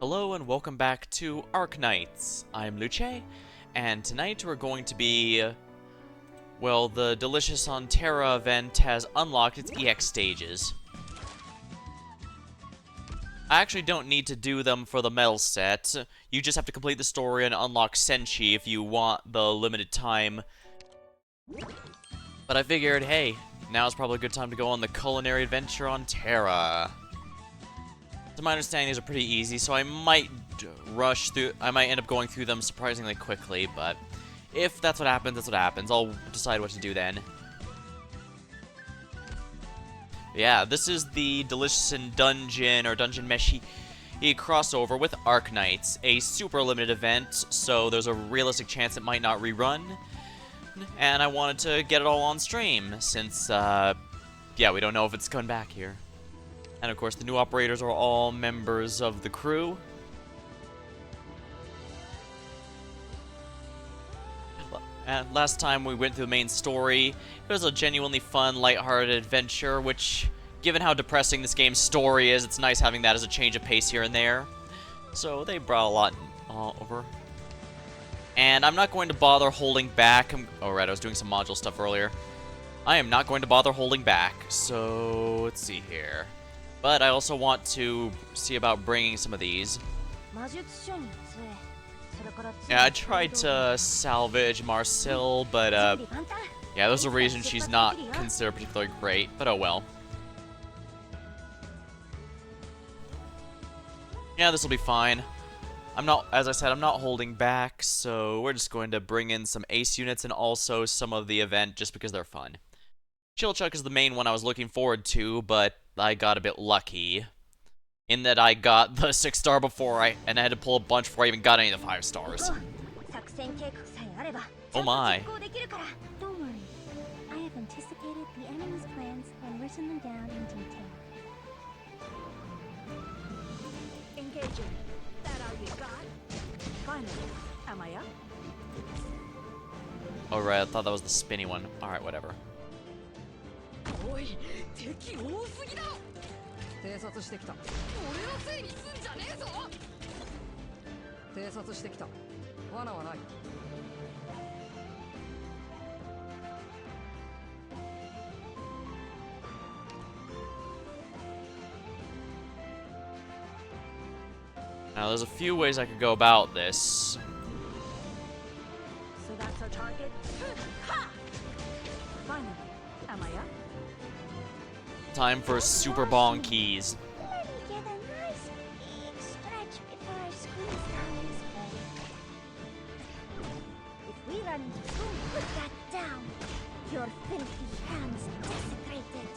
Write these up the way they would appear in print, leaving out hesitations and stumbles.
Hello and welcome back to Arknights. I'm Luce, and tonight we're going to be, well, the Delicious on Terra event has unlocked its EX stages. I actually don't need to do them for the medal set. You just have to complete the story and unlock Senshi if you want the limited time. But I figured, hey, now's probably a good time to go on the culinary adventure on Terra. To my understanding, these are pretty easy, so I might rush through. I might end up going through them surprisingly quickly, but if that's what happens, that's what happens. I'll decide what to do then. Yeah, this is the Delicious in Dungeon, or Dungeon Meshi crossover with Arknights, a super limited event, so there's a realistic chance it might not rerun. And I wanted to get it all on stream, since, yeah, we don't know if it's coming back here. And of course, the new operators are all members of the crew. And last time we went through the main story, it was a genuinely fun, lighthearted adventure, which, given how depressing this game's story is, it's nice having that as a change of pace here and there. So they brought a lot over. And I'm not going to bother holding back. Oh right, I was doing some module stuff earlier. I am not going to bother holding back, so let's see here. But I also want to see about bringing some of these. Yeah, I tried to salvage Marcel, but yeah, there's a reason she's not considered particularly great, but oh well. Yeah, this will be fine. I'm not, as I said, I'm not holding back, so we're just going to bring in some ace units and also some of the event just because they're fun. Chilchuck is the main one I was looking forward to, but I got a bit lucky in that I got the 6-star before I had to pull a bunch before I even got any of the 5 stars. Oh my. Don't worry. I have anticipated the enemy's plans and written them down in detail. Engaging. That all you got? Finally. Am I up? Oh right, I thought that was the spinny one. Alright, whatever. 敵多すぎだ。偵察してきた。俺のせいにすんじゃねえぞ。偵察してきた。罠はない。Now there's a few ways I could go about this. So that's our target. Finally. Am I up? Time for super bong keys. Let me get a nice big stretch before I squeeze down this hole. If we run into room, put that down. Your filthy hands desecrated.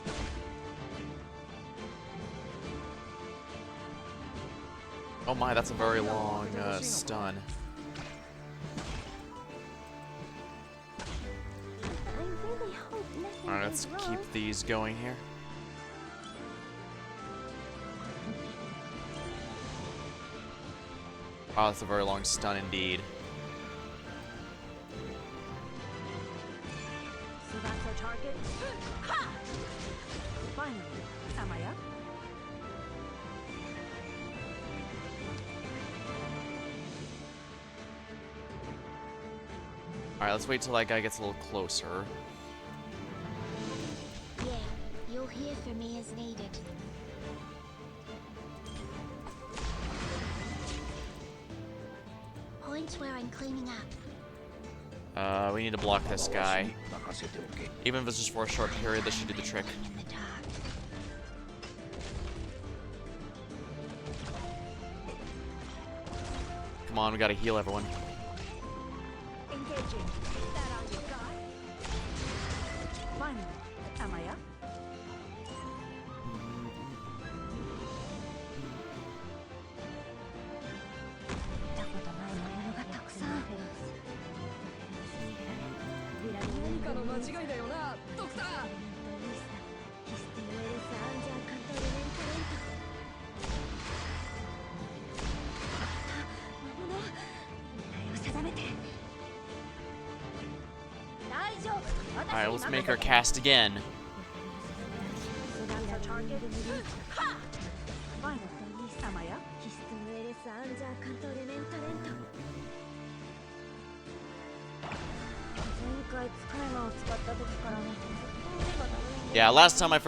Oh my, that's a very long stun. I really hope nothing Alright, let's goes wrong. keep these going here. Wow, that's a very long stun indeed. So that's our target. Finally, am I up? Alright, let's wait till that guy gets a little closer. Yeah, you'll hear from me as needed. Points where I'm cleaning up. We need to block this guy. Even if it's just for a short period, this should do the trick. In the dark. Come on, we gotta heal everyone. Engaging. That all you got? Finally, am I up? Alright, let's make our cast again. So that's our target. Finally, Amaya? キストのエレスアンジャーカントレメンタレント。前回使い魔を使った時からね、ずっと目がダメなんだよ。 Yeah, last time I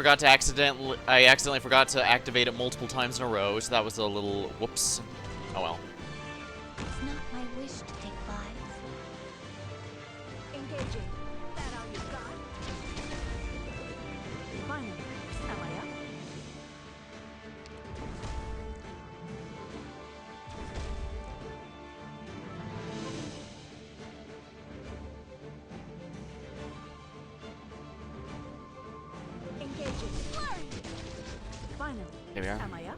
accidentally forgot to activate it multiple times in a row, so that was a little whoops. Oh well. It's not my wish to take lives. Engaging. That all you got? Finally, Amaya? Engaging. Finally, There we are. Amaya?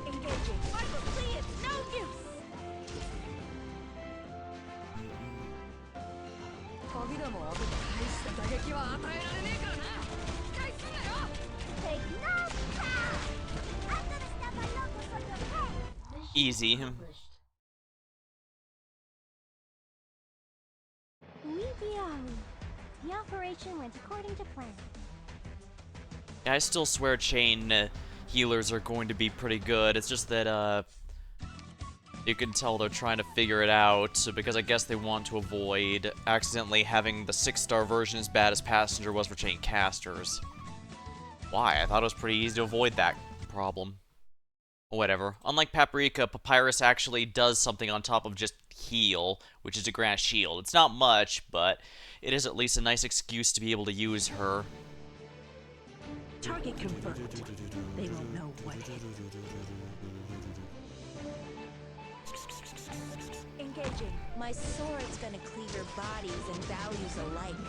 Engaging. I will see it's no use. 鍵でも当てて大した打撃は与えられねえからな。期待すんなよ。 Take no time! I'm gonna stab my knuckles on your head! Easy. The operation went according to plan. Yeah, I still swear chain healers are going to be pretty good. It's just that you can tell they're trying to figure it out because I guess they want to avoid accidentally having the 6-star version as bad as Passenger was for chain casters. Why? I thought it was pretty easy to avoid that problem. Whatever. Unlike Paprika, Papyrus actually does something on top of just heal, which is to grant shield. It's not much, but it is at least a nice excuse to be able to use her. Target confirmed. They won't know what hit. Engaging. My sword's gonna cleave your bodies and values alike.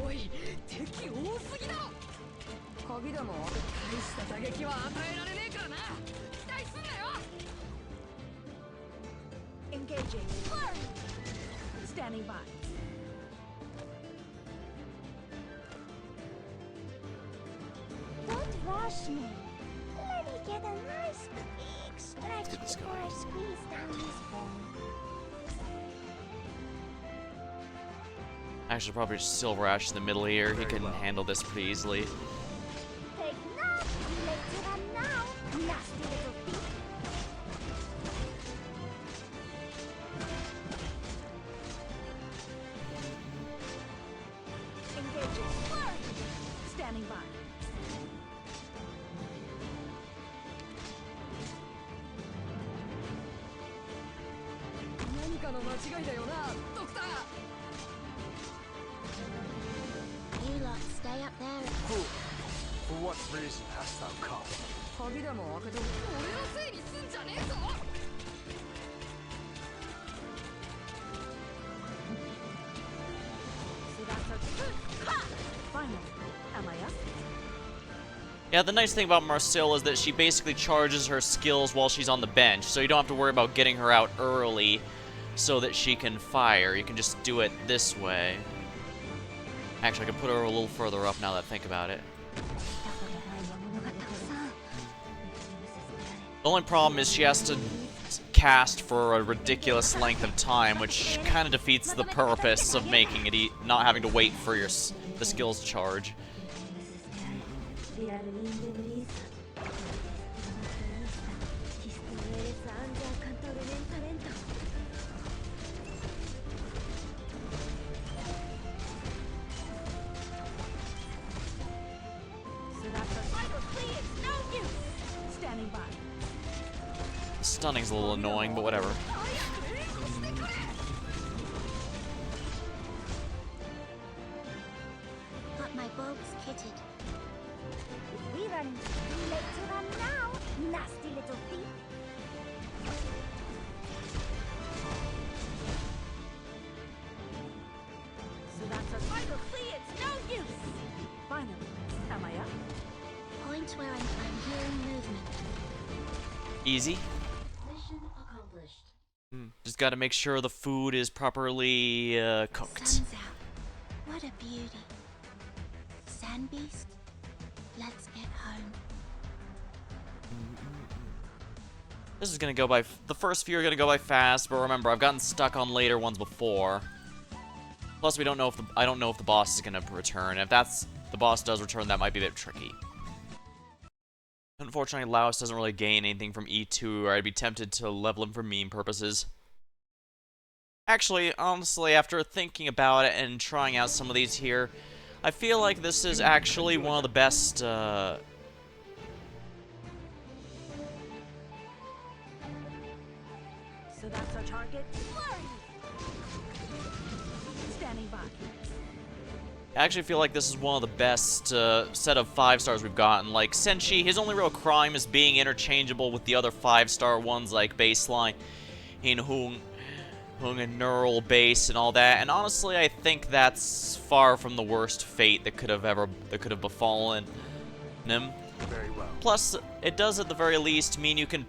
おい、敵多すぎだ。鍵でも当てて大した打撃は与えられねえからな。期待すんなよ。Engaging. Standing by. Don't rush me. Let me get a nice big stretch get this before going. I squeeze down this bone. I should probably just Silver Ash in the middle here. He can handle this pretty easily. Take no, let's run now, nasty little thief. Engaging. Standing by. You lot stay up there. Who? For what reason hast thou come? 鍵でも開けて俺のせいにすんじゃねえぞ。Finally, Amaya? Yeah, the nice thing about Marcel is that she basically charges her skills while she's on the bench, so you don't have to worry about getting her out early so that she can fire. You can just do it this way. Actually, I can put her a little further up now that I think about it. The only problem is she has to cast for a ridiculous length of time, which kind of defeats the purpose of making it not having to wait for the skills charge. Stunning's a little annoying, but whatever. Got my bows kitted. We run late to run now, nasty little thief. So that's a vital plea, it's no use! Finally, Amaya? Point where I'm hearing movement. Easy. Mission accomplished. Just gotta make sure the food is properly cooked. Sun's out. What a beauty. Sand beast, let's get home. This is gonna go by. The first few are gonna go by fast, but remember, I've gotten stuck on later ones before. Plus, we don't know if I don't know if the boss is gonna return. If the boss does return, that might be a bit tricky. Unfortunately, Laos doesn't really gain anything from E2, or I'd be tempted to level him for meme purposes. Actually, honestly, after thinking about it and trying out some of these here, I feel like this is actually one of the best, So that's our target. Standing by. I actually feel like this is one of the best set of 5-stars we've gotten. Like, Senshi, his only real crime is being interchangeable with the other 5-star ones like Baseline, Hung and Neural Base and all that. And honestly, I think that's far from the worst fate that could have befallen him. Very well. Plus, it does at the very least mean you can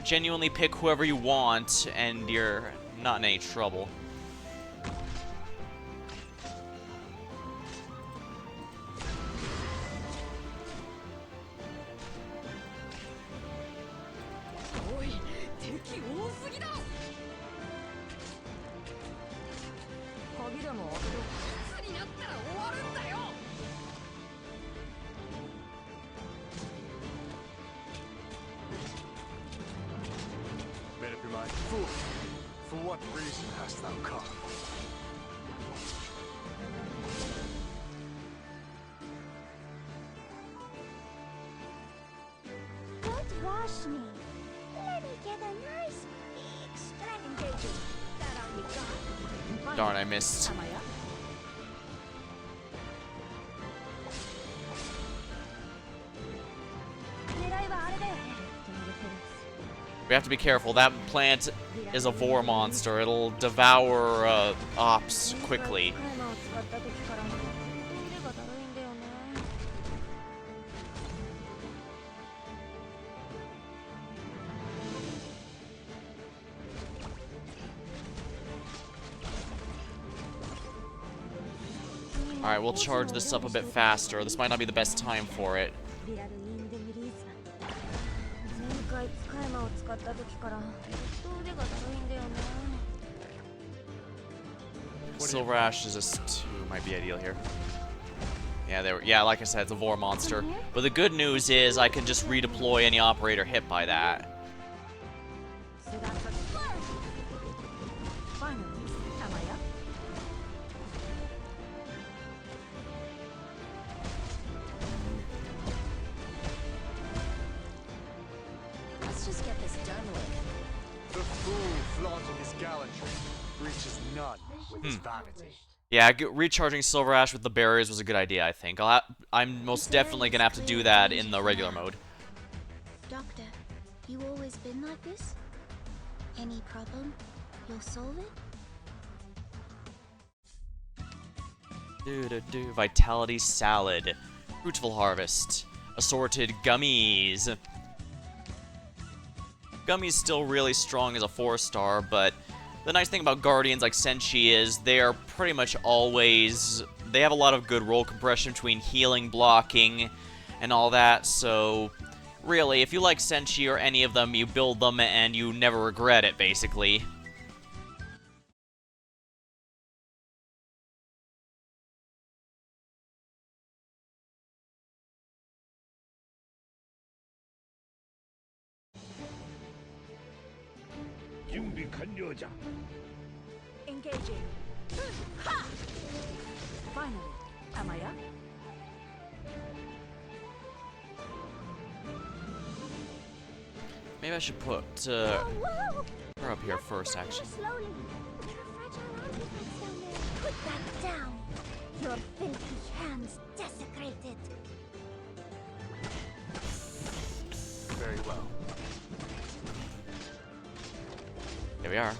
genuinely pick whoever you want, and you're not in any trouble. Made up your mind. Fool! For what reason hast thou come? Don't rush me. Let me get a nice big strength engaging. That all you got. Darn, I missed. Tamaya. We have to be careful. That plant is a vor monster. It'll devour ops quickly. Alright, we'll charge this up a bit faster. This might not be the best time for it. Silver Ash is just 2 might be ideal here. Yeah, like I said, it's a vor monster. But the good news is I can just redeploy any operator hit by that. Let's just get this done with. The fool flaunting his gallantry reaches none with his vanity. Yeah, recharging Silver Ash with the barriers was a good idea, I think. I'm most definitely gonna have to do that in the regular mode. Doctor, you always been like this? Any problem? You'll solve it? Vitality Salad. Fruitful Harvest. Assorted Gummies. Gummies still really strong as a 4-star, but the nice thing about Guardians like Senshi is they are pretty much always... They have a lot of good roll compression between healing, blocking, and all that, so... Really, if you like Senshi or any of them, you build them and you never regret it, basically. Engaging. Ha! Finally, Tamaya. Maybe I should put Whoa! her up here first, actually. Slowly. There are fragile artifacts down there. Put that down. Your filthy hands desecrated. Very well. Here we are.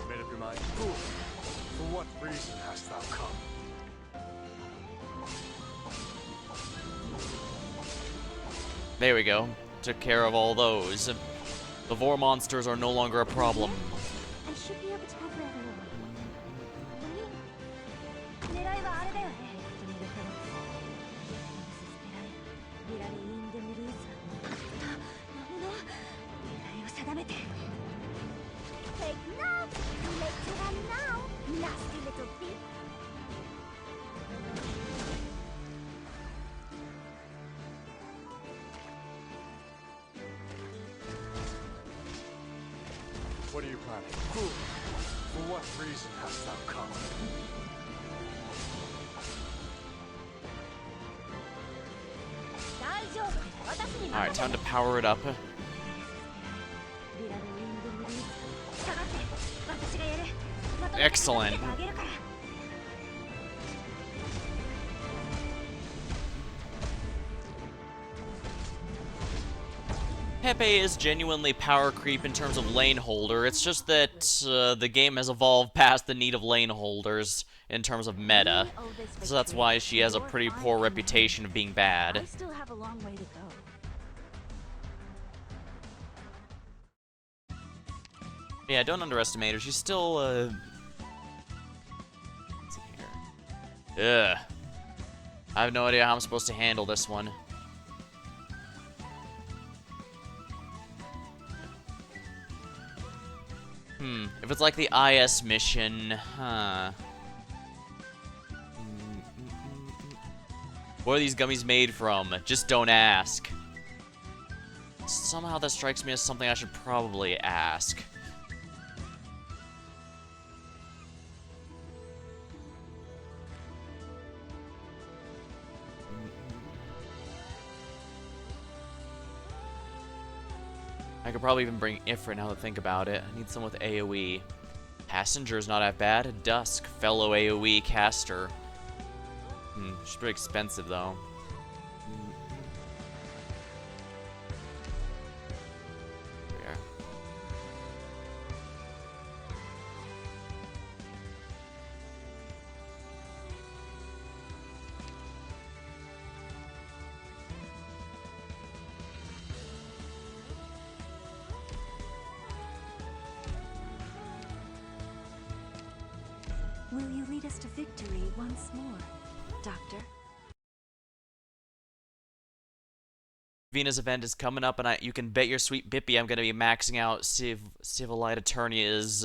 Made up your mind. Fool! For what reason hast thou come? There we go. Took care of all those. The vor monsters are no longer a problem. I should be able to cover everyone. Wait. 狙いはあれだよね。you planning? Who? For what reason hast thou come? Alright, time to power it up. Excellent. Pepe is genuinely power creep in terms of lane holder. It's just that the game has evolved past the need of lane holders in terms of meta. So that's why she has a pretty poor reputation of being bad. I still have a long way to go. Yeah, don't underestimate her. She's still, let's see here. Ugh. I have no idea how I'm supposed to handle this one. If it's like the IS mission, huh. What are these gummies made from? Just don't ask. Somehow that strikes me as something I should probably ask. I could probably even bring Ifrit now that I think about it. I need someone with AoE. Passenger's not that bad. Dusk, fellow AoE caster. She's pretty expensive though. There we are. Will you lead us to victory once more, Doctor? Venus event is coming up, and you can bet your sweet Bippy I'm going to be maxing out Civil Light Eternia's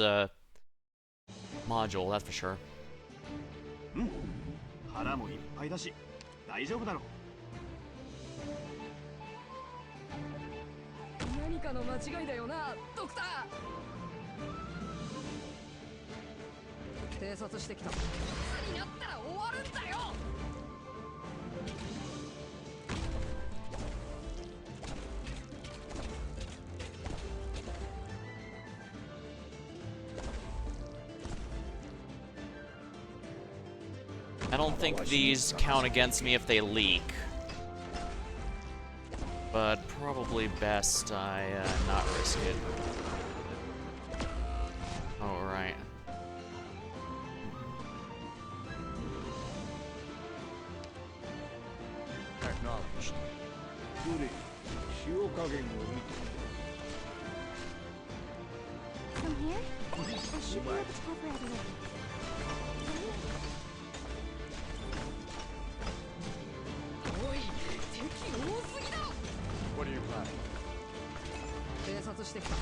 module, that's for sure. 腹もいっぱいだし大丈夫だろう。何かの間違いだよな、ドクター。偵察してきた。いつになったら終わるんだよ。I don't think these count against me if they leak. But probably best I not risk it. Alright. Acknowledged. どれ塩加減を見て From here? I should be able to cover everything. What are you planning? 偵察してきた。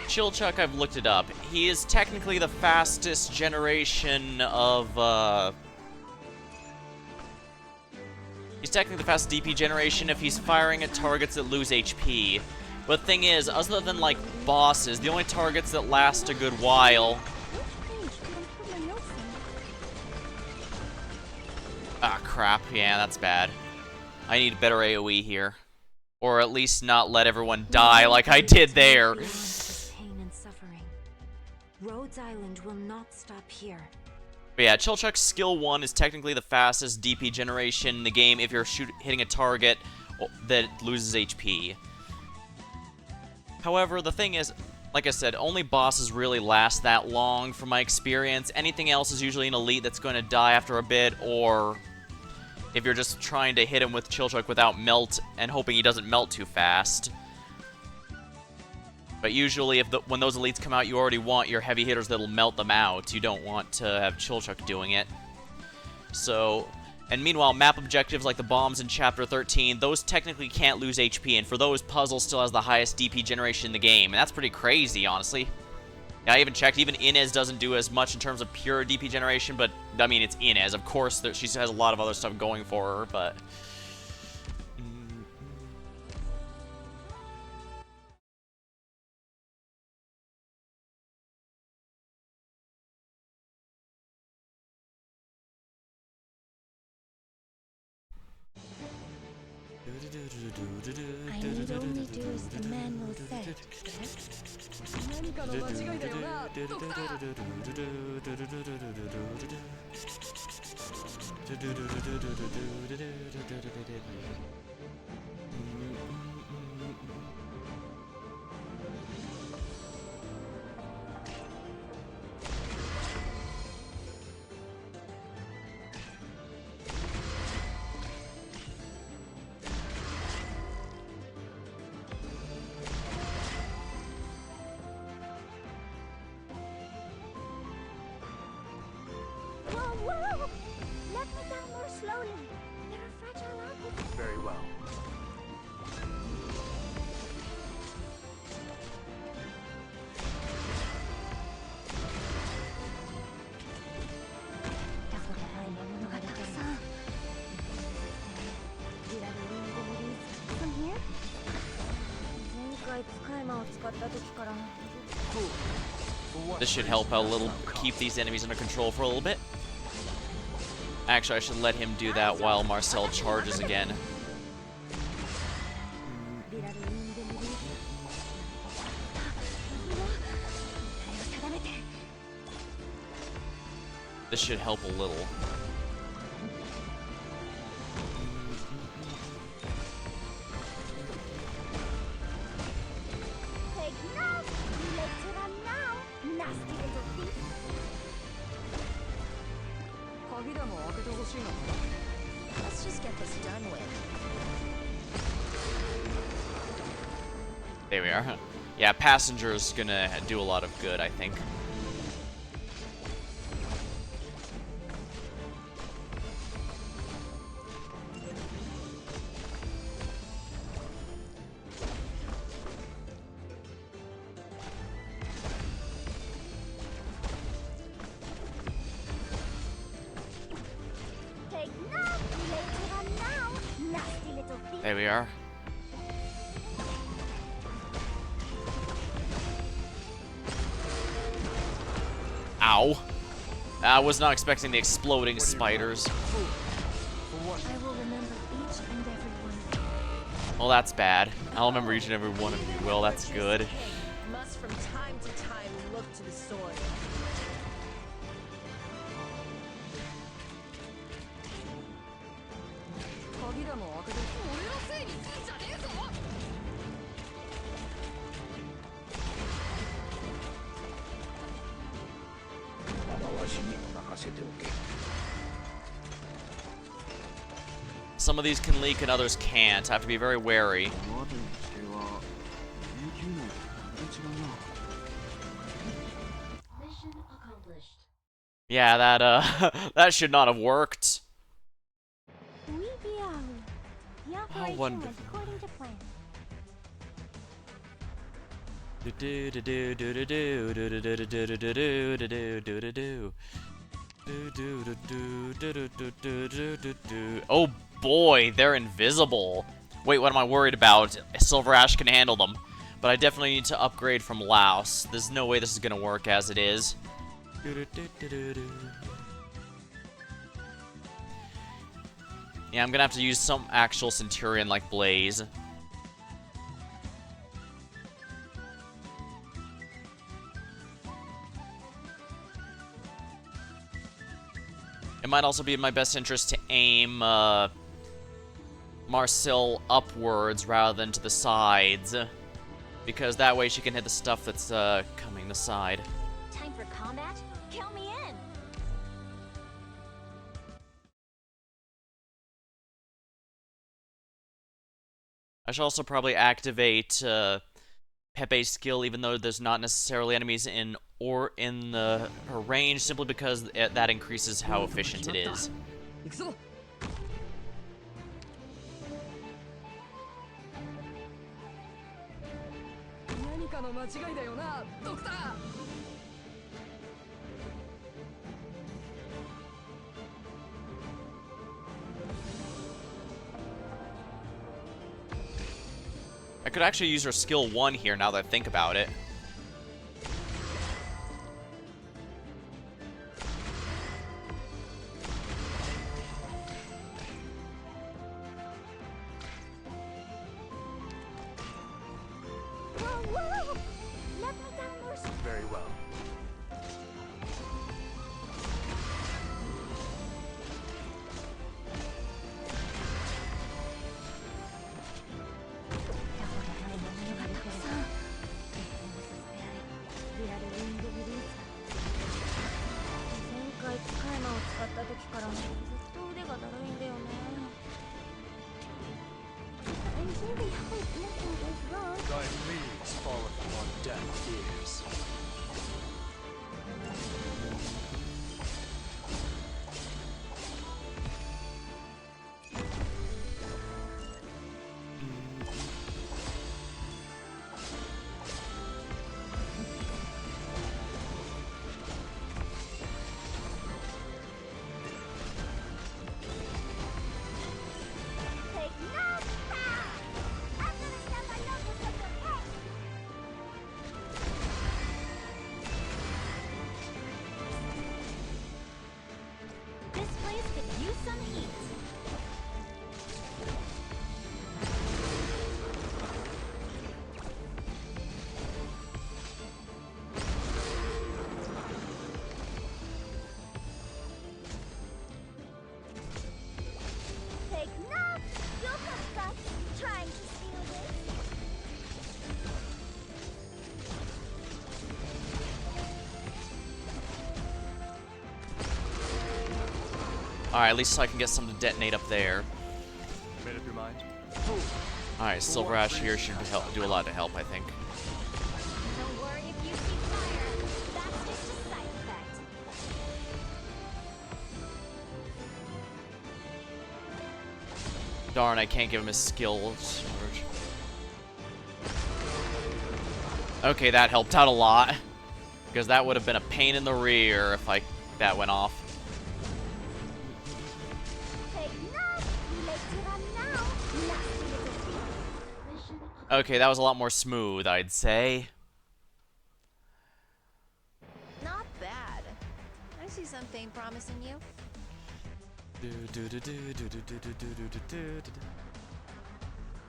Chilchuck, I've looked it up. He is technically the fastest generation of, He's technically the fastest DP generation if he's firing at targets that lose HP. But the thing is, other than, like, bosses, the only targets that last a good while... Ah, crap. Yeah, that's bad. I need better AoE here. Or at least not let everyone die like I did there. Pain and suffering. Rhodes Island will not stop here. But yeah, Chilchuck's skill 1 is technically the fastest DP generation in the game if you're hitting a target that loses HP. However, the thing is, like I said, only bosses really last that long from my experience. Anything else is usually an elite that's going to die after a bit, or if you're just trying to hit him with Chilchuck without melt and hoping he doesn't melt too fast. But usually, when those elites come out, you already want your heavy hitters that'll melt them out. You don't want to have Chilchuck doing it. So, and meanwhile, map objectives like the bombs in Chapter 13, those technically can't lose HP, and for those, Puzzle still has the highest DP generation in the game, and that's pretty crazy, honestly. Yeah, I even checked, even Inez doesn't do as much in terms of pure DP generation, but, I mean, it's Inez. Of course, she has a lot of other stuff going for her, but... I need only do as the manual said. 何かの間違いだよなドクター Whoa, whoa! Let me down more slowly. There are fragile objects. Very well. From here? 前回使い魔を使った時から For what This should help out a little, keep these enemies under control for a little bit. Actually, I should let him do that while Marcel charges again. This should help a little. Take now! You late to run now! Nasty little thief! 鍵でも開けてほしいな Let's just get this done with. There we are. Yeah, Passenger's gonna do a lot of good, I think. Take now! You late to run now! Nasty little thief! There we are. Ow. I was not expecting the exploding spiders. For what? I will remember each and every one. Well, that's bad. I'll remember each and every one of you. Well, that's good. Must from time to time look to the sword. 鍵でも開けて俺のせいにすんじゃねえぞ Some of these can leak and others can't. I have to be very wary. Mission accomplished. Yeah, that that should not have worked. We be out. The operation wonderful. went according to plan. Oh boy, they're invisible. Wait, what am I worried about? Silver Ash can handle them. But I definitely need to upgrade from Laos. There's no way this is gonna work as it is. Yeah, I'm gonna have to use some actual Centurion like Blaze. It might also be in my best interest to aim Marcel upwards rather than to the sides. Because that way she can hit the stuff that's coming the side. Time for combat? Count me in! I should also probably activate Pepe's skill, even though there's not necessarily enemies in her range, simply because that increases how efficient it is. 行くぞ 何かの間違いだよなドクター I could actually use her skill 1 here now that I think about it. った時からずっと腕がだるいんだよね。I really hope nothing goes wrong. Thy leaves falleth on deaf ears. Take no power! I'm gonna stab my knuckles on your head! This place could use some heat. Take no! You'll come back trying to steal this. Alright, at least I can get some to detonate up there. Made up your mind? Alright, Silver Ash here should do a lot to help, I think. Don't worry if you see fire. That's just a side effect. Darn, I can't give him his skill. Okay, that helped out a lot. Because that would have been a pain in the rear if that went off. Take no! Let's run now. Nasty little thief. Okay, that was a lot more smooth, I'd say. Not bad. I see something promising you.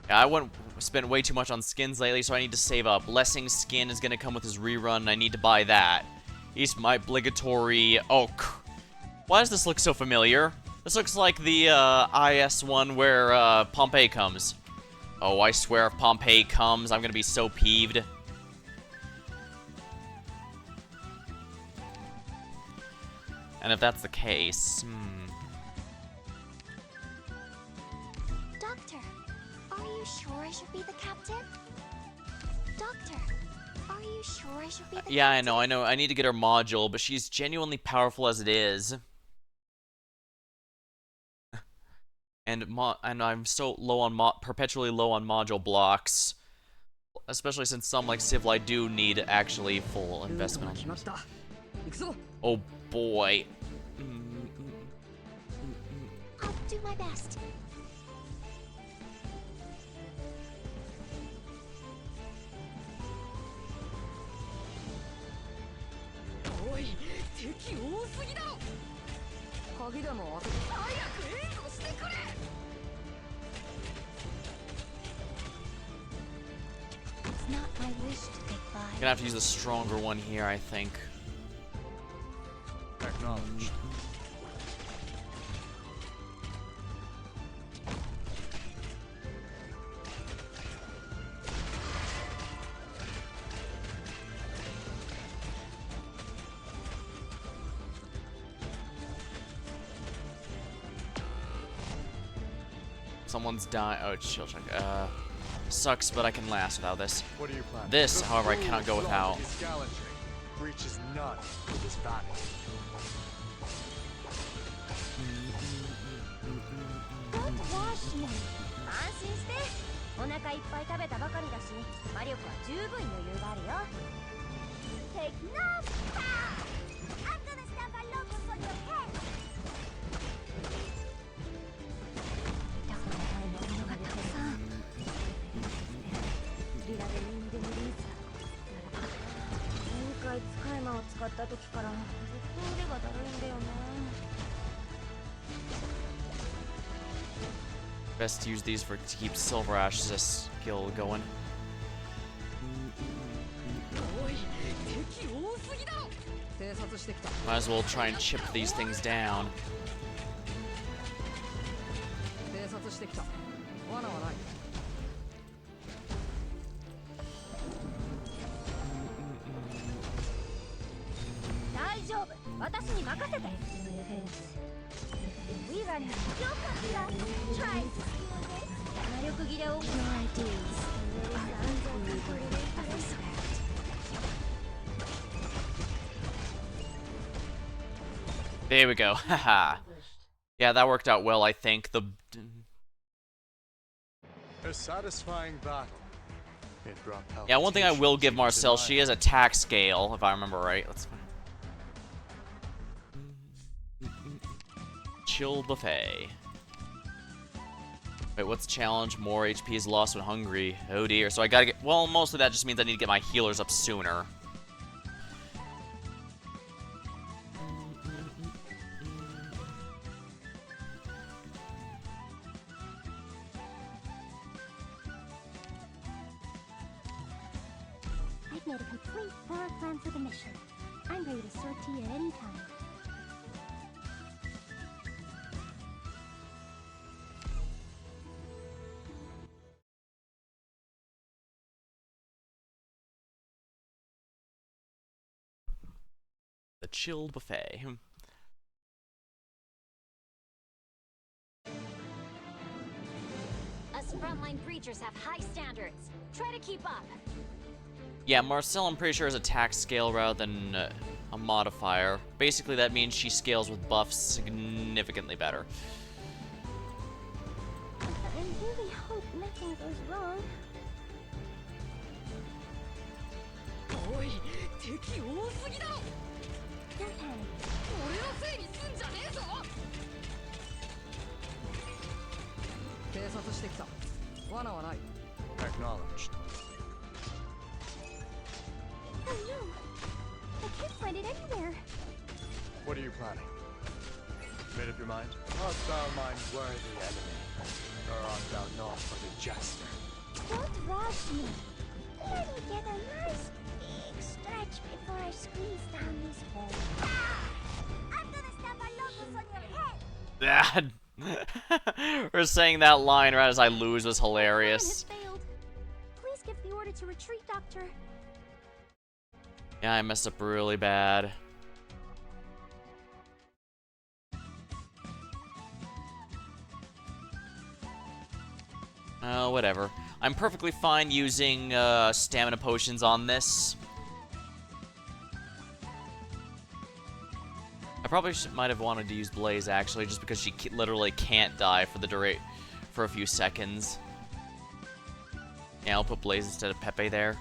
Yeah, I wouldn't spend way too much on skins lately, so I need to save up. Blessing's skin is gonna come with his rerun, and I need to buy that. He's my obligatory. Oh, why does this look so familiar? This looks like the IS one where Pompeii comes. Oh, I swear if Pompeii comes, I'm gonna be so peeved. And if that's the case, Doctor, are you sure I should be the captain? Doctor, are you sure I should be the yeah, captain? I know. I need to get her module, but she's genuinely powerful as it is. And I'm so low on perpetually low on module blocks, especially since some like Civli do need actually full investment. 決まった行くぞ Oh boy. I'll do my best. Oi, 敵多すぎだろ鍵でも当てて早く援護してくれ It's not my wish to take lives. Gonna have to use the stronger one here, I think. Acknowledged. Someone's dying. Oh, it's shield check. Sucks, but I can last without this. What are you planning? This, The however, I fool cannot go without. flaunted his gallantry, breaches none with his vanity. Don't wash me. 安心して。お腹いっぱい食べたばかりだし、魔力は十分余裕があるよ。Take no power! I'm gonna stab my locals on your head! だから前のものがたくさん。リラでインデムリーズ。前回使い魔を使った時からずっと腕がだるいんだよね。Best to use these to keep Silver Ash's skill going. おい敵多すぎだろ偵察してきた Might as well try and chip these things down. 偵察してきた罠はない大丈夫。私に任せて We run よかった Try 魔力切れを There we go. Haha. Yeah, that worked out well, I think. A satisfying battle. It brought Yeah, one thing I will give palpitations Marcel, to she my has attack scale, if I remember right. Let's chill buffet. Wait, what's the challenge? More HP is lost when hungry. Oh dear. So I gotta get. Well, mostly that just means I need to get my healers up sooner. I've made a complete thorough plan for the mission. I'm ready to sortie at any time. The chilled buffet. Us frontline breachers have high standards. Try to keep up. Yeah, Marcel, I'm pretty sure is attack scale rather than a modifier. Basically, that means she scales with buffs significantly better. I really hope nothing goes wrong. おい敵多すぎだ Don't panic. 俺のせいにすんじゃねえぞ偵察してきた罠はない Acknowledged. Oh no! I can't find it anywhere. What are you planning? Made up your mind? Art thou mine worthy enemy? Or art thou naught but a jester? Don't rush me. Let me get a nice big stretch before I squeeze down this hole. I'm gonna stab a lotus on your head. That. We're saying that line right as I lose was Plan has hilarious. failed. Please give the order to retreat, Doctor. Yeah, I messed up really bad. Whatever. I'm perfectly fine using stamina potions on this. I probably might have wanted to use Blaze actually, just because she literally can't die for for a few seconds. Yeah, I'll put Blaze instead of Pepe there.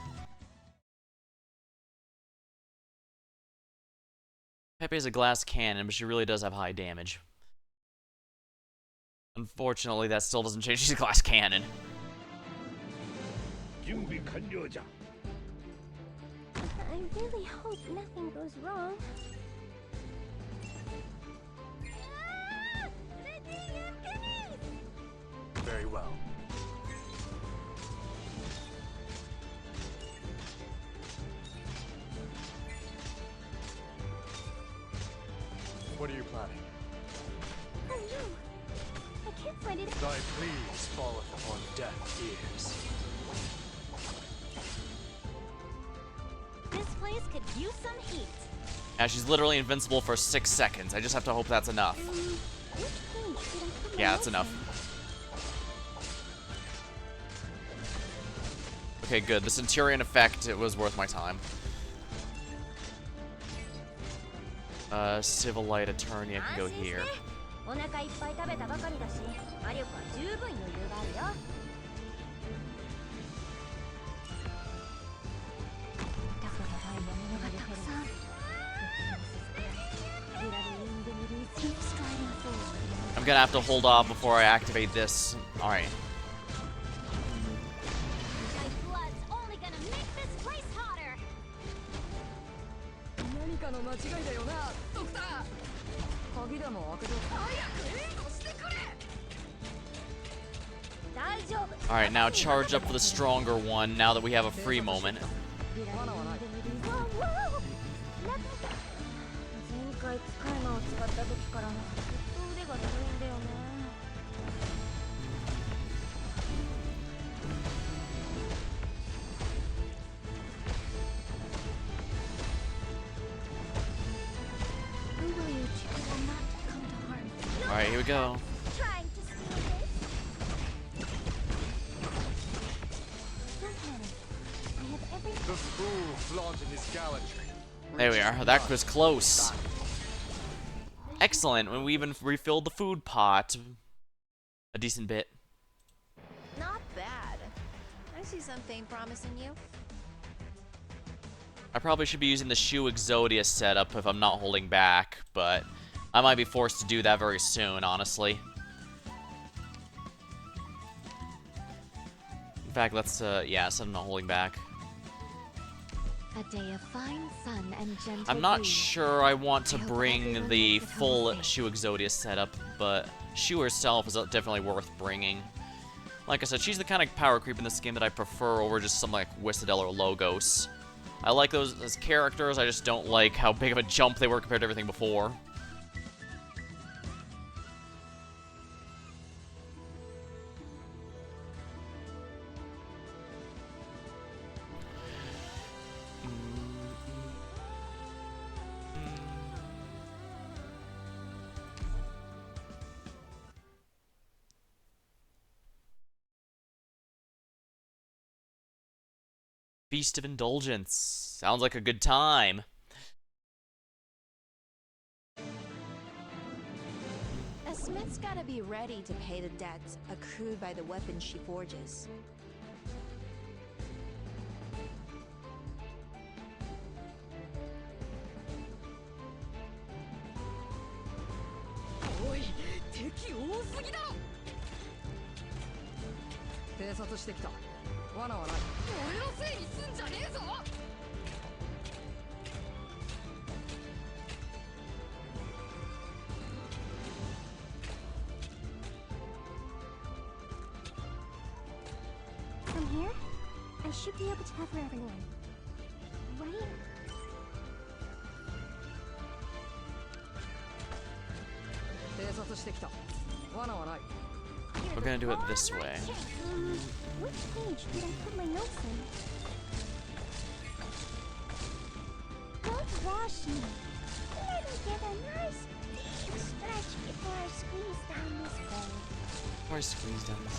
Pepe is a glass cannon, but she really does have high damage. Unfortunately, that still doesn't change. She's a glass cannon. 準備完了じゃ I really hope nothing goes wrong. Very well. What are you planning? Oh no! I can't find it. Thy pleas falleth upon deaf ears. This place could use some heat. Yeah, she's literally invincible for 6 seconds. I just have to hope that's enough. Which point should I put my Yeah, that's notes enough. Okay, good. The Centurion effect, it was worth my time. Civil Light Attorney, I can go here. お腹いっぱい食べたばかりだし、魔力は十分余裕があるよ。だからものがたくさん。I'm gonna have to hold off before I activate this. Alright. My blood's only gonna make this place hotter. 何かの間違いだよなドクター鍵でも開けておく早く援護してくれ大丈夫。 Alright, now charge up for the stronger one now that we have a free moment. 罠はない前回使い魔を使った時からずっと腕がだるいんだよね。Alright, here we go. Trying to steal this? Don't panic. I have every The fool flaunting his gallantry. There we are. That was close. Excellent. When we even refilled the food pot. A decent bit. Not bad. I see something promising you. I probably should be using the Shu Exodia setup if I'm not holding back, but I might be forced to do that very soon, honestly. In fact, let's, yeah, so I'm not holding back. A day of fine sun and gentle I'm not breeze. sure I want to I hope bring everyone the makes it home full safe. Shu Exodia setup, but Shu herself is definitely worth bringing. Like I said, she's the kind of power creep in this game that I prefer over just something like Whistadel or Logos. I like those as characters, I just don't like how big of a jump they were compared to everything before. Feast of Indulgence. Sounds like a good time. A smith's gotta be ready to pay the debts accrued by the weapons she forges.おい、敵多すぎだろ。偵察してきた。罠はない。俺のせいにすんじゃねえぞ。From here, I should be able to cover everyone. Right? We're gonna do it this way. Which page did I put my notes in? Don't rush me. Let me get a nice deep stretch before I squeeze down this hole. Before I squeeze down this.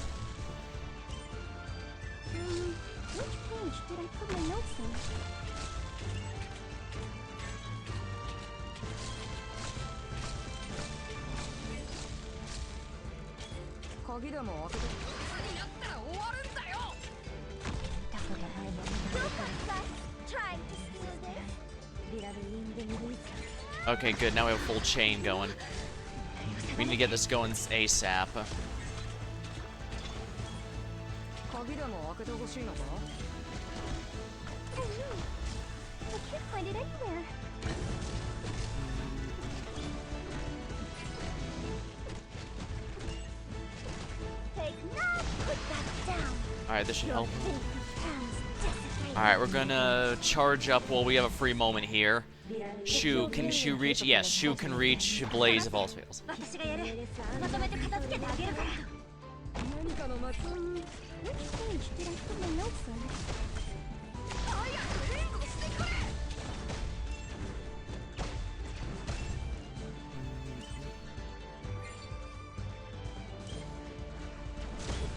Which page did I put my notes in? Trying to steal this? Okay, good. Now we have a full chain going. We need to get this going ASAP. 鍵でも開けてほしいのか I don't know. I can't find it anywhere. Take no, put that down. Alright, this should Your help. faith becomes desecrated. Alright, we're gonna charge up while we have a free moment here. Shu, can Shu reach? Yes, Shu can reach Blaze if all fails. 私がやる。まとめて片付けてあげるから。何かの間違い Which page did I put my notes in? 早く援護してくれ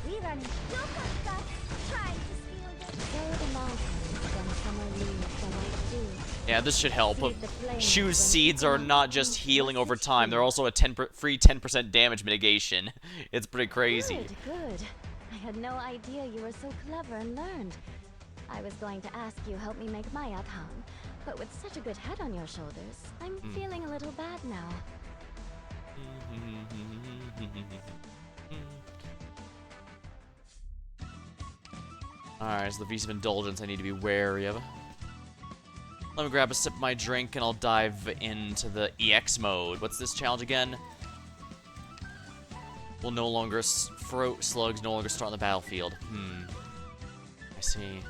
We run no contest. Trying to steal this. Go the mountains, then summer leaves the white dew. Yeah, this should help. Feed the flames Shu's when seeds are sun not just beats healing over the time, they're tree. also a free 10% damage mitigation. It's pretty crazy. Good, good. I had no idea you were so clever and learned. I was going to ask you help me make my Atham, but with such a good head on your shoulders, I'm feeling a little bad now. Alright, so the Feast of Indulgence I need to be wary of. Let me grab a sip of my drink and I'll dive into the EX mode. What's this challenge again? Will no longer throat slugs no longer start on the battlefield. I see.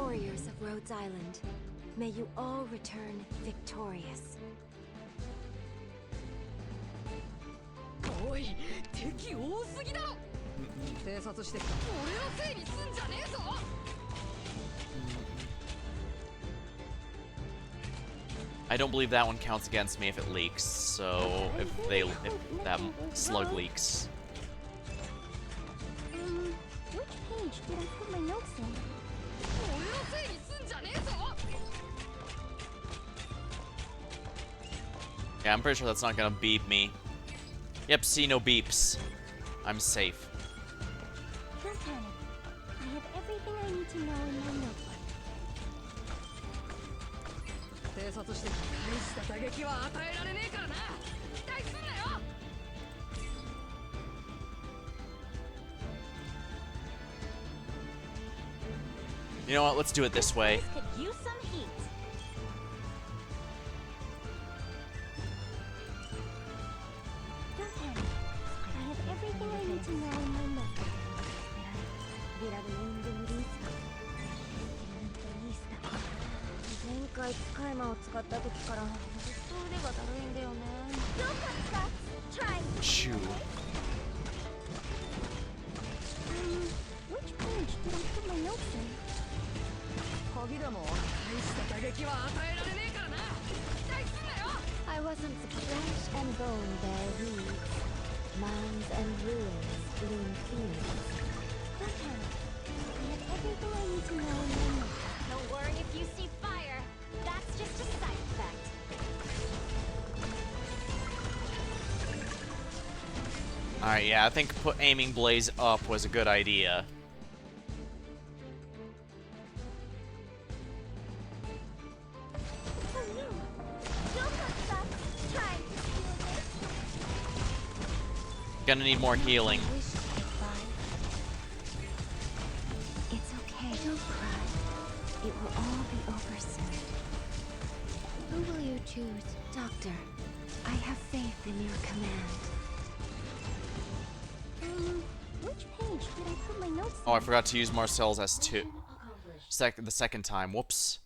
warriors of Rhodes Island. May you all return victorious. おい、敵多すぎだろ。偵察してきた。俺のせいにすんじゃねえぞ。I don't believe that one counts against me if it leaks. So if that slug leaks. Which page did I put my notes in? 俺のせいにすんじゃねえぞ。 Yeah, I'm pretty sure that's not gonna beep me. Yep, see, no beeps. I'm safe. Don't panic. I have everything I need to know in my notebook. 偵察してきた。大した打撃は与えられねえからな。期待すんなよ。 You know what? Let's do it this way. This could use some heat. Don't panic. I have everything I need to know in my notebook. Sperare un release. 前回使い魔を使った時からずっと腕がだるいんだよね。Don't cut that. Try. Shoo. Which page did I put my notes in? 鍵でも大した打撃は与えられねえからな。期待すんなよ。 I wasn't flesh and bone bear reeds, mounds and ruins bloom fields. Don't panic. I have everything I need to know in my notebook. Don't worry if you see fire. That's just a side effect. Alright, yeah, I think aiming Blaze up was a good idea. Oh no. Don't cut that. Try to feel this. Gonna need more healing. I wish you could fly. It's okay. Don't cry. It will all be over soon. Who will you choose? Doctor, I have faith in your command. Which page did I put my notes Oh, I forgot to use Marcel's S2. The second time. Whoops.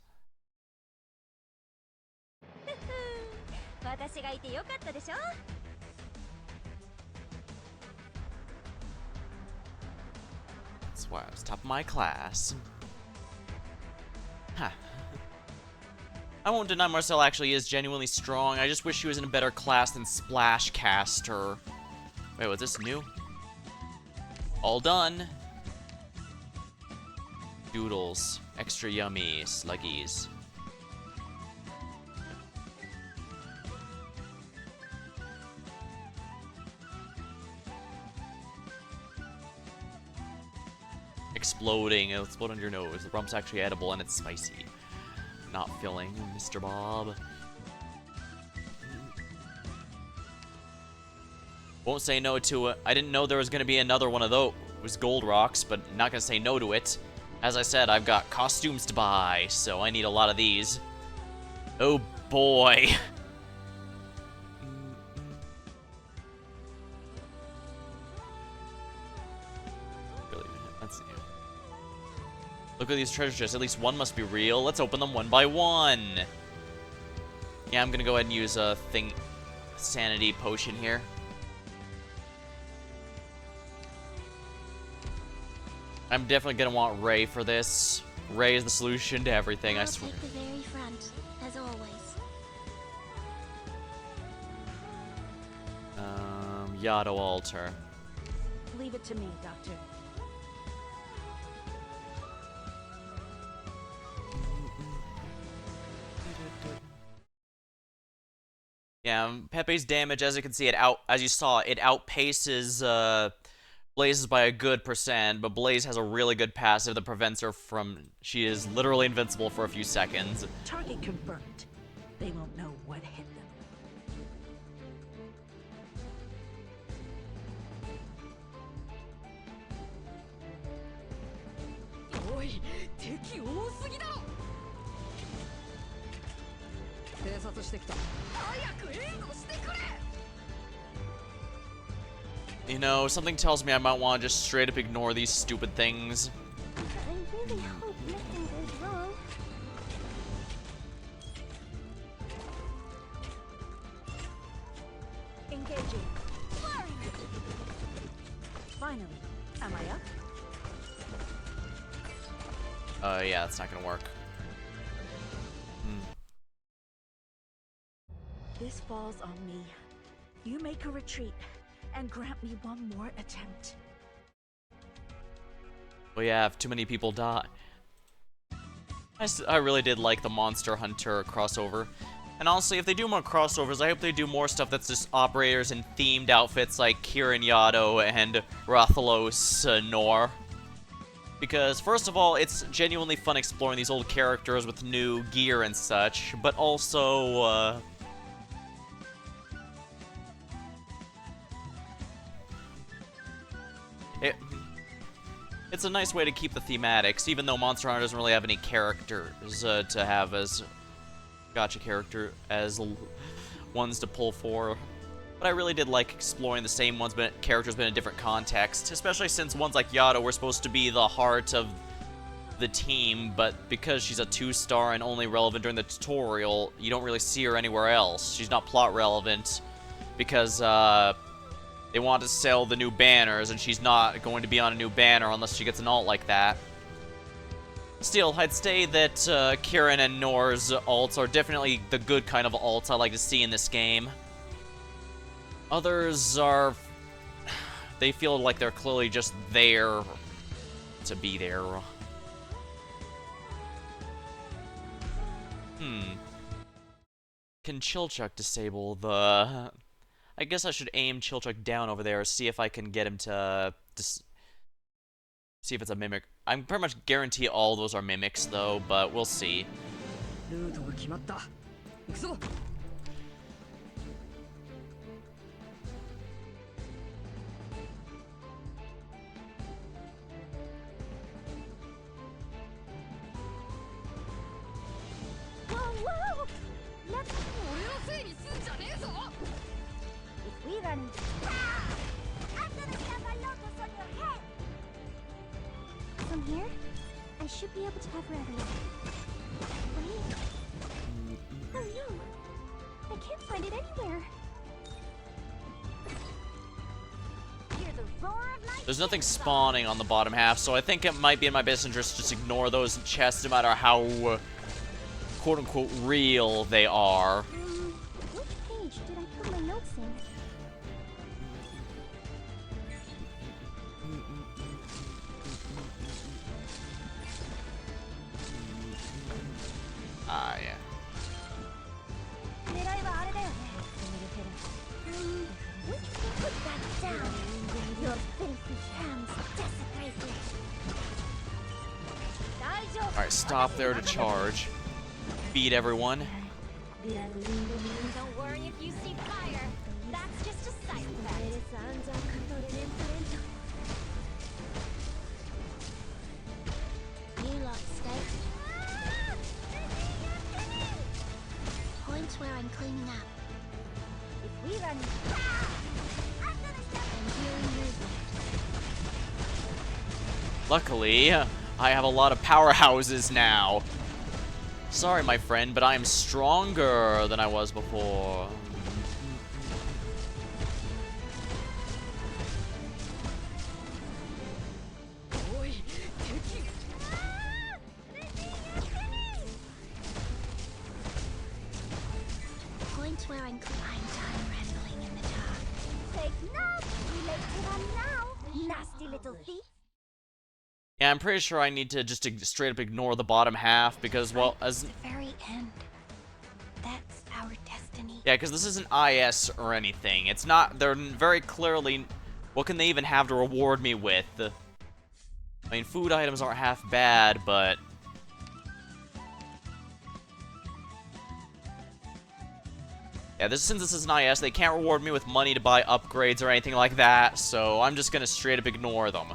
私がいてよかったでしょ? That's why I was top of my class. Huh. I won't deny Marcel actually is genuinely strong. I just wish he was in a better class than Splashcaster. Wait, was this new? All done. Doodles. Extra yummy. Sluggies. Exploding. It'll explode on your nose. The rump's actually edible and it's spicy. Not filling, Mr. Bob. Won't say no to it. I didn't know there was going to be another one of those. It was gold rocks, but not going to say no to it. As I said, I've got costumes to buy, so I need a lot of these. Oh boy. Really, that's new. Look at these treasure chests. At least one must be real. Let's open them one by one. Yeah, I'm going to go ahead and use a sanity potion here. I'm definitely gonna want Ray for this. Ray is the solution to everything, I swear. I'll take the very front, as always. Yado Altar. Leave it to me, Doctor. Yeah, Pepe's damage, as you can see, as you saw, it outpaces Blaze's by a good percent, but Blaze has a really good passive that prevents her from... She is literally invincible for a few seconds. Target confirmed. They won't know what hit them. Oi, 敵多すぎだろ。偵察してきた。早く援護してくれ。 You know, something tells me I might want to just straight up ignore these stupid things. I really hope nothing goes wrong. Engaging. Finally. Am I up? Yeah, that's not gonna work. This falls on me. You make a retreat and grant me one more attempt. Well, yeah, if too many people die. I really did like the Monster Hunter crossover. And honestly, if they do more crossovers, I hope they do more stuff that's just operators in themed outfits like Kirin Yado and Rathalos Nor. Because, first of all, it's genuinely fun exploring these old characters with new gear and such, but also, it's a nice way to keep the thematics, even though Monster Hunter doesn't really have any characters to have as gacha character as ones to pull for. But I really did like exploring the same ones, but characters but in a different context, especially since ones like Yado were supposed to be the heart of the team, but because she's a 2-star and only relevant during the tutorial, you don't really see her anywhere else. She's not plot relevant because they want to sell the new banners, and she's not going to be on a new banner unless she gets an alt like that. Still, I'd say that Kirin and Nor's alts are definitely the good kind of alts I like to see in this game. Others are... they feel like they're clearly just there to be there. Can Chilchuck disable the... I guess I should aim Chilchuck down over there, see if I can get him to... see if it's a mimic. I'm pretty much guarantee all those are mimics, though, but we'll see. ルートが決まった。行くぞ。Whoa, whoa! Let's... 俺のせいにすんじゃねえぞ。 If we run... Ah! I'm gonna have a lotus on your head! From here, I should be able to cover everything. Wait. Oh no! I can't find it anywhere. Hear the roar of light. There's nothing spawning on the bottom half, so I think it might be in my best interest to just ignore those chests no matter how quote-unquote real they are. Which page did I put my notes in? Ah, yeah. 狙いはあれだよね。Which put that down. Your filthy hands desecrate it. 大丈夫。 Alright, stop there to charge. Beat everyone. Don't worry if you see fire. That's just a side effect. You lot stay. Point where I'm cleaning up. If we run, I'm gonna step and healing movement. Luckily, I have a lot of powerhouses now. Sorry, my friend, but I'm stronger than I was before. Point where I'm done rambling in the dark. Take note. Too late to run now. Nasty little thief. Yeah, I'm pretty sure I need to just straight up ignore the bottom half because, well, as... the very end. That's our destiny. yeah, because this isn't IS or anything. It's not... they're very clearly... what can they even have to reward me with? I mean, food items aren't half bad, but... yeah, since this is an IS, they can't reward me with money to buy upgrades or anything like that, so I'm just gonna straight up ignore them.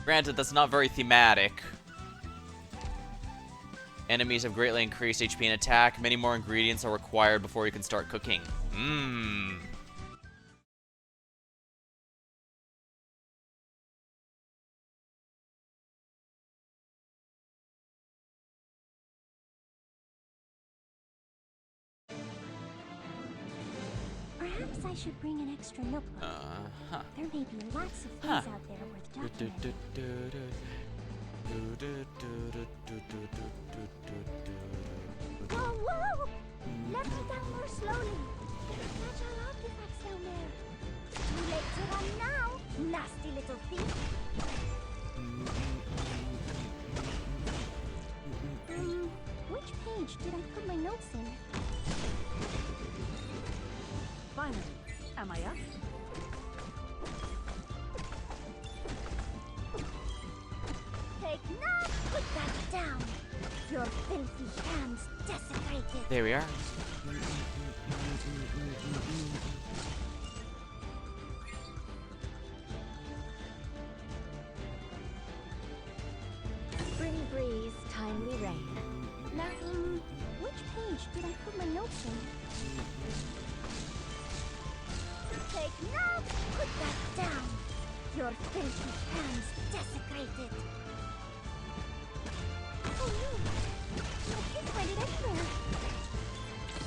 Granted, that's not very thematic. Enemies have greatly increased HP and attack. Many more ingredients are required before you can start cooking. Mmm. Perhaps I should bring an extra notebook. Huh. There may be lots of things Huh. out there worth documenting. Whoa, whoa! Let me down more slowly. Fragile artifacts down there. Too late to run now, nasty little thief. Which page did I put my notes in? Finally, am I up? Take none! Put that down! Your filthy hands desecrated! There we are. Spring breeze, timely rain. Now, which page did I put my notes in? Take none! Put that down! Your filthy hands desecrated! Oh no! I can't find it anywhere!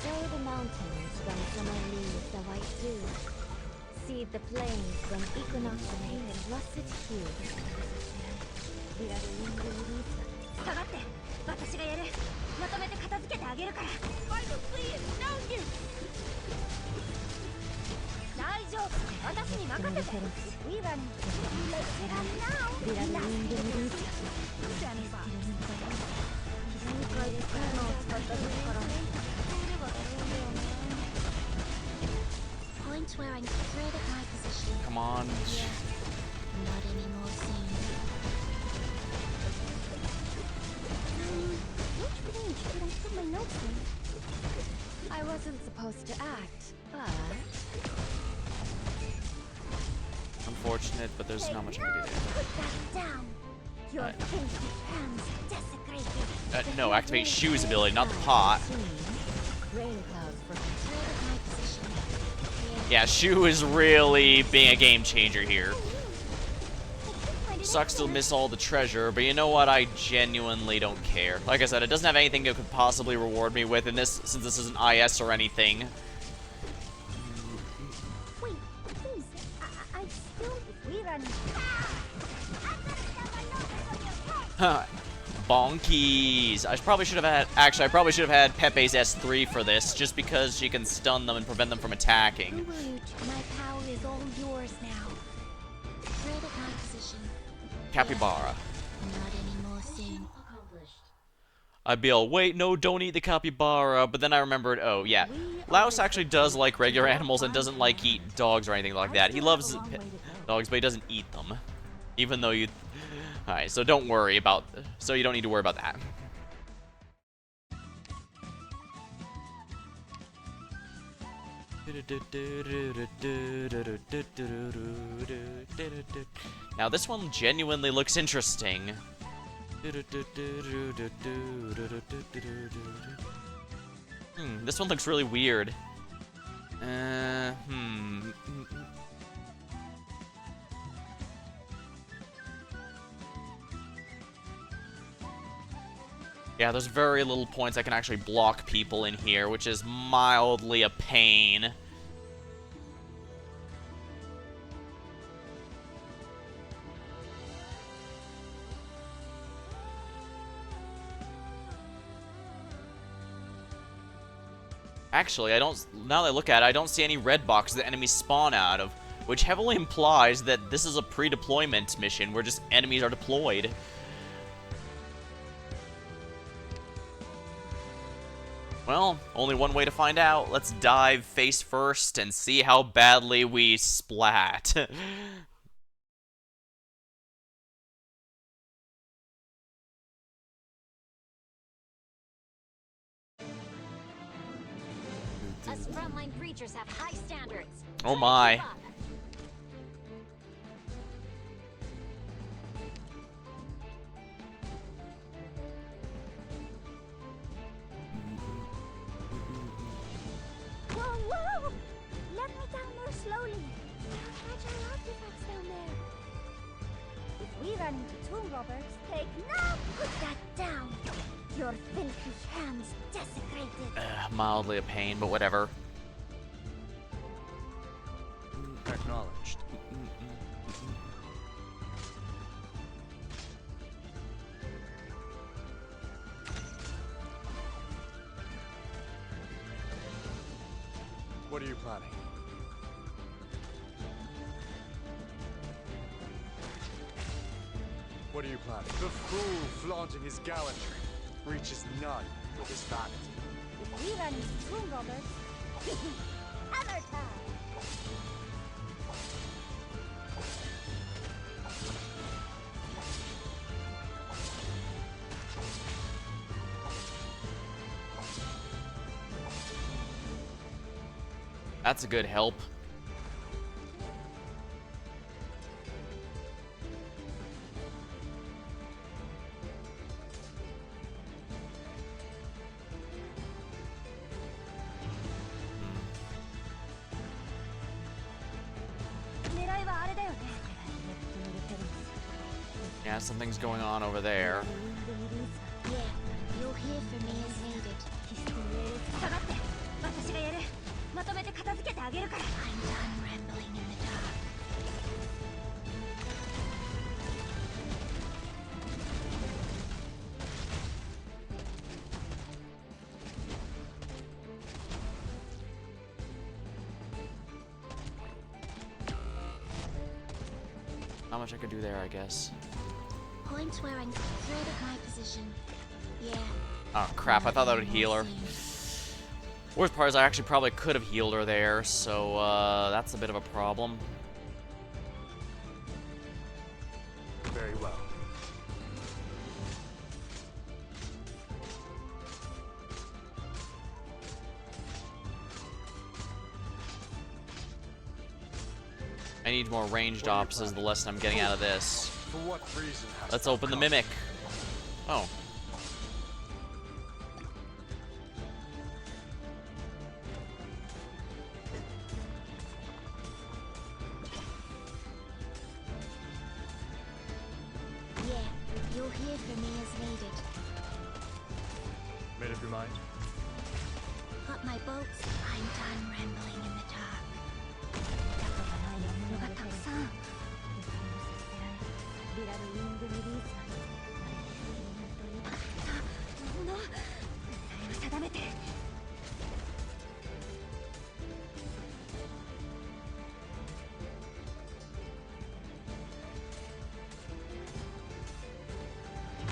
Sow the mountains when summer leaves the white dew. Seed the plains when equinox painted russet hue. 下がって、私がやる。まとめて片付けてあげるから。Bible, please, no you. 大丈夫、私に任せて。We run. Let's run now. Standing by. 前回でカーナを使った時からね。Point where I'm straight at my position. Come on. Not anymore scene. Which page did I put my notes in? I wasn't supposed to act, but... Unfortunate, but there's not much I can do Put that down. Your filthy hands desecrated. there. No, activate Shoe's ability, not the pot. Rain clouds for straight at my position. Yeah, Shoe is really being a game changer here. Sucks to miss all the treasure, but you know what? I genuinely don't care. Like I said, it doesn't have anything it could possibly reward me with in this, since this isn't IS or anything. Wait, please. I still rerun. Bonkies. I probably should have had. Actually, I probably should have had Pepe's S3 for this, just because she can stun them and prevent them from attacking. My power is all yours now. Straight at my position. Capybara. Not anymore scene. I'd be all, wait, no, don't eat the capybara. But then I remembered, oh yeah, Laos actually does like regular animals and doesn't like eat dogs or anything like that. He loves dogs, but he doesn't eat them. Even though you... Alright, so don't worry about... So you don't need to worry about that. Now this one genuinely looks interesting. This one looks really weird. Yeah, there's very little points I can actually block people in here, which is mildly a pain. Actually, now that I look at it, I don't see any red boxes that enemies spawn out of, which heavily implies that this is a pre-deployment mission where just enemies are deployed. Well, only one way to find out. Let's dive face first and see how badly we splat. Us frontline creatures have high standards. Oh my. Whoa, whoa! Let me down more slowly. There are fragile artifacts down there. If we run into tomb robbers, take no! Put that down. Your filthy hands desecrated. Mildly a pain, but whatever. What are you planning? What are you planning? The fool flaunting his gallantry reaches none with his vanity. If we run into tomb robbers, hammer time! That's a good help. Yeah, something's going on over there. Yeah, you'll hear from me as needed. 下がって、私がやる。まとめて片付けてあげるから。I'm done rambling in the dark. Not much I could do there, I guess. Point where I'm thread of my position. Yeah. Oh crap, I thought that would heal her. Worst part is I actually probably could have healed her there, so that's a bit of a problem. Very well. I need more ranged ops is the lesson I'm getting out of this. For what reason has Let's thou open the come? mimic. Oh. Yeah, you'll hear from me as needed. Made up your mind? Got my bolts. I'm done rambling in the dark. がたくさん。リラルウィングリリースなの。定めて。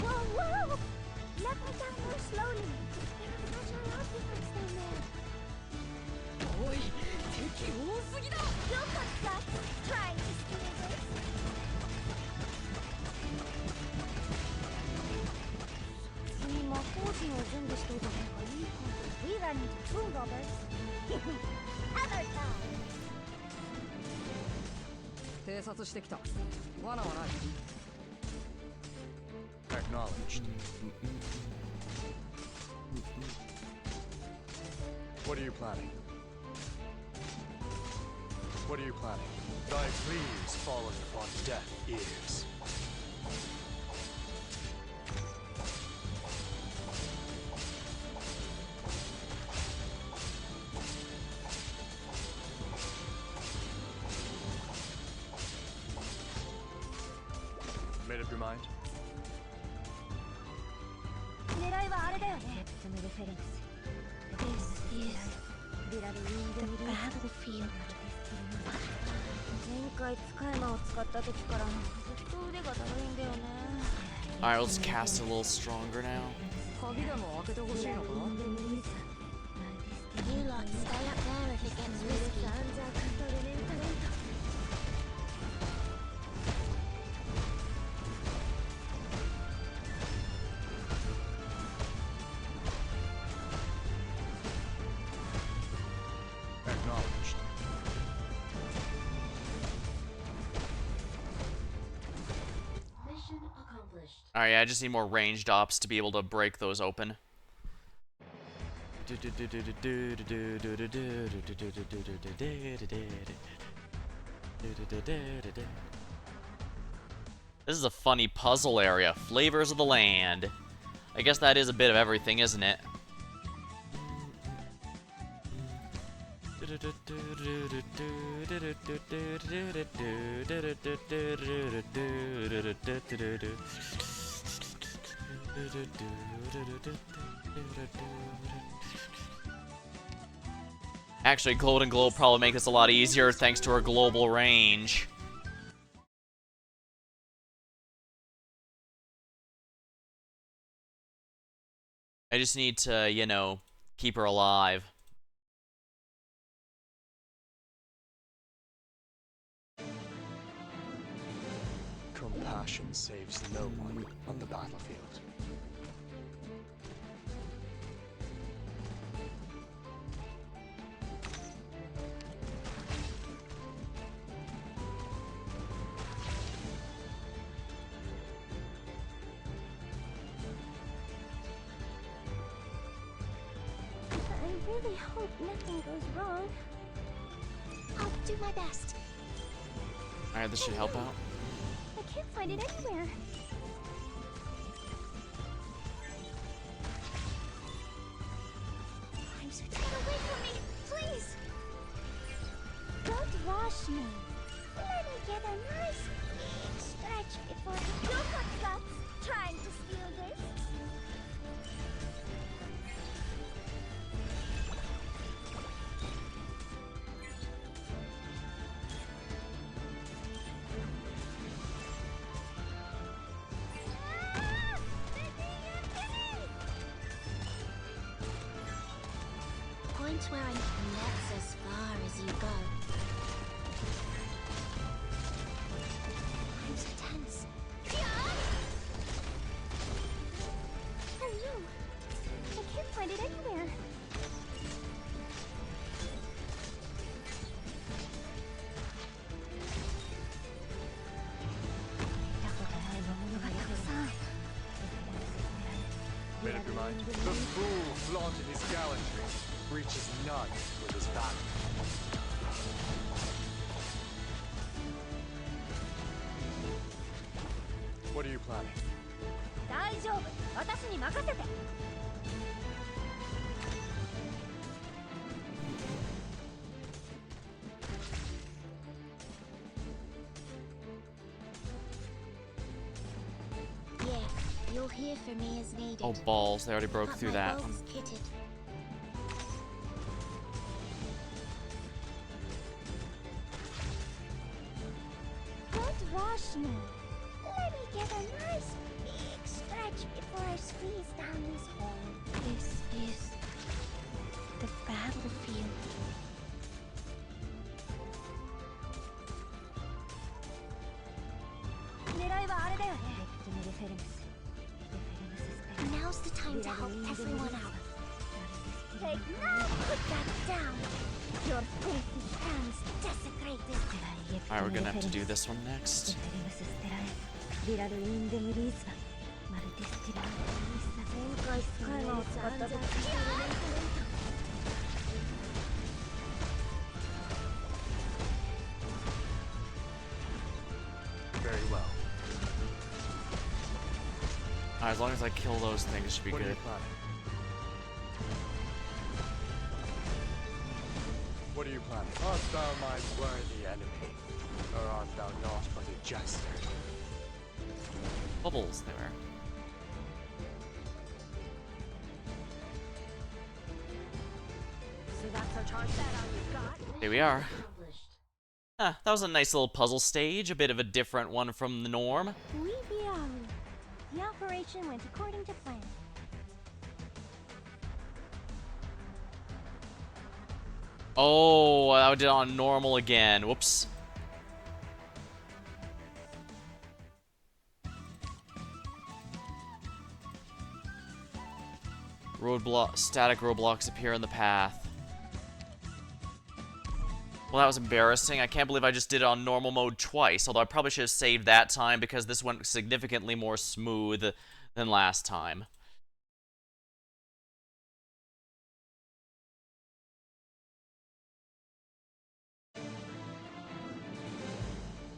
Whoa, whoa! Let me down more slowly. There are special artifacts down there. おい、敵多すぎだ。 You got guts trying to steal this. 次魔法陣を準備しておいた方がいいか。We run into tomb robbers. Hammer time. 偵察してきた。罠はない。 Acknowledged. What are you planning? What are you planning? Thy pleas fallen upon deaf ears. Made up your mind? 狙いはあれだよね。This is the battlefield. 前回使い魔を使った時からずっと腕がだるいんだよね。Alright, let's cast a little stronger now. 鍵でも開けてほしいのか。 You lot stay up there if it gets risky. Acknowledged. Mission accomplished. Alright, yeah, I just need more ranged ops to be able to break those open. This is a funny puzzle area. Flavors of the land. I guess that is a bit of everything, isn't it? Actually, Golden Glow will probably make this a lot easier thanks to her global range. I just need to, you know, keep her alive. Compassion saves no one on the battlefield. I really hope nothing goes wrong. I'll do my best. Alright, this should help out. I can't find it anywhere. I'm so tired. Get away from me, please. Don't rush me. Let me get a nice big stretch before you got guts trying to steal this. Point where I that's as far as you go. I'm so tense. Oh no! I can't find it anywhere. Made up your mind? The fool flaunted his gallantry, reaches none with his valor. What are you planning? 大丈夫。私に任せて。Yeah, you'll hear from me as needed. Oh, balls. They already broke But through my that bow's one. kitted. Don't rush me. Let me get a nice big stretch before I squeeze down this hole. This is the battlefield. Now's the time to help everyone out. Take no, put that down. Your filthy hands desecrate this. Alright, we're gonna have to do this one next. Very well. As long as I kill those things, it should be What are you good. planning? What are you planning? Art thou my worthy enemy, or art thou not but a jester? Bubbles there. So that's our chance that you got. Here we are. Huh, that was a nice little puzzle stage, a bit of a different one from the norm. We beyond. The operation went according to plan. Oh, I did it on normal again. Whoops. Static roadblocks appear in the path. Well, that was embarrassing. I can't believe I just did it on normal mode twice, although I probably should have saved that time because this went significantly more smooth than last time.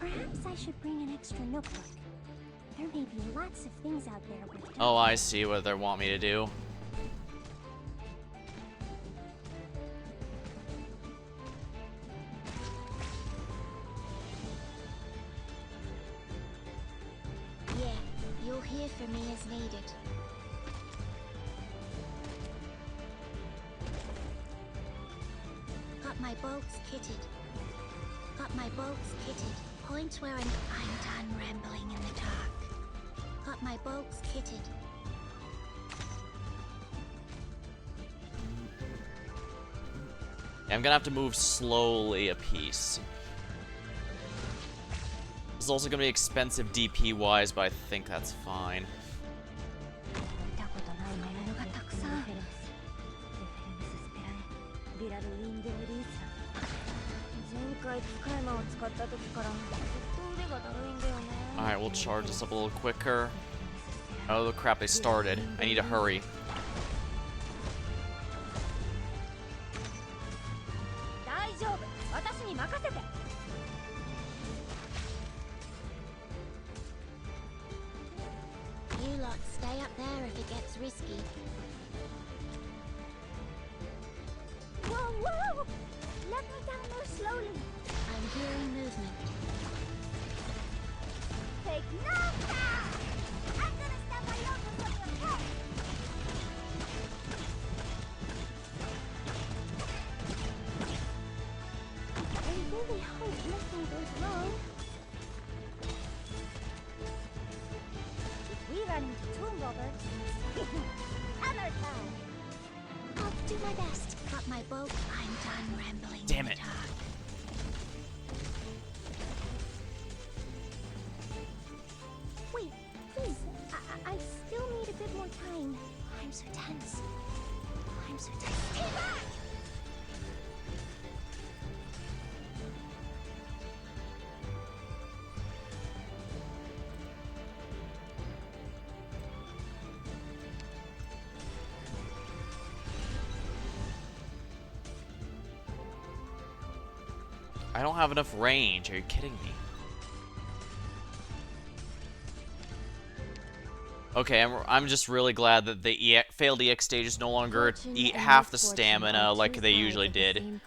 Perhaps I should bring an extra notebook. There may be lots of things out there with. Oh, I see what they want me to do. Yeah, you'll hear from me as needed. my bolts kitted. Got my bolts kitted. Point where I'm done rambling in the dark. Got my bolts kitted. I'm gonna have to move slowly a piece. This is also gonna be expensive DP wise, but I think that's fine. Alright, we'll charge this up a little quicker. Oh crap, they started. I need to hurry. You lot stay up there if it gets risky. Whoa, whoa! Let me down more slowly. I'm hearing movement. Take no time! I'm gonna step my elbows on your head! I really hope nothing goes wrong. If we run into Tomb Robbers, hammer time! I'll do my best. Got my boat. I'm done rambling. Damn it. Wait, please. I still need a bit more time. I'm so tense. I'm so tense. Stay back! I don't have enough range. Are you kidding me? Okay, I'm just really glad that the failed EX stages no longer eat half the stamina like they usually did.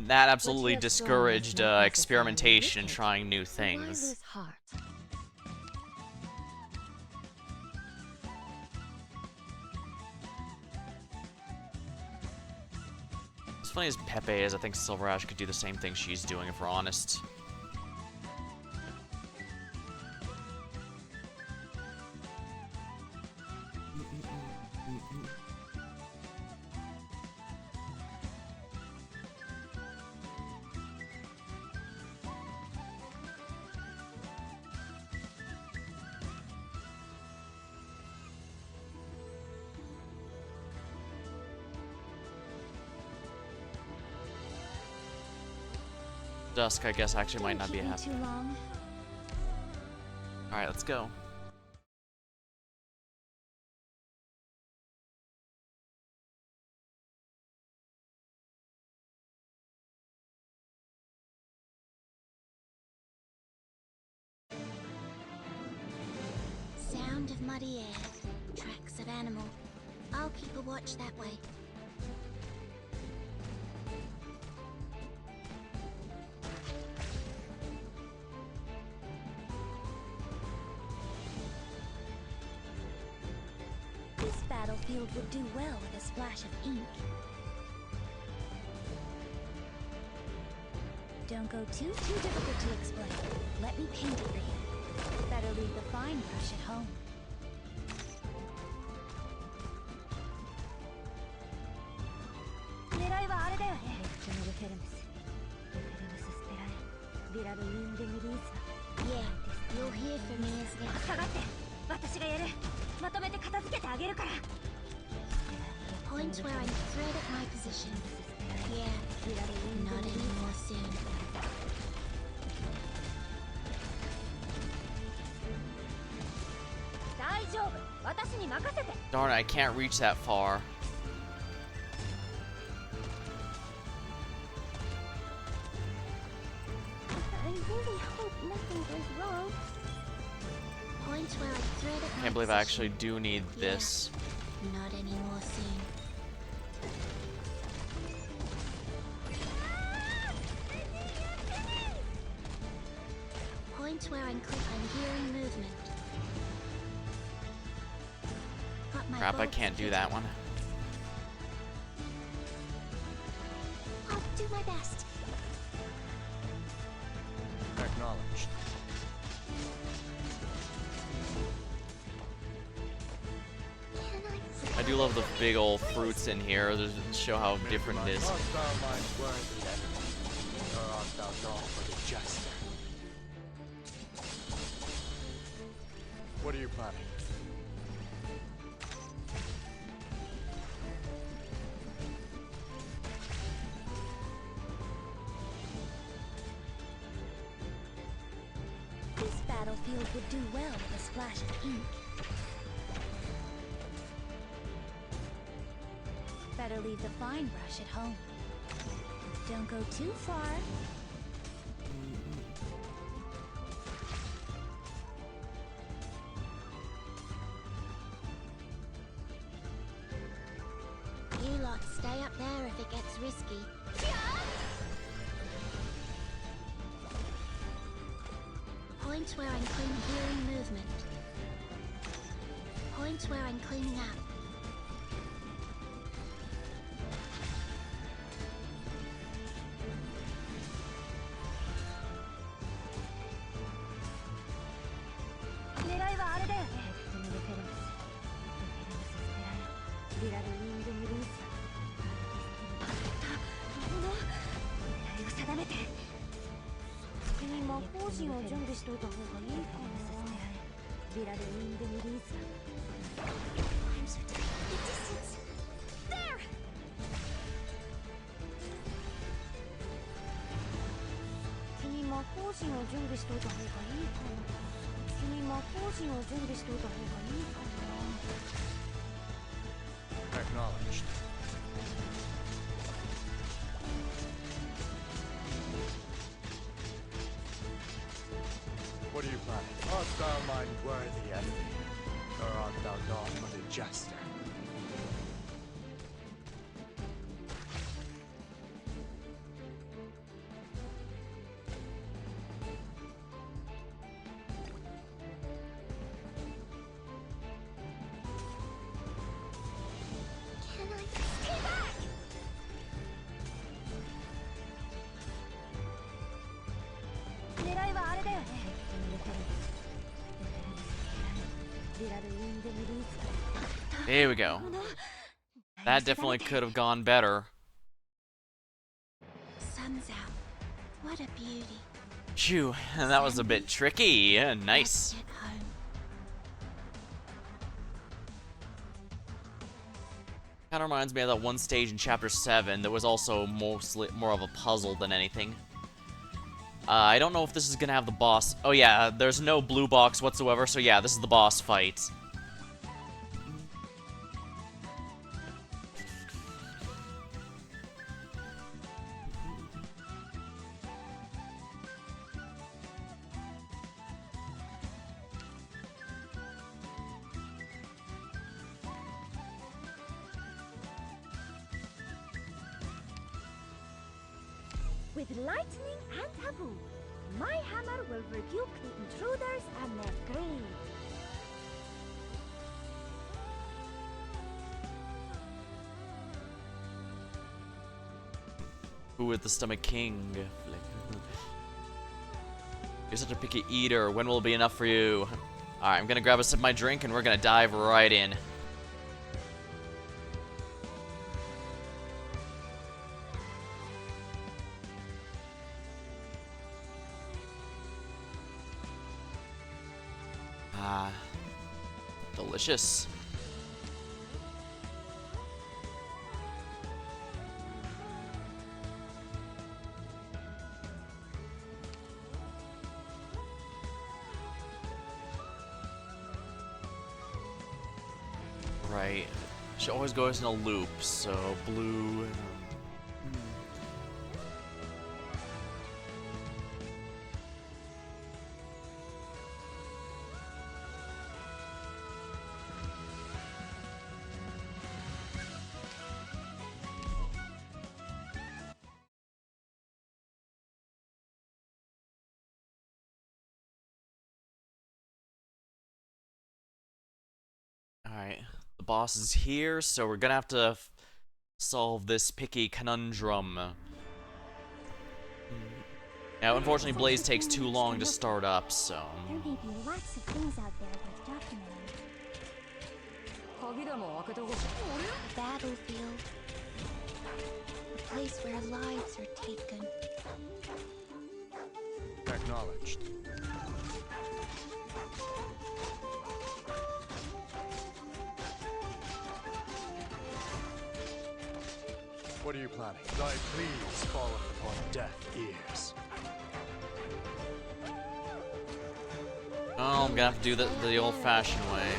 That absolutely discouraged experimentation and trying new things. As funny as Pepe is, I think Silver Ash could do the same thing she's doing if we're honest. Dusk, I guess, actually might not be happy. Alright, let's go. Sound of muddy air. Tracks of animal. I'll keep a watch that way. This battlefield would do well with a splash of ink. Don't go too difficult to explain. Let me paint it for you. Better leave the fine brush at home. Yeah, you'll hear from me as well. Point where I'm thread at my position. Yeah, not anymore soon. Darn it, I can't reach that far. I really hope nothing goes wrong. Point where I'm thread at my Can't believe I position. actually do need this. Not anymore soon. Point where I'm hearing movement. Got my Crap, I bolts can't do fitted. that one. I'll do do my best. Acknowledged. Can I do love the big old fruits in here to show how different it is. Art thou mine worthy enemy, or art thou naught but a jester? What are you planning? This battlefield would do well with a splash of ink. Better leave the fine brush at home. Don't go too far. You lot stay up there if it gets risky. Point where I'm hearing movement. Point where I'm cleaning up. I'm so tired of the distance. There! 君魔法陣を準備しといた方がいいかな。君魔法陣を準備しといた方がいいかな。Acknowledged. What are you planning? Art thou mine worthy enemy, or art thou naught but a jester? Can I stay back? There we go. That definitely could have gone better. Sun's out. What a beauty. Phew, that was a bit tricky. Yeah, nice. At home. Kind of reminds me of that one stage in Chapter 7 that was also mostly more of a puzzle than anything. I don't know if this is gonna have the boss. Oh yeah, there's no blue box whatsoever, so yeah, this is the boss fight. With lightning and taboo, my hammer will rebuke the intruders and their greed. Who is the Stomach King? You're such a picky eater. When will it be enough for you? Alright, I'm gonna grab a sip of my drink and we're gonna dive right in. Ah, delicious. Right. She always goes in a loop, so blue. Alright, the boss is here, so we're gonna have to solve this picky conundrum. Now, unfortunately, Blaze takes too long to start up, so... There may be lots of things out there worth documenting. 鍵でも開けてほしい。 The battlefield. The place where lives are taken. Acknowledged. What are you planning? Thy pleas falleth upon deaf ears. Oh, I'm gonna have to do the old-fashioned way.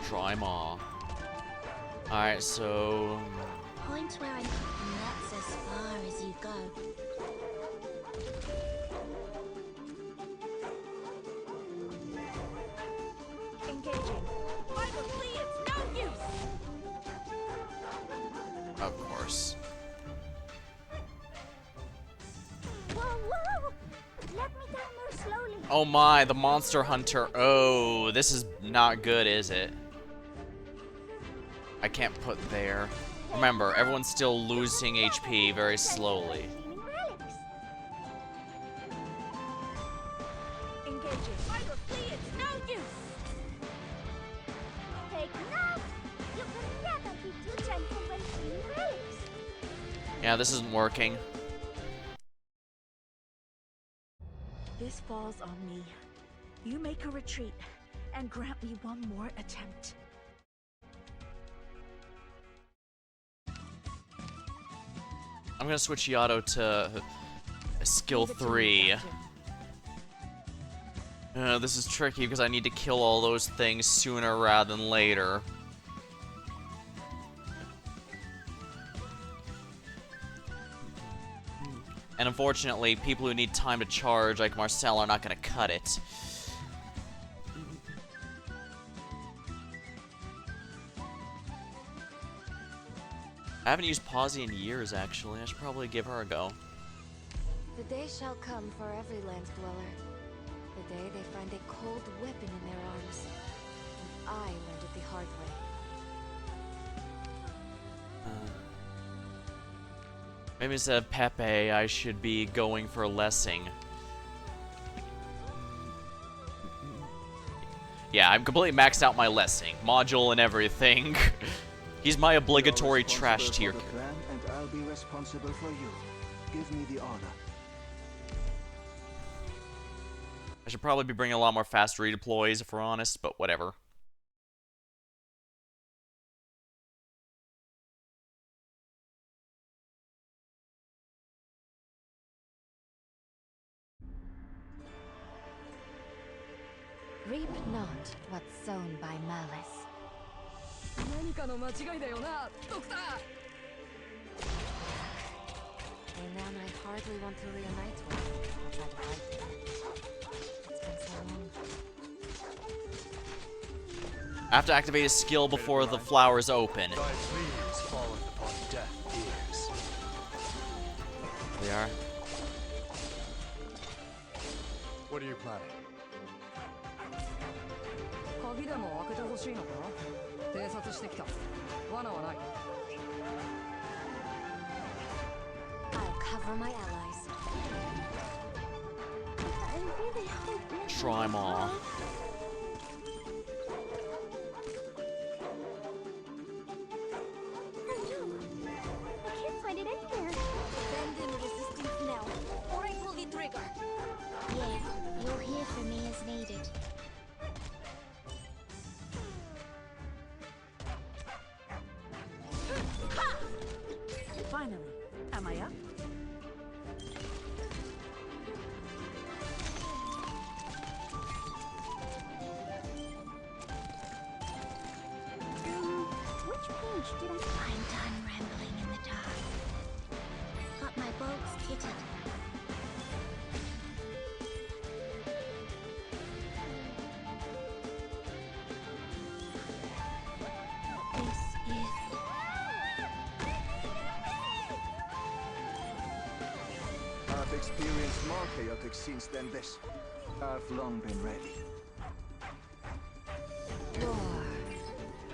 Try maw. Alright, so... Point where and that's as far as you go. Engaging. Violently, it's no use! Of course. Whoa, whoa! Let me down more slowly. Oh my, the monster hunter. Oh, this is not good, is it? I can't put there. Remember, everyone's still losing HP very slowly. Relics. Engaging. Violently, it's no use! Take note. You can never be too gentle when cleaning relics. Yeah, this isn't working. This falls on me. You make a retreat and grant me one more attempt. I'm gonna switch Yato to skill 3. This is tricky because I need to kill all those things sooner rather than later. And unfortunately, people who need time to charge, like Marcel, are not gonna cut it. I haven't used Pawsey in years, actually. I should probably give her a go. The day shall come for every land dweller. The day they find a cold weapon in their arms. And I learned it the hard way. Maybe instead of Pepe, I should be going for Lessing. Yeah, I'm completely maxed out my Lessing. Module and everything. He's my obligatory trash tier. For the plan, and I'll be responsible for you. Give me the order. I should probably be bringing a lot more fast redeploys, if we're honest, but whatever. Reap not what's sown by malice. 何かの間違いだよな、ドクター。 A man I hardly want to reunite with. I'll try to fight it. It's been so long. I have to activate his skill before the flowers open. Thy pleas falleth upon deaf ears. We are. What are you planning? 鍵でも開けてほしいのか。偵察してきた。罠はない。 I'll cover my allies. I really hope that Try 'em all. I can't find it anywhere. Bend in resistance now, or I pull the trigger. Yeah, you'll hear from me as needed. Finally, am I up? Which page did I I'm done rambling in the dark. Got my bolts kitted. This is I've experienced more chaotic scenes than this. I've long been ready. war.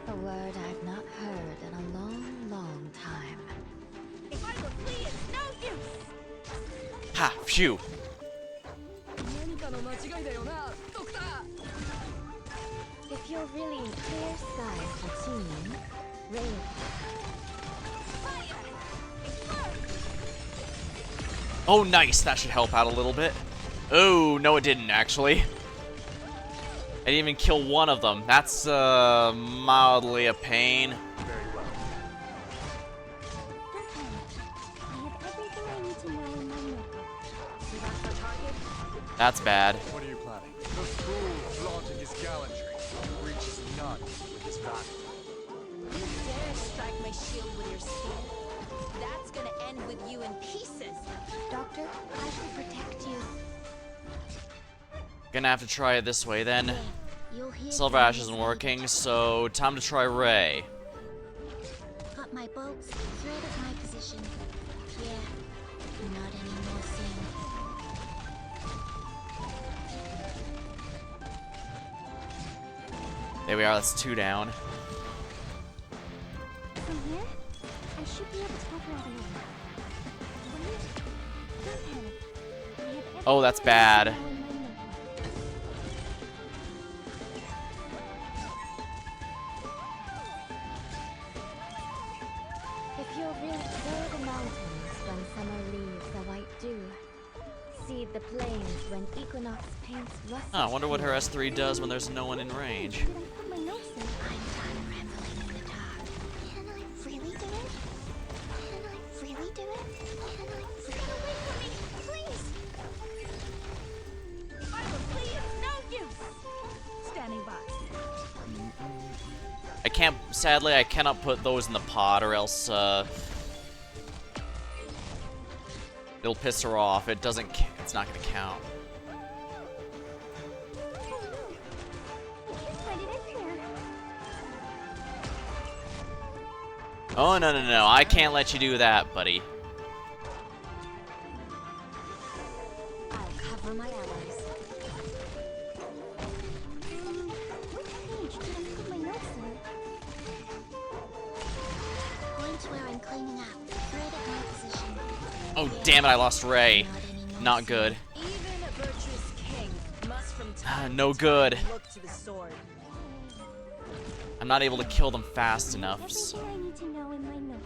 A word I've not heard in a long, long time. If I were free, it's no Ha! Phew! 何かの間違いだよな、ドクター。 If you're really clear skies for team, rain. Oh, nice! That should help out a little bit. Oh, no it didn't, actually. I didn't even kill one of them. That's, mildly a pain. Very well. I have everything I need to know in my notebook. See that's the target? That's bad. What are you planning? The fool flaunting his gallantry reaches none with his value. You dare strike my shield with your spear? That's gonna end with you in pieces. Doctor, I shall protect you. Gonna have to try it this way then. You'll hear Silver from Ash me isn't soon. working, so time to try Ray. Got my bolts, thread of my position. Yeah, not anymore soon. There we are, that's 2 down. From here, I should be able to cover everyone. Wait, don't panic. I have everything Oh, that's I need to bad. know in my notebook. If you're really over the mountains when summer leaves the white dew, seed the plains when equinox paints russet. Huh, I wonder what her fields. S3 does when there's no one in range. Did I put my notes in? I'm done rambling in the dark. Can I really do it? Can I really do it? Can I really? Get away from me, please! Vital plea is no use. Standing by. I can't, sadly, I cannot put those in the pot or else, it'll piss her off. It doesn't, it's not gonna count. I can't find it in here. Oh, no, no, no, I can't let you do that, buddy. I'll cover my allies. What page did I put my notes in? Point where I'm cleaning up. Thread at my position. Oh, damn it, I lost Ray. Not anymore. Not good. Even a virtuous king must from time No to good. time look to the sword. I'm not able to kill them fast enough. So. Everything I need to know in my notebook.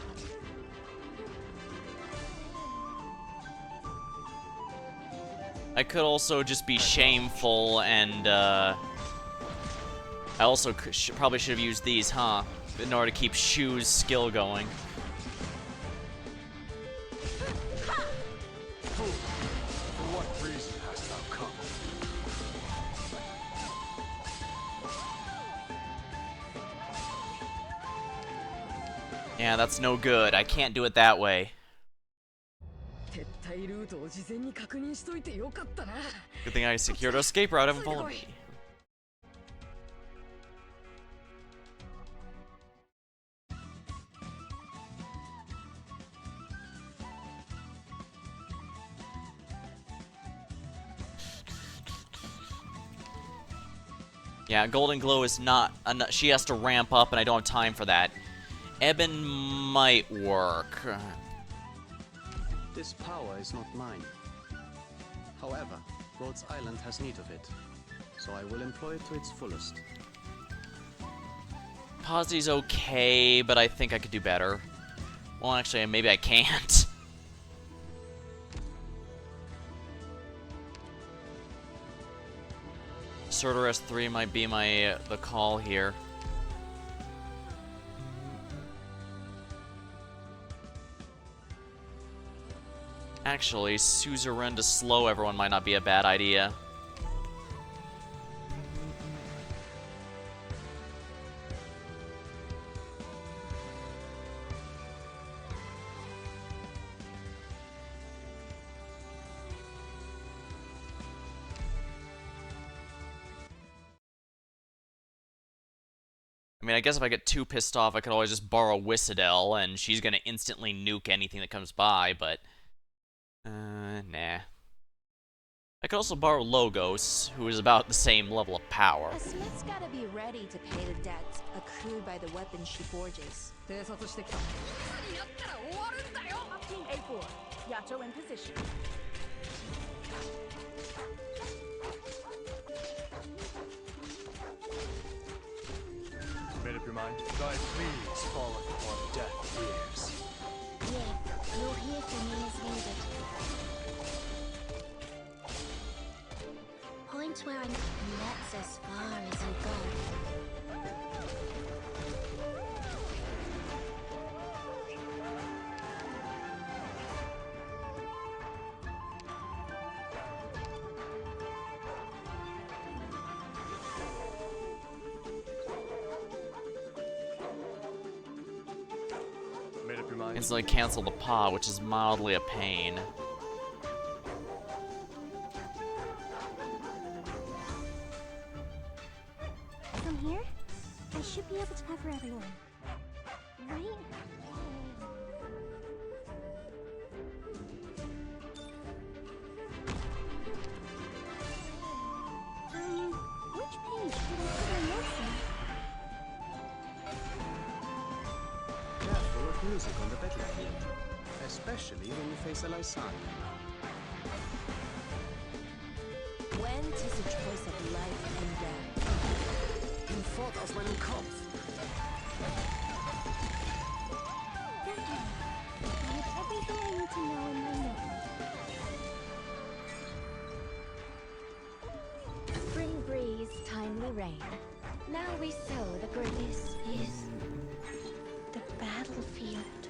I could also just be shameful and, I also probably should have used these, huh? In order to keep Shu's skill going. Fool, for what reason hast thou come? Yeah, that's no good. I can't do it that way. 撤退ルートを事前に確認しといてよかったな。 Good thing I secured our escape route. Haven't followed me. Yeah, Golden Glow is not. She has to ramp up, and I don't have time for that. Eben might work. This power is not mine. However, Rhodes Island has need of it, so I will employ it to its fullest. Positi's okay, but I think I could do better. Well, actually, maybe I can't. Surtur S3 might be the call here. Actually, Suzerain to slow everyone might not be a bad idea. I mean, I guess if I get too pissed off, I could always just borrow Whissadel, and she's gonna instantly nuke anything that comes by, but... nah. I could also borrow Logos, who is about the same level of power. A smith's gotta be ready to pay the debt accrued by the weapons she forges. 偵察してきた。やったら終わるんだよ。Team A4, Yato in position. Made up your mind? Thy pleas falleth upon deaf ears. Yeah, you'll hear from me as needed. Point where I'm... And that's as far as you go. Made up your mind? Instantly cancel the paw, which is mildly a pain. From here, I should be able to cover everyone. Right? Which page did I put my notes in? Careful of music on the battlefield, especially when you face a Lysan. When 'tis a choice of life and death. Fort aus meinem Kopf. I have everything I need to know in my notebook. Spring breeze, timely rain. Now we sow the grain. This is the battlefield.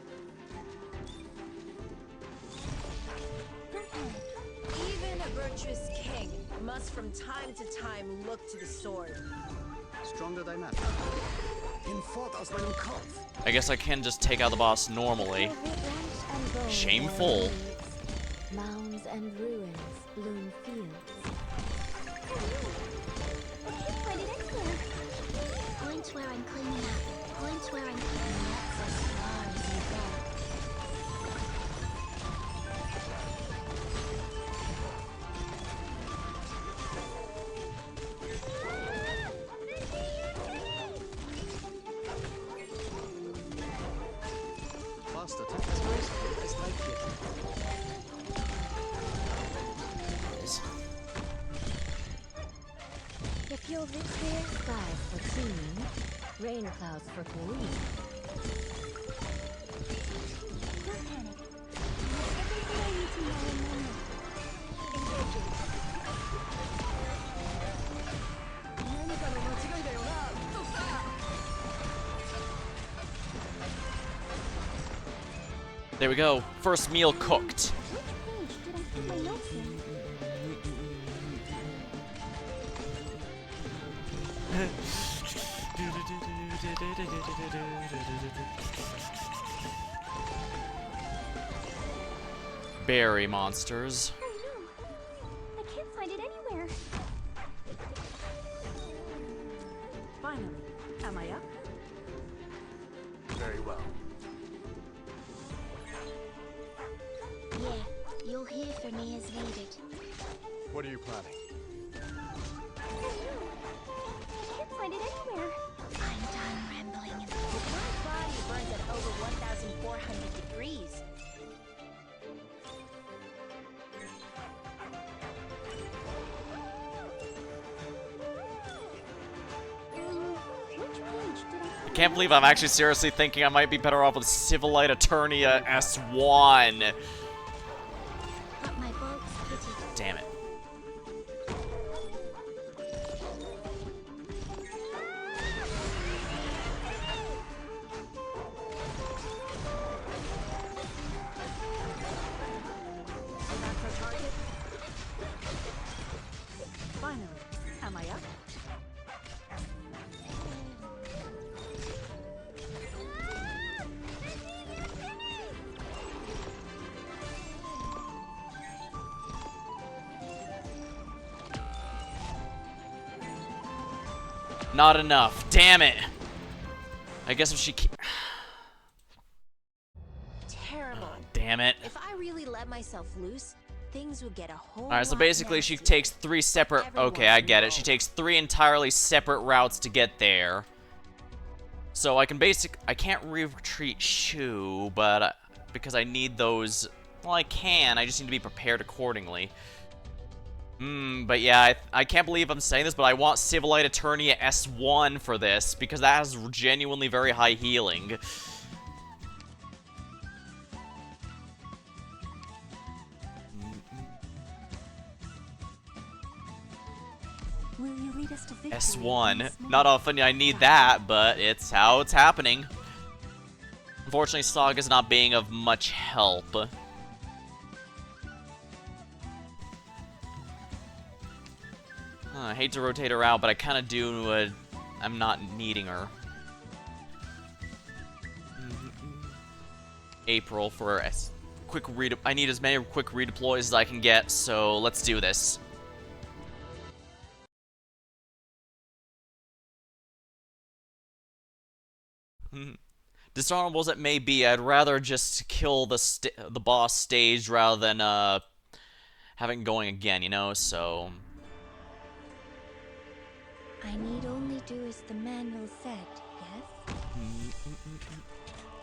Even a virtuous king must from time to time look to the sword. Stronger thy matter. Fort aus meinem Kopf. I guess I can just take out the boss normally. Shameful. Mounds and ruins bloom fields. Find it anywhere. Point where I'm cleaning up. Point where I'm cleaning up. That's as far as you go. Fast attack as graceful as thy kitten. If you'll this clear skies for teaming, rain clouds for green. Don't panic. Everything I need to know in my notes. There we go. First meal cooked. Which page did I put my notes in? Berry monsters. I can't find it anywhere. Finally, am I up? Very well. Yeah, you'll hear from me as needed. What are you planning? I can't find it anywhere. I'm done rambling. My body burns at over 1,400 degrees. Which page did I I can't believe I'm actually seriously thinking I might be better off with Civilite Eternia S1. But my bugs pitied. Damn it. Macro target. Finally, am I up? Not enough. Damn it. I guess if she... Terrible. Damn it. If I really let myself loose, things would get a whole Alright, so lot basically she nastier. takes three separate... Okay, I get it. She Everyone takes three entirely separate routes to get there. So I can I can't retreat Shu, but... because I need those Well, I can. I just need to be prepared accordingly. But yeah, I can't believe I'm saying this, but I want Civilite Eternia S1 for this, because that has genuinely very high healing. Will you lead us to victory S1. once more? Not often I need that, but it's how it's happening. Unfortunately, Saga's not being of much help. I hate to rotate her out, but I kind of do. I'm not needing her. April for a quick I need as many quick redeploys as I can get, so let's do this. Dishonorable as it may be, I'd rather just kill the boss stage rather than having going again, you know. So I need only do as the manual said, yes?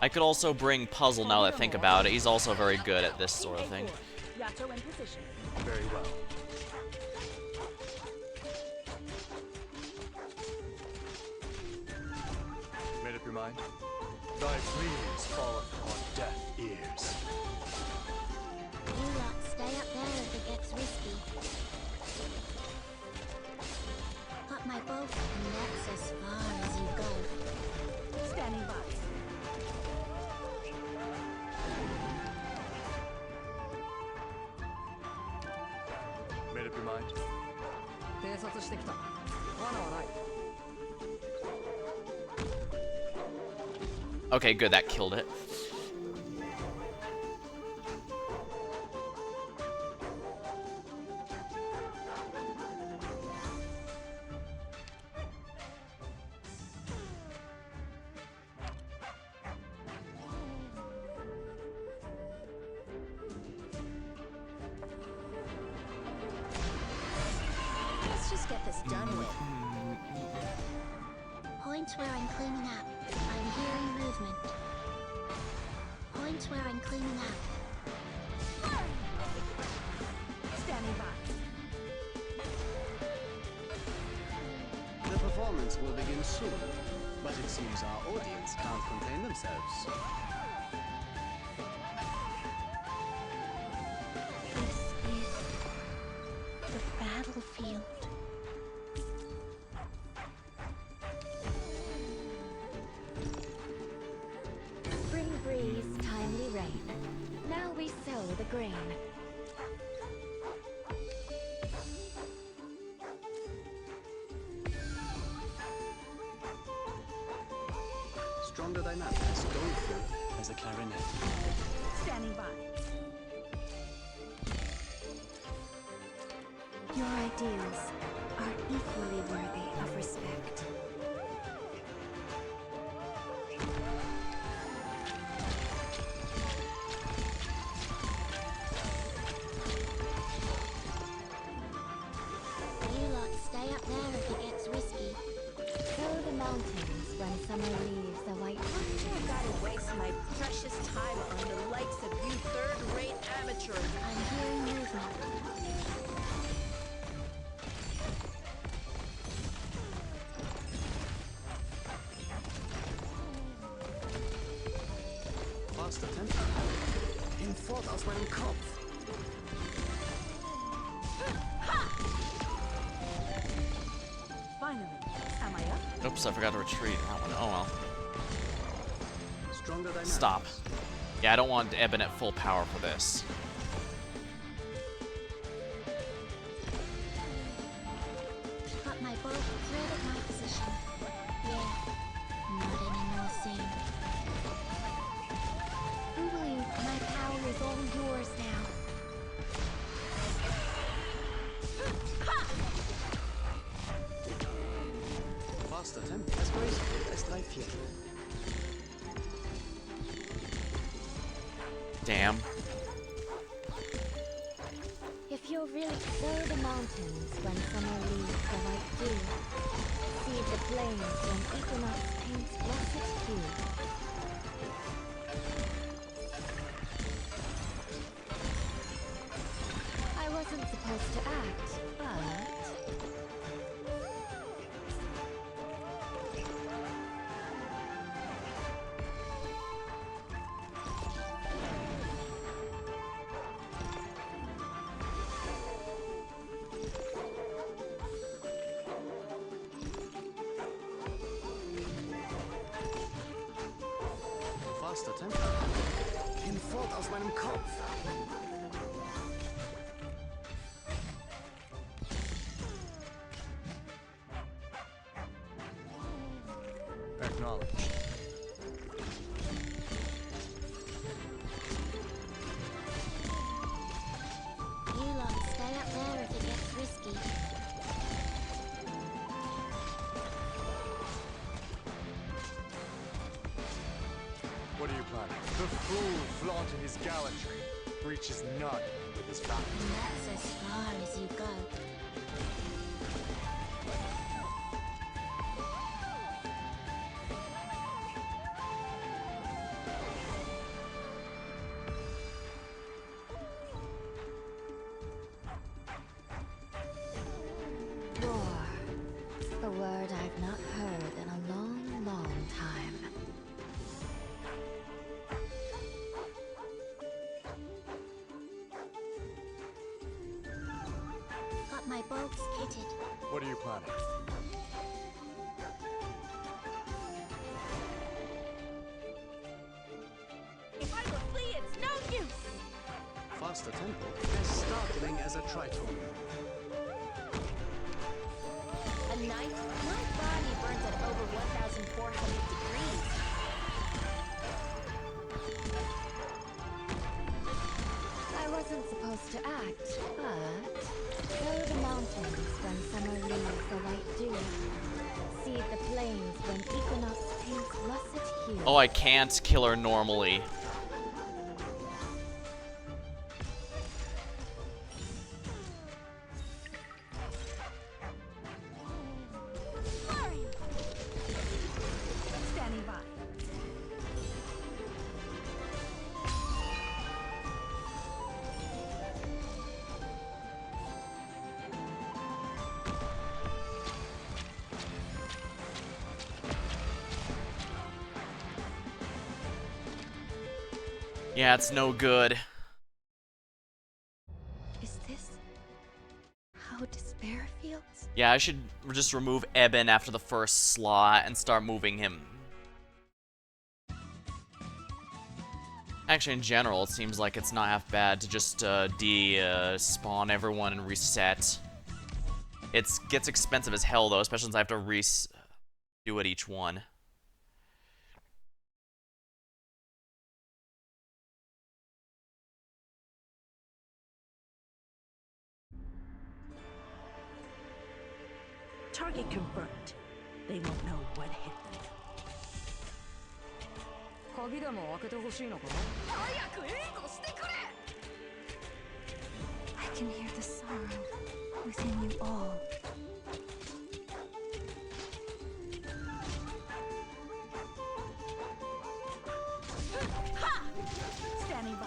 I could also bring Puzzle now that I think about it. He's also very good at this sort of thing. Yato in position. Very well. Made up your mind? Thy pleas falleth on deaf ears. You lot stay up there if it gets risky. Got my boat, and that's as far as you go. Standing by. Made up your mind? 偵察してきた。罠はない。 Okay, good, that killed it. Let's just get this done with. Points where I'm cleaning up. I'm hearing movement. Points where I'm cleaning up. Standing by. The performance will begin soon, but it seems our audience can't contain themselves. This is the battlefield. Spring breeze, timely rain. Now we sow the grain. Stronger dynamics doleful as a clarinet. Standing by. Your ideals are equally worthy of respect. You lot stay up there if it gets risky. Sow the mountains when summer leaves the white. I gotta waste my precious time on the likes of you third-rate amateurs. I'm hearing movement. Faster tempo. Hinfort aus meinem Kopf. Finally, am I up? Oops, I forgot to retreat that one. Oh well. Stronger dynamics. Stop. Yeah, I don't want Eben at full power for this. Got my boat right at my position. Yeah, not anymore soon. Who will you? My power is all yours now. Faster tempo. As graceful as thy feet. Damn. If you're really sow the mountains when summer leaves the white dew. See the plains when equinox paints blessed hue. Hinfort aus meinem Kopf. Acknowledged. You lot stay up there if it gets risky. What are you planning? The fool flaunting his gallantry reaches none with his back. And that's as far as you go. War. A word I've not heard in a long, long time. Got my bolts kitted. What are you planning? If I don't flee, it's no use! Faster tempo, as startling as a tritone. A night, my body burns at over 1,400 degrees. I wasn't supposed to act, but though the mountains when summer leaves the light dew, see the plains when equinox paints russet hue. Oh, I can't kill her normally. Standing by. Yeah, it's no good. Is this how despair feels? Yeah, I should just remove Eben after the first slot and start moving him. Actually, in general, it seems like it's not half bad to just spawn everyone and reset. It gets expensive as hell, though, especially since I have to do it each one. Target confirmed. They won't know what hit them. 鍵でも開けてほしいのか？ 早く援護してくれ! I can hear the sorrow within you all. Ha! Standing by.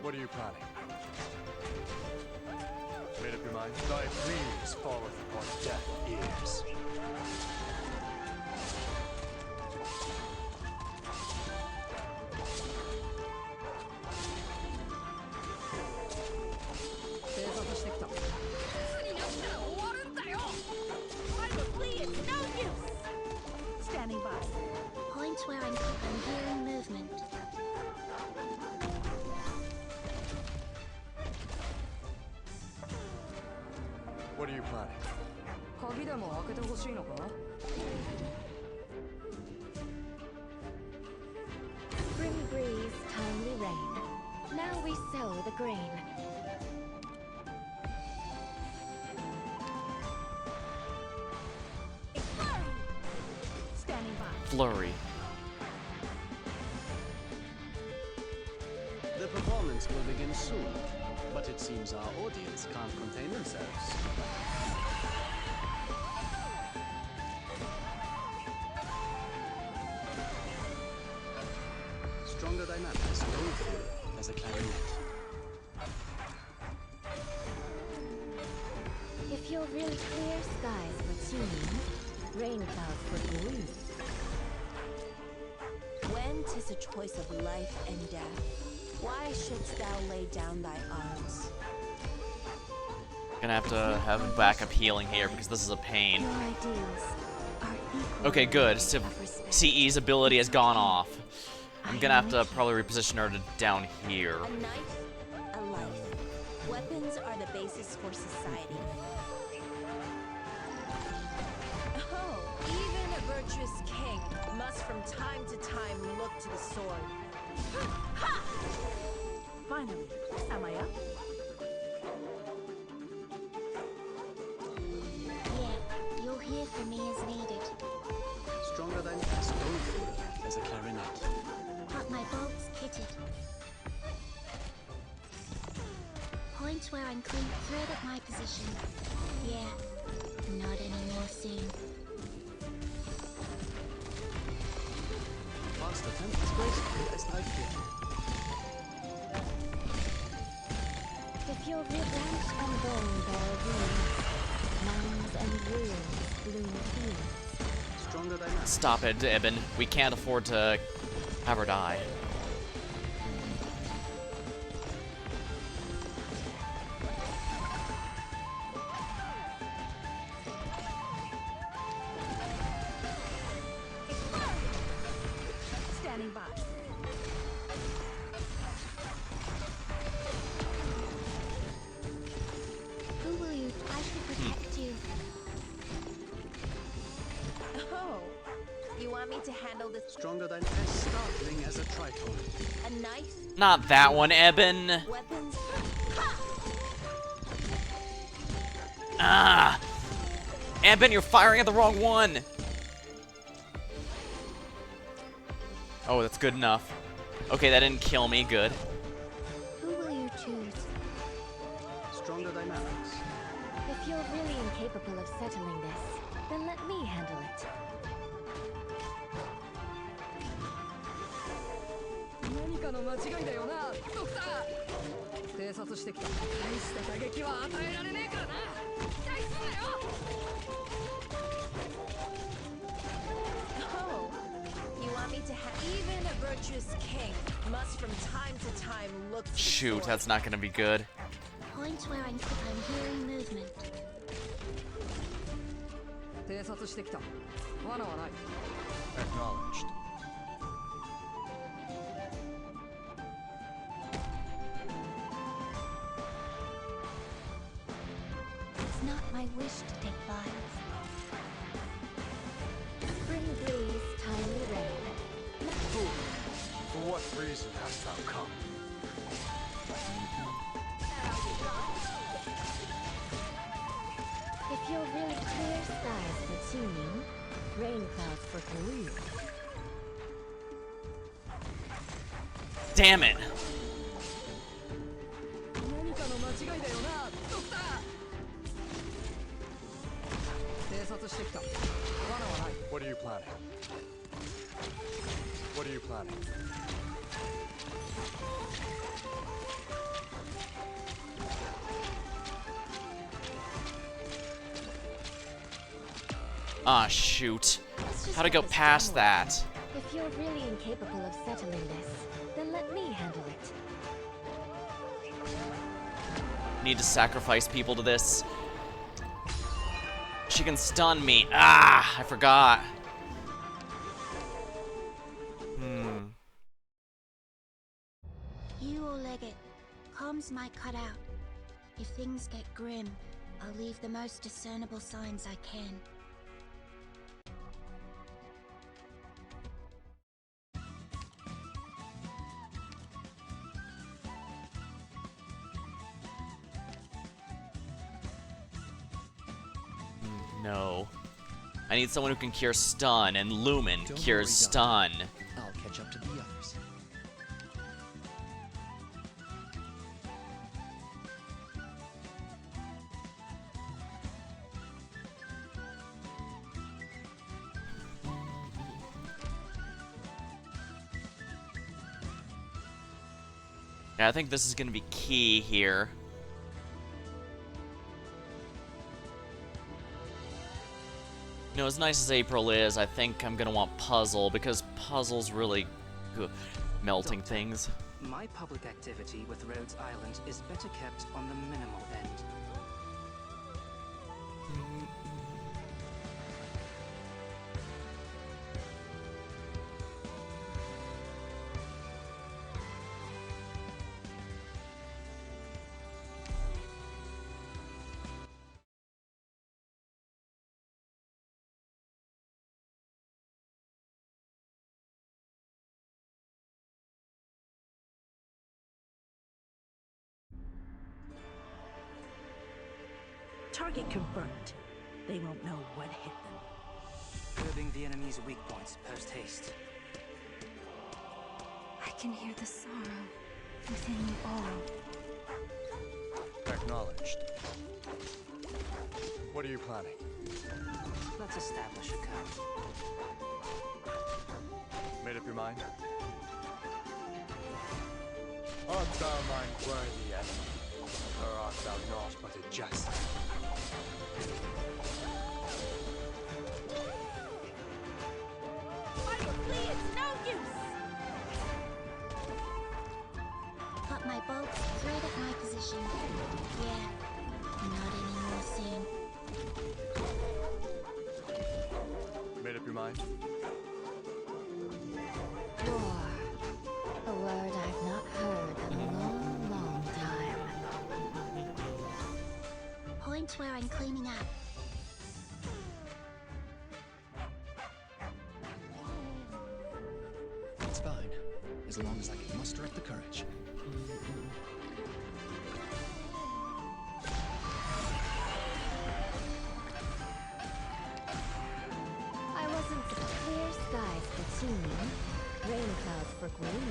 What are you planning? Made up your mind? Thy pleas falleth upon deaf ears. I will flee, it's no use! Standing by. Point where I'm hearing movement. What are you planning? 鍵でも開けてほしいのか？ Spring breeze, timely rain. Now we sow the grain. Standing by. Flurry. The performance will begin soon, but it seems our audience can't contain themselves. Stronger dynamics going through as a clarinet. If you're really clear skies were tuning, rain clouds would move. When 'tis a choice of life and death, why shouldst thou lay down thy arms? Gonna have to have backup healing here because this is a pain. Your ideals, Okay, good. So CE's ability has gone off. I'm gonna have to probably reposition her to down here. A knife, a life. Weapons are the basis for society. Oh, even a virtuous king must from time to time look to the sword. Ha! Finally, Samaya. Yeah, you'll hear from me as needed. Stronger than as powerful as a clarinet. But my bolt's kitted. Point where I'm clean thread at my position. Yeah, not anymore soon. Past attempt as graceful as I feared. If your branch and bone bear wounds, mounds and ruins bloom fields. Stronger than us. Stop it, Eben. We can't afford to have her die. Standing by. Who will you? I should protect you. Oh, you want me to handle this? Stronger than as startling as a triton. A knife, Not that one, Eben. weapons. Ah! Eben, you're firing at the wrong one! Oh, that's good enough. Okay, that didn't kill me. Good. Who will you choose? Stronger dynamics. If you're really incapable of settling this, then let me handle it. 何かの間違いだよな、ドクター。偵察してきた。大した打撃は与えられねえからな。期待すんなよ。Oh, you want me to even a virtuous king must from time to time look to the Shoot, sword. that's not gonna be good. Point where I'm hearing movement. 偵察してきた。罠はない。 Acknowledged. It's not my wish to take violence. Spring breeze, timely rain. Fool, for what reason hast thou come? If you're really clear skies for tuning, rain clouds for Peru. Damn it. 何かの間違いだよな、ドクター。偵察してきた。罠はない。 What are you planning? What are you planning? Ah, shoot. Let's just How to get go this past done with. that? If you're really incapable of settling this, then let me handle it. Need to sacrifice people to this. She can stun me. Ah, I forgot. You or Leggett, comms might cut out. If things get grim, I'll leave the most discernible signs I can. No. I need someone who can cure stun, and Lumen Don't cures worry, stun. I'll catch up to the others. Yeah, I think this is gonna be key here. You know, as nice as April is, I think I'm gonna want Puzzle, because Puzzle's really good melting things. My public activity with Rhodes Island is better kept on the minimal end. Target confirmed. They won't know what hit them. Curbing the enemy's weak points post haste. I can hear the sorrow within you all. Acknowledged. What are you planning? Let's establish a code. Made up your mind? Art thou mine worthy enemy, or art thou naught but a jest? Fire plea is no use! Put my bolts right at my position. Yeah, not anymore soon. Made up your mind? War. A word I've not heard in a long, long time. Point where I'm cleaning up. It's fine, as long as I can muster up the courage. I wasn't the clear skies for teaming, rain clouds for gloom.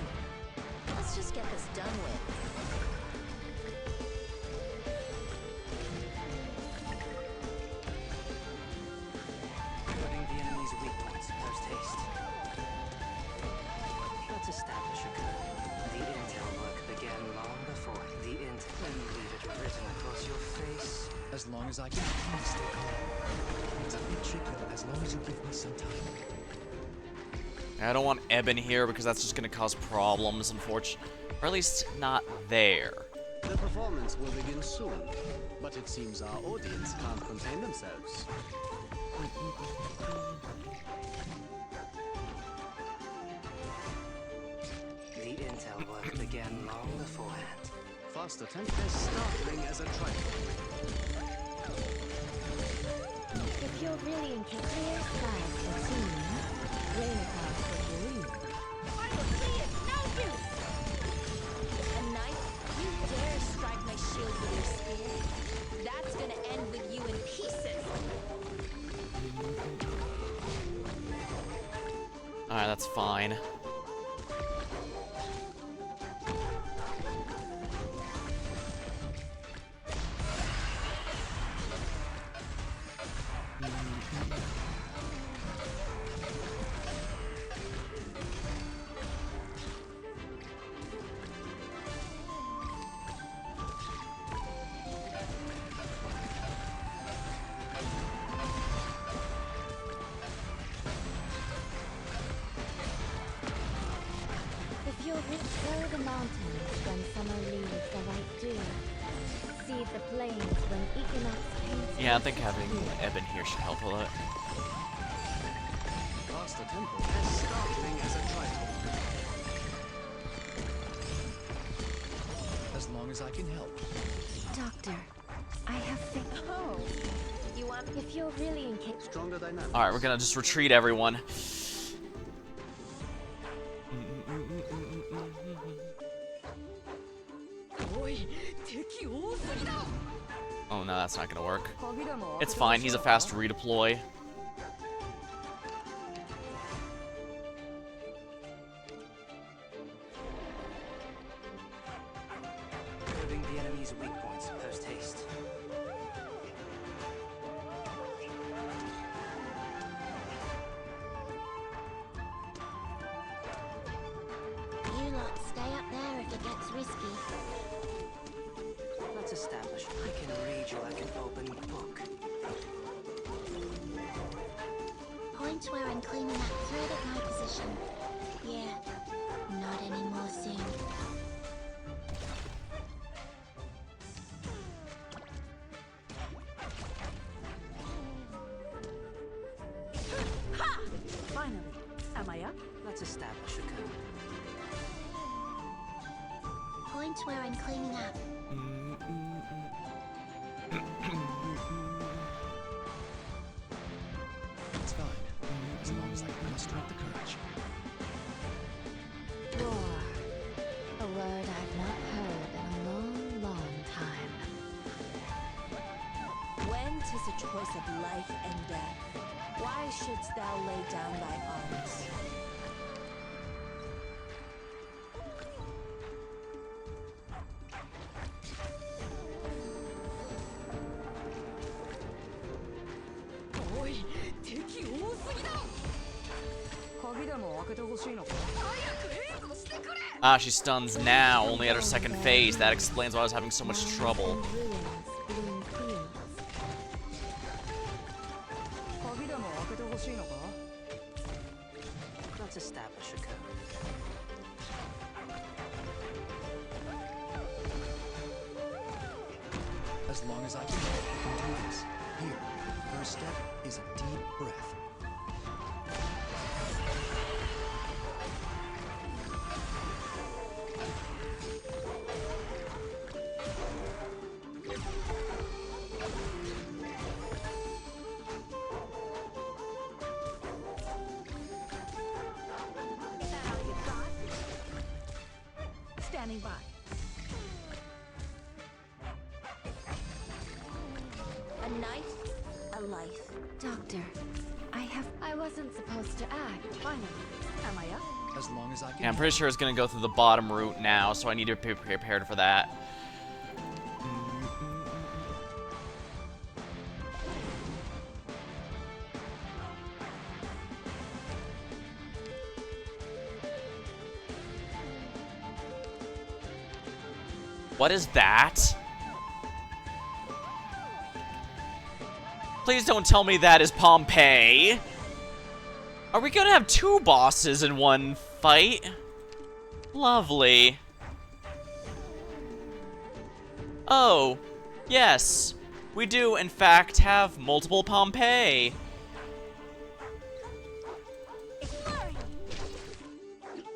Let's just get this done with. Curbing the enemy's weak points post haste. Let's establish a code. The intel work began long before the intel. And leave it written across your face. As long as I can stay calm. It's a bit tricky as long as you give me some time. I don't want Eben here because that's just going to cause problems, unfortunately. Or at least not there. The performance will begin soon, but it seems our audience can't contain themselves. The intel work began long beforehand. Fast attempt as startling as a trifle. If you're really into clear skies for teaming, rain clouds for gloom. Fire plea is no use! A knight? You dare strike my shield with your spear? That's gonna end with you in pieces! Alright, that's fine. If you're rich the mountains when summer leaves the white dew. See the plains when equinox paints. Yeah, I think having Eben here should help a lot. Fast attempt as startling as a trifle. As long as I can help. Doctor, I have faith. Oh, you want me? If you're really incapable. Stronger dynamics. Alright, we're gonna just retreat everyone. Oh no, that's not gonna work. It's fine, he's a fast redeploy. Curbing the enemy's weak points post haste. You lot stay up there if it gets risky. Let's establish I can read you like an open book. Point where I'm cleaning up thread at my position. Yeah, not anymore soon. Finally, am I up? Let's establish a code. Point where I'm cleaning up. It's fine, as long as I can muster up the courage. War. A word I've not heard in a long, long time. When choice of life and death, why shouldst thou lay down thy arms? Ah, she stuns now, only at her second phase. That explains why I was having so much trouble. Let's establish a code. As long as I can do this. Here, first step is a deep breath. Standing by. A knife, a life. Doctor, I wasn't supposed to act. Finally. Am I up? As long as I can. Yeah, I'm pretty sure it's gonna go through the bottom route now, so I need to be prepared for that. What is that? Please don't tell me that is Pompeii. Are we gonna have two bosses in one fight? Lovely. Oh, yes. We do, in fact, have multiple Pompeii.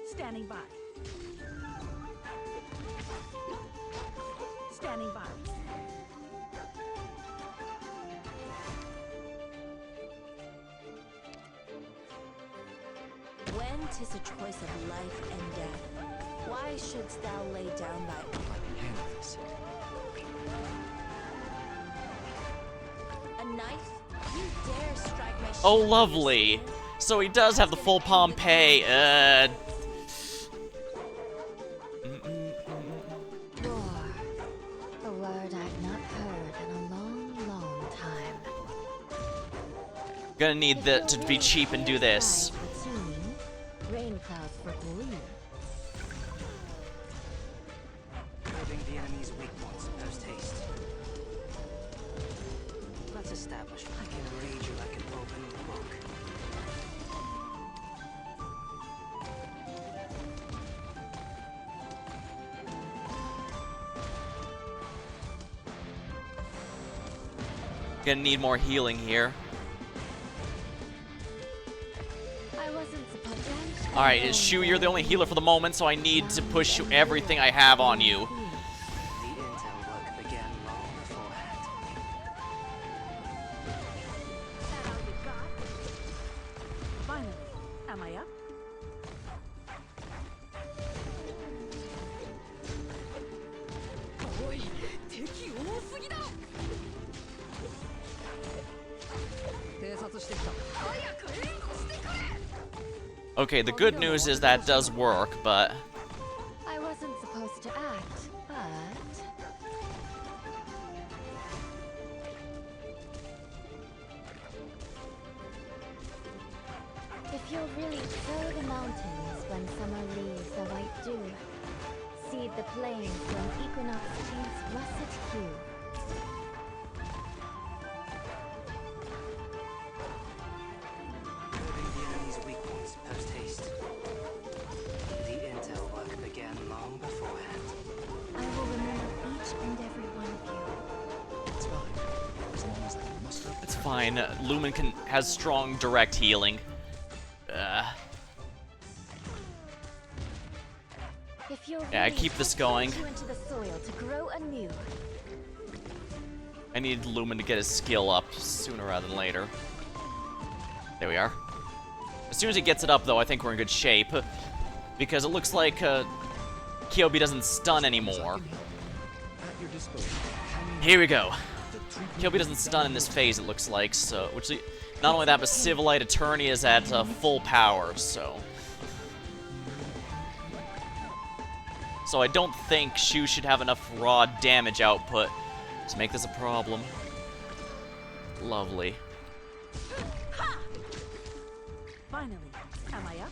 Standing by. Standing by. When 'tis a choice of life and death, why shouldst thou lay down thy I can handle this. a knife? You dare strike my Oh, shield lovely. with your sword? So he does have the full Pompeii. Roar. A word I've not heard in a long, long time. Gonna need that to be cheap and do this. Skies for seeing, rain clouds for belief. Probing the enemy's weak points post haste. Let's establish. I can read you like an open book. Gonna need more healing here. I wasn't supposed to. Alright, Shu, you're the only healer for the moment, so I need to push everything I have on you. The intel work began long beforehand. Finally. Am I up? Okay, the good news is that does work, but I wasn't supposed to act, but if you'll really sow the mountains when summer leaves a white dew, seed the plains when equinox tints russet hue. Probing the enemy's weak points post haste. The intel work began long beforehand. I will remember each and every one of you. It's fine. As long as I can muster up. it's fine. Lumen has strong direct healing. If you'll Yeah, really keep this put going. you into the soil to grow anew. I need Lumen to get his skill up sooner rather than later. There we are. As soon as he gets it up, though, I think we're in good shape. Because it looks like Kyobi doesn't stun anymore. At your disposal. Here we go. Kilby doesn't stun in this phase, it looks like, so... Which, not only that, but Civilite Eternia is at full power, so... So I don't think Shu should have enough raw damage output to make this a problem. Lovely. Finally, am I up?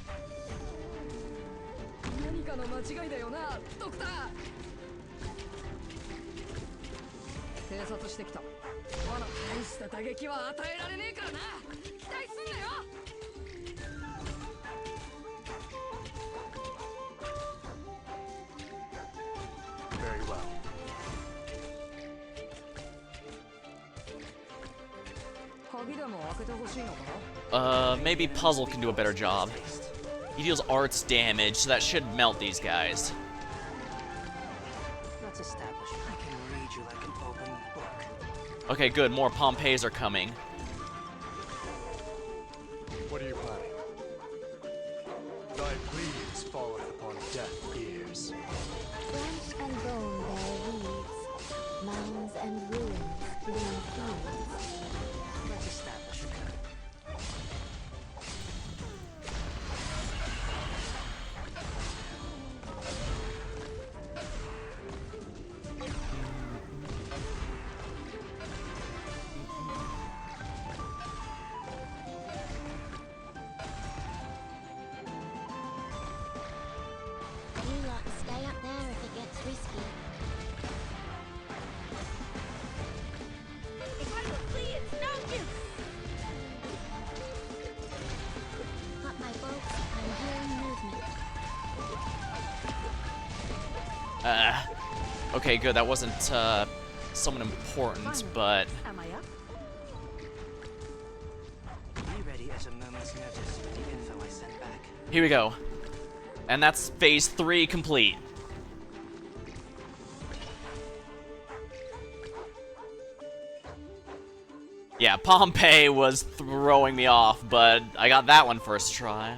何かの間違いだよな、ドクター。偵察してきた。罠、大した打撃は与えられねえからな。期待すんなよ。Very well. Maybe Puzzle can do a better job. He deals arts damage, so that should melt these guys. Let's establish I can read you like an open book. Okay, good. More Pompeys are coming. What are you planning? Thy pleas falleth upon deaf ears. Flesh and bone bear weeds, mounds and ruins bloom fields. Let's establish You lot stay up there if it gets risky. If I don't flee, it's no use! Got my bolts, I'm hearing movement. Okay, good. That wasn't, someone important, but... Am I up? Be ready at a moment's notice with the info I sent back. Here we go. And that's phase 3 complete. Yeah, Pompeii was throwing me off, but I got that one first try.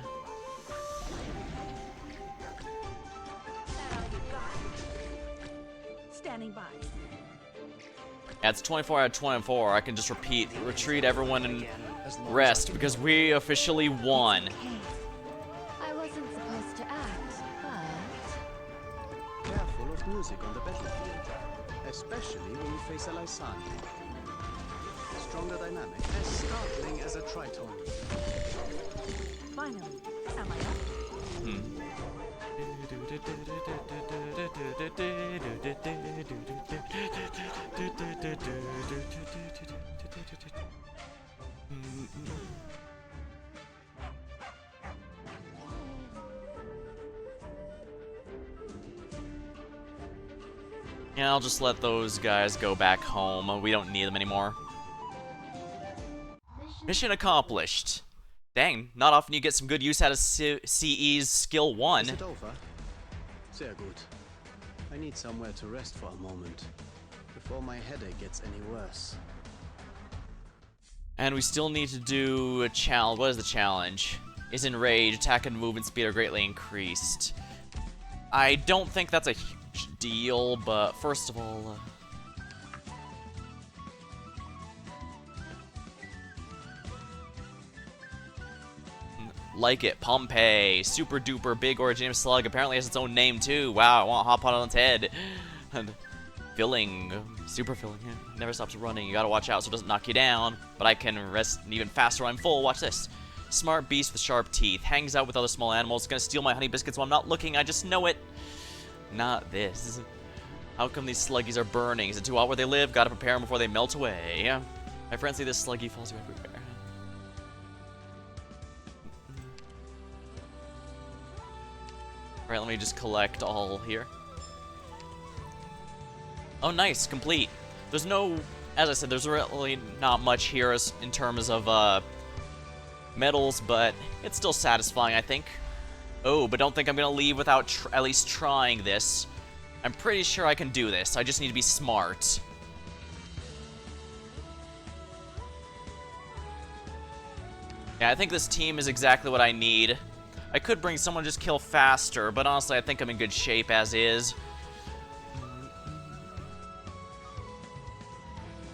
Standing by. Yeah, it's 24 out of 24. I can just retreat everyone and rest because we officially won. I wasn't supposed to act, but... Careful of music on the battlefield, especially when you face a Lysani. Stronger dynamic, as startling as a tritone. Finally, am I up? Yeah, I'll just let those guys go back home. We don't need them anymore. Mission accomplished. Dang, not often you get some good use out of CE's skill 1. Is it over? Sehr gut. I need somewhere to rest for a moment, before my headache gets any worse. And we still need to do a challenge. What is the challenge? Is enraged, attack and movement speed are greatly increased. I don't think that's a huge deal, but first of all... like it, Pompeii, super duper big originium slug, apparently has its own name too. Wow, I want to hop on its head. And filling, super filling, yeah. Never stops running. You gotta watch out so it doesn't knock you down, but I can rest even faster when I'm full. Watch this. Smart beast with sharp teeth, hangs out with other small animals, gonna steal my honey biscuits while I'm not looking, I just know it. Not this. How come these sluggies are burning? Is it too hot where they live? Gotta prepare them before they melt away. My friends say this sluggy follows you everywhere. Alright, let me just collect all here. Oh, nice, complete. There's no, as I said, there's really not much here in terms of medals, but it's still satisfying, I think. Oh, but don't think I'm gonna leave without at least trying this. I'm pretty sure I can do this. I just need to be smart. Yeah, I think this team is exactly what I need. I could bring someone just kill faster, but honestly, I think I'm in good shape as is.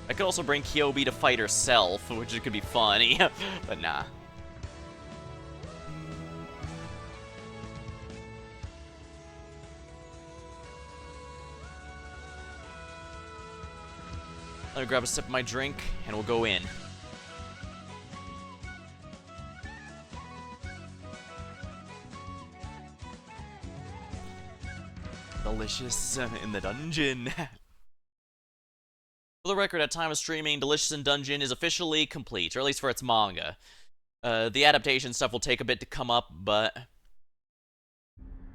I I could also bring Kyobi to fight herself, which could be funny, but nah. Let me grab a sip of my drink, and we'll go in. Delicious in the dungeon. For the record, at time of streaming, Delicious in Dungeon is officially complete, or at least for its manga. The adaptation stuff will take a bit to come up, but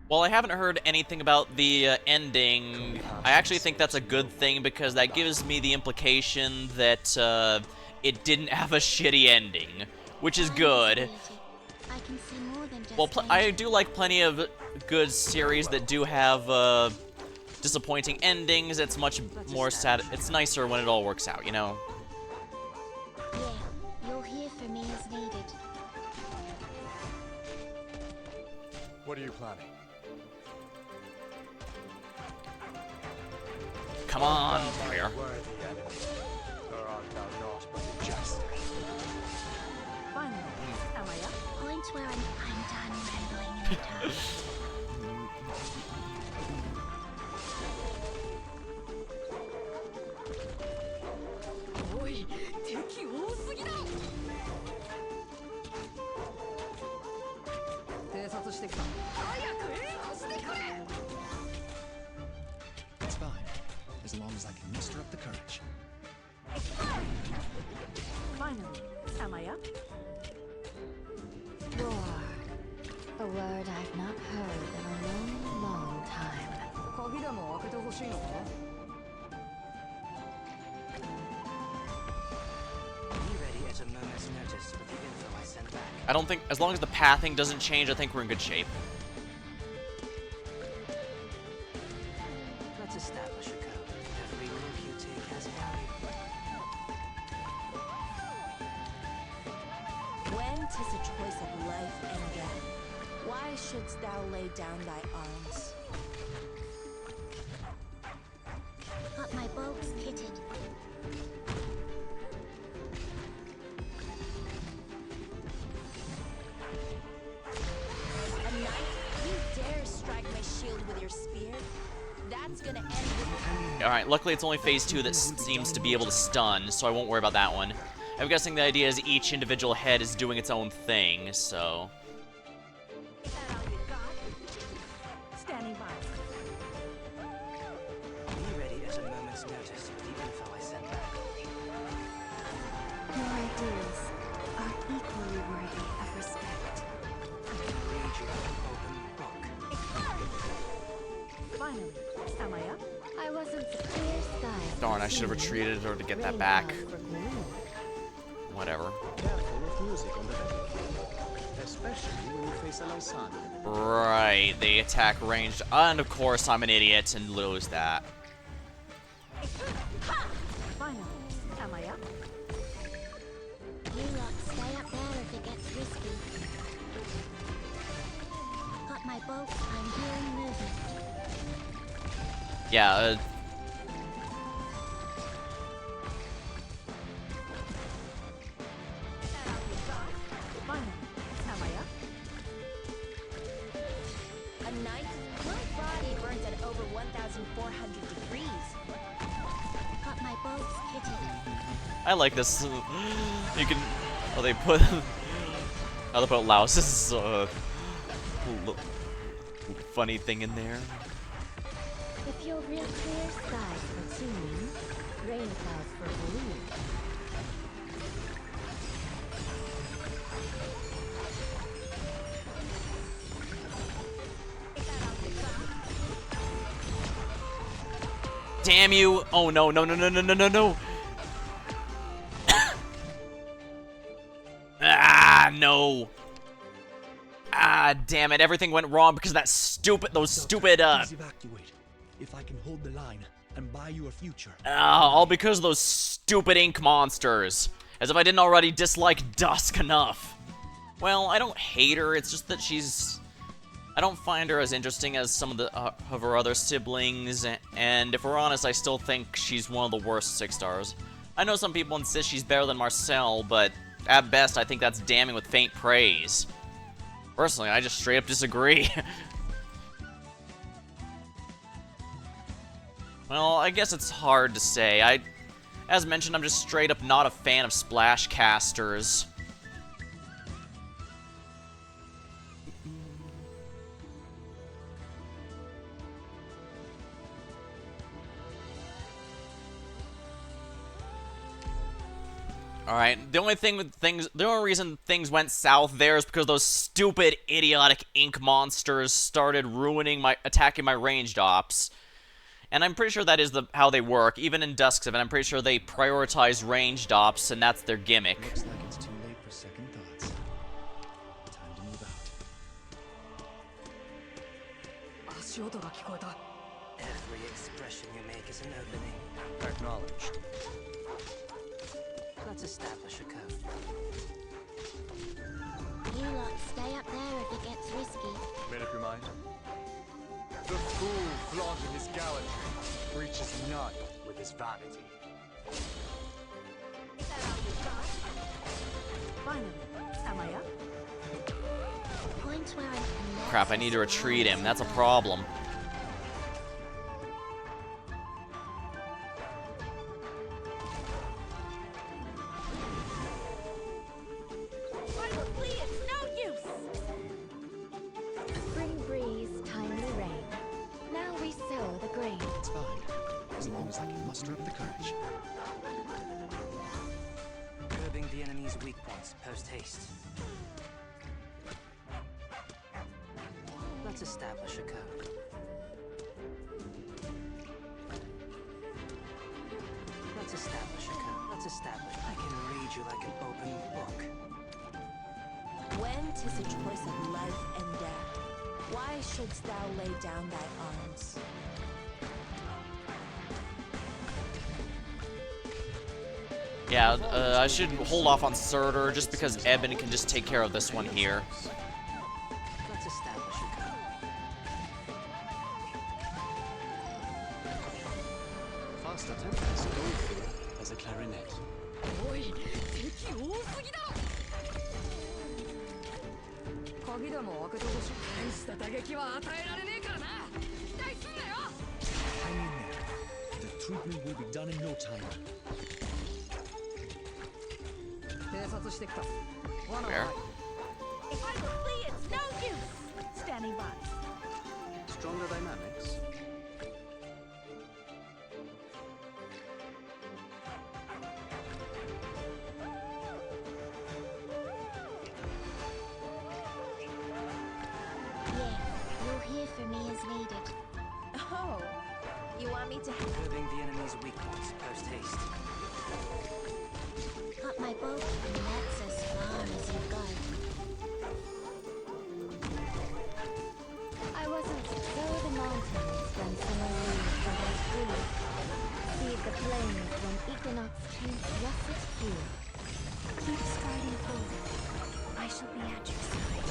while I haven't heard anything about the ending, I actually think that's a good thing because that gives me the implication that it didn't have a shitty ending, which is good. Well, I do like plenty of good series that do have disappointing endings. It's much more sad. It's nicer when it all works out, you know? Yeah, you'll hear from me as needed. What are you planning? Come on, Thou here. art worthy enemy, or art thou not but a jester? Finally, am I up? Point where I'm done rambling in the dark. おい、敵多すぎだ。偵察してきた。早く援護してくれ。It's fine, as long as I can muster up the courage. Finally, am I up? Roar. A word I've not heard in a long, long time. 鍵でも開けてほしいのか？ Be ready at a moment's notice with the info I send back. I don't think, as long as the pathing doesn't change, I think we're in good shape. Let's establish a code. Every move you take has value. When 'tis a choice of life and death, why shouldst thou lay down thy arms? Got my bolts kitted. A knight, you dare strike my shield with your spear? That's gonna end with Alright, luckily it's only phase 2 that seems to be able to stun, so I won't worry about that one. I'm guessing the idea is each individual head is doing its own thing, so... Standing by. Be ready at a moment's notice with the info I send back. Your ideas are equally worthy of respect. Read your open book. Finally, am I up? I wasn't the clear sky. Darn, I should have retreated in order to get that back. Whatever. Careful of music on the battlefield, especially when you face a Lysan. Right, they attack ranged, and of course I'm an idiot and lose that. Finally, am I up? You lot stay up there if it gets risky. Got my bolts, I'm hearing movement. Yeah, Finally, am I up? a knight. My body burns at over 1,400 degrees. Got my bolts kitted. I like this. You can... Oh, they put... How they put Laos's funny thing in there. If you're real clear skies for tuning, rain clouds for blue. Damn you! Oh no, no, no, no, no, no, no, no! Ah, no! Ah, damn it, everything went wrong because of that stupid, those stupid, Please evacuate. If I can hold the line and buy you a future. all because of those stupid ink monsters. As if I didn't already dislike Dusk enough. Well, I don't hate her, it's just that she's... I don't find her as interesting as some of the of her other siblings, and if we're honest, I still think she's one of the worst 6 stars. I know some people insist she's better than Marcel, but at best I think that's damning with faint praise. Personally, I just straight up disagree. Well, I guess it's hard to say. As mentioned, I'm just straight up not a fan of splash casters. Alright, the only reason things went south there is because those stupid, idiotic ink monsters started attacking my ranged ops. And I'm pretty sure that is how they work. Even in Dusk 7, I'm pretty sure they prioritize ranged ops, and that's their gimmick. Looks like it's too late for second thoughts. Time to move out. Every expression you make is an opening. Acknowledged. Let's establish a code. You lot stay up there if it gets risky. Made up your mind? The fool flaunting his gallantry reaches none with his vanity. Finally, am I up? Point where I can Crap, I need to retreat him. That's a problem. Spring breeze, timely rain. Now we sow the grain. It's fine, as long as I can muster up the courage. Curbing the enemy's weak points, post haste. Let's establish a code. Let's establish a code. Let's establish. I can read you like an open book. When 'tis a choice of life and death, why shouldst thou lay down thy arms? Yeah, I should hold off on Surtur just because Eben can just take care of this one here. Let's establish a code. Faster tempest doleful as a clarinet. おい、敵多すぎだろ。鍵でも開けてほしい。大した打撃は与えられねえからな。期待すんなよ。 Hang in there. The treatment will be done in no time. 偵察してきた。 Where? If I will flee, it's no use. Standing by. Stronger dynamics. Yeah, you'll hear from me as needed. Oh, you want me to Curbing the enemy's weak points, post haste. Got my boat, and that's as far as you go. I wasn't so the mountains when summer leaves the white breeze. See the plains when equinox paints russet hue. Keep striding forward. I shall be at your side.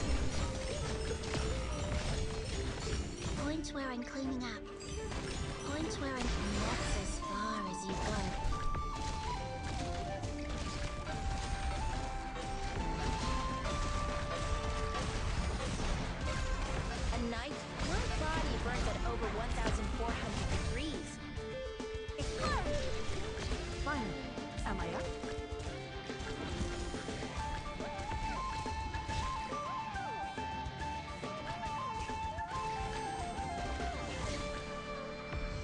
Point where I'm cleaning up. Point where I'm, and that's as far as you go. a knife? My body burns at over 1,400 degrees. Finally, am I up?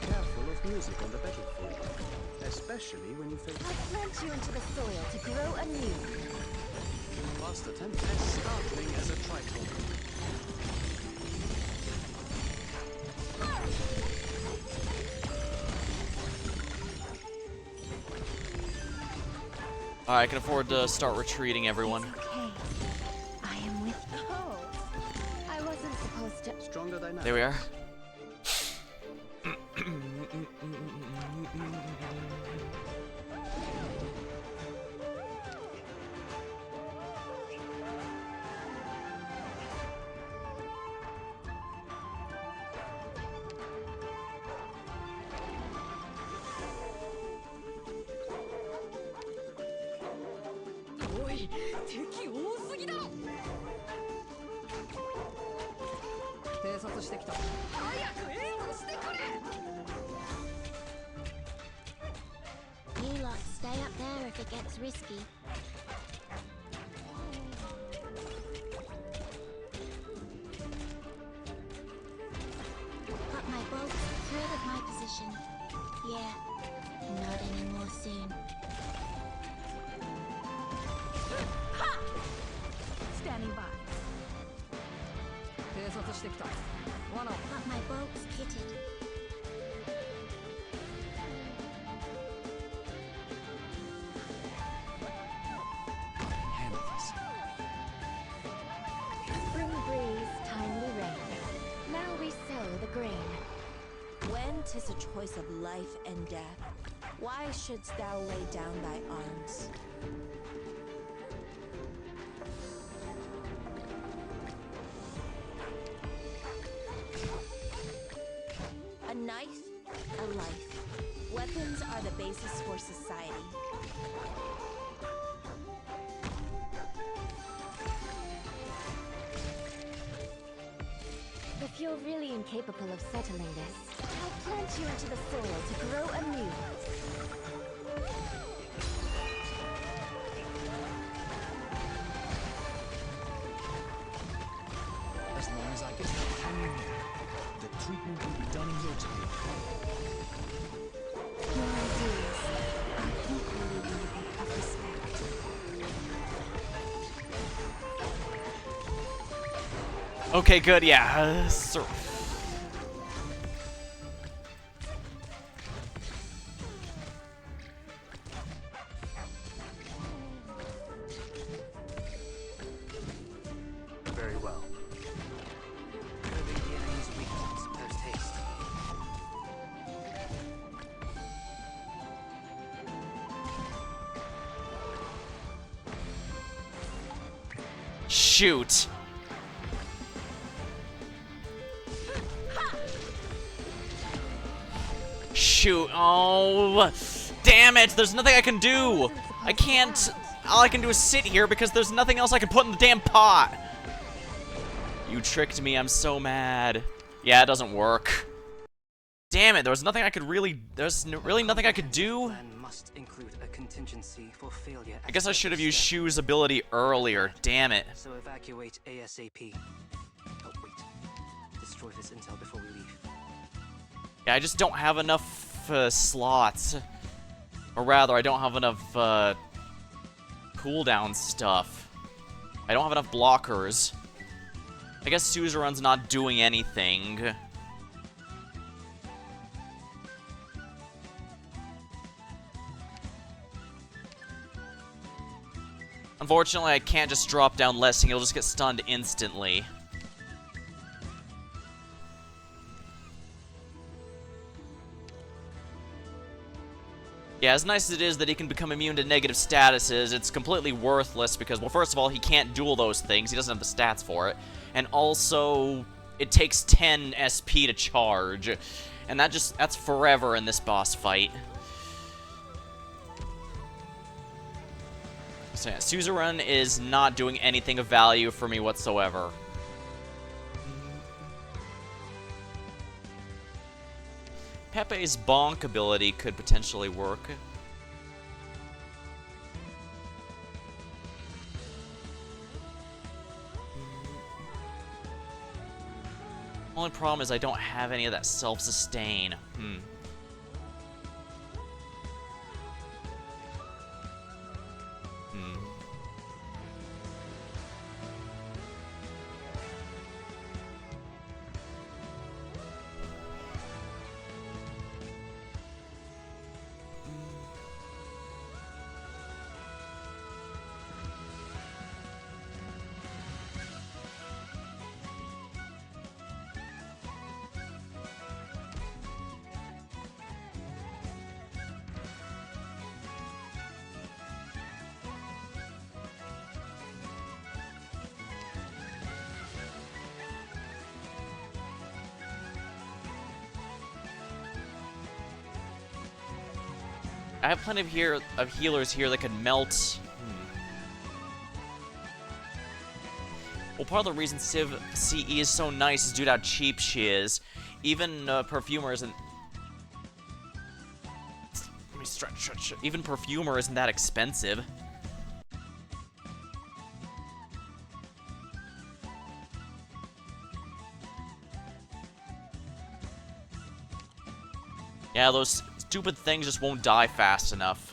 Careful of music on the battlefield, especially when you face I plant you into the soil to grow anew. faster tempest startling as a tritone. Alright, I can afford to start retreating, everyone. Okay. I am with you. Oh, I wasn't supposed to. Stronger dynamics. There we are. 偵察してきた。早く援護してくれ。 You lot stay up there if it gets risky. Got my bolts cleared of my position. Yeah, not anymore soon. Standing by. 偵察してきた。罠を。Got my bolts kitted. Handle this. Spring breeze, timely rain. Now we sow the grain. When 'tis a choice of life and death, why shouldst thou lay down thy arms? A knife, a life. Weapons are the basis for society. If you're really incapable of settling this, I'll plant you into the soil to grow anew. As long as I can hang in there, the treatment will be done in your time. Your ideas are equally worthy of respect. Okay, good, yeah. Very well. Curbing the enemy's weaknesses post haste. Shoot. Shoot. Oh, damn it. There's nothing I can do. I can't. All I can do is sit here because there's nothing else I can put in the damn pot. You tricked me. I'm so mad. Yeah, it doesn't work. Damn it. There was nothing I could really. There's really nothing I could do. Plan must include a contingency for failure. I guess I should have used Shu's ability earlier. Damn it. So evacuate ASAP. Oh wait. Destroy this intel before we leave. Yeah, I just don't have enough slots. Or rather, I don't have enough cooldown stuff. I don't have enough blockers. I guess Suzerain's not doing anything. Unfortunately, I can't just drop down Lessing. He'll just get stunned instantly. Yeah, as nice as it is that he can become immune to negative statuses, it's completely worthless because, well, first of all, he can't duel those things. He doesn't have the stats for it. And also, it takes 10 SP to charge. And that's forever in this boss fight. So yeah, Suzerain is not doing anything of value for me whatsoever. Pepe's bonk ability could potentially work. Only problem is I don't have any of that self-sustain. I have plenty of healers here that can melt. Well, Well, part of the reason Civ CE is so nice is due to how cheap she is. Even Perfumer isn't... Let me stretch. Even Perfumer isn't that expensive. Yeah, those stupid things just won't die fast enough.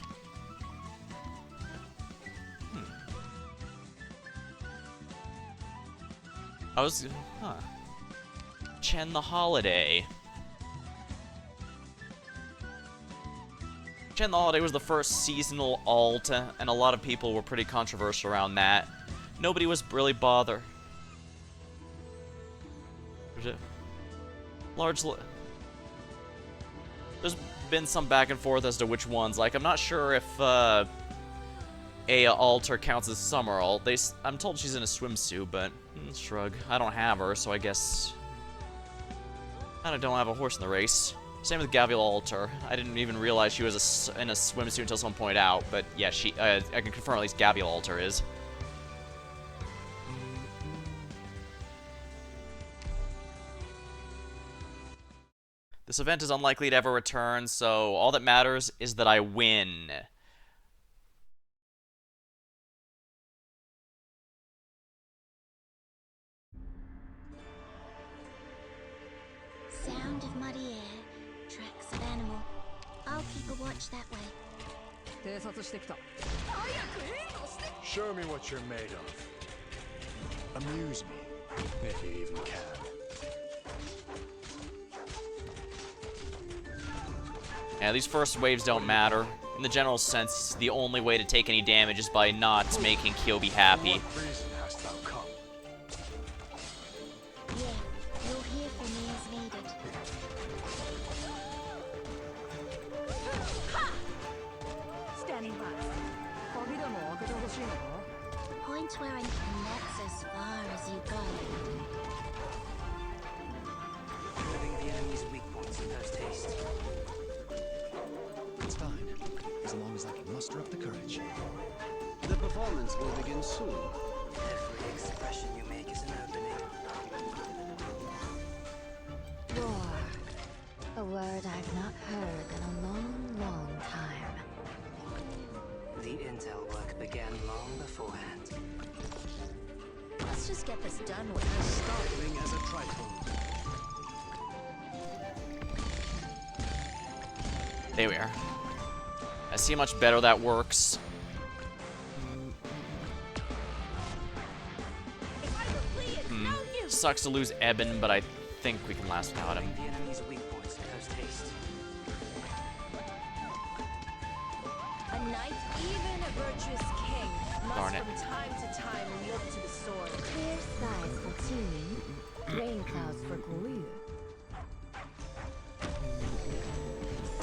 Chen the Holiday. Chen the Holiday was the first seasonal alt, and a lot of people were pretty controversial around that. Nobody was really bothered. Largely... There's been some back and forth as to which ones. Like, I'm not sure if, alter counts as summer alt. I'm told she's in a swimsuit, but shrug. I don't have her, so I guess I don't have a horse in the race. Same with Gavial Alter. I didn't even realize she was in a swimsuit until someone pointed out, but yeah, I can confirm at least Gavial Alter is. This event is unlikely to ever return, so all that matters is that I win. Sound of muddy air, tracks of animal. I'll keep a watch that way. 偵察してきた。 Show me what you're made of. Amuse me, if you even can. Yeah, these first waves don't matter. In the general sense, the only way to take any damage is by not making Kyobi happy. For what reason hast thou come? Yeah, you'll hear from me as needed. Standing by. 鍵でも開けてほしいのか? Point where and that's as far as you go. Killing the enemy's weak points in post haste. It's fine, as long as I can muster up the courage. The performance will begin soon. Every expression you make is an opening. War. A word I've not heard in a long, long time. The intel work began long beforehand. Let's just get this done with. Startling as a triton. There we are. I see how much better that works. Sucks to lose Eben, but I think we can last without him. The enemy's weak points in post haste. A knight, even a virtuous king, must Darn it. from time to time look to the sword. Clear skies for tuning, rain clouds for Glue.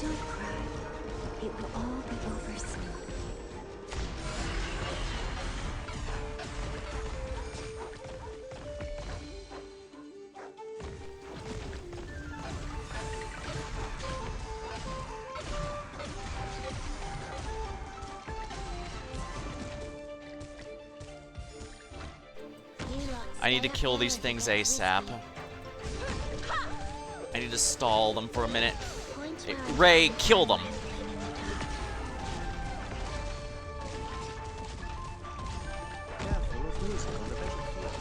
Don't cry. It will all be over soon. I need to kill these things ASAP. I need to stall them for a minute. Hey, Ray, kill them! Careful of music on the battlefield,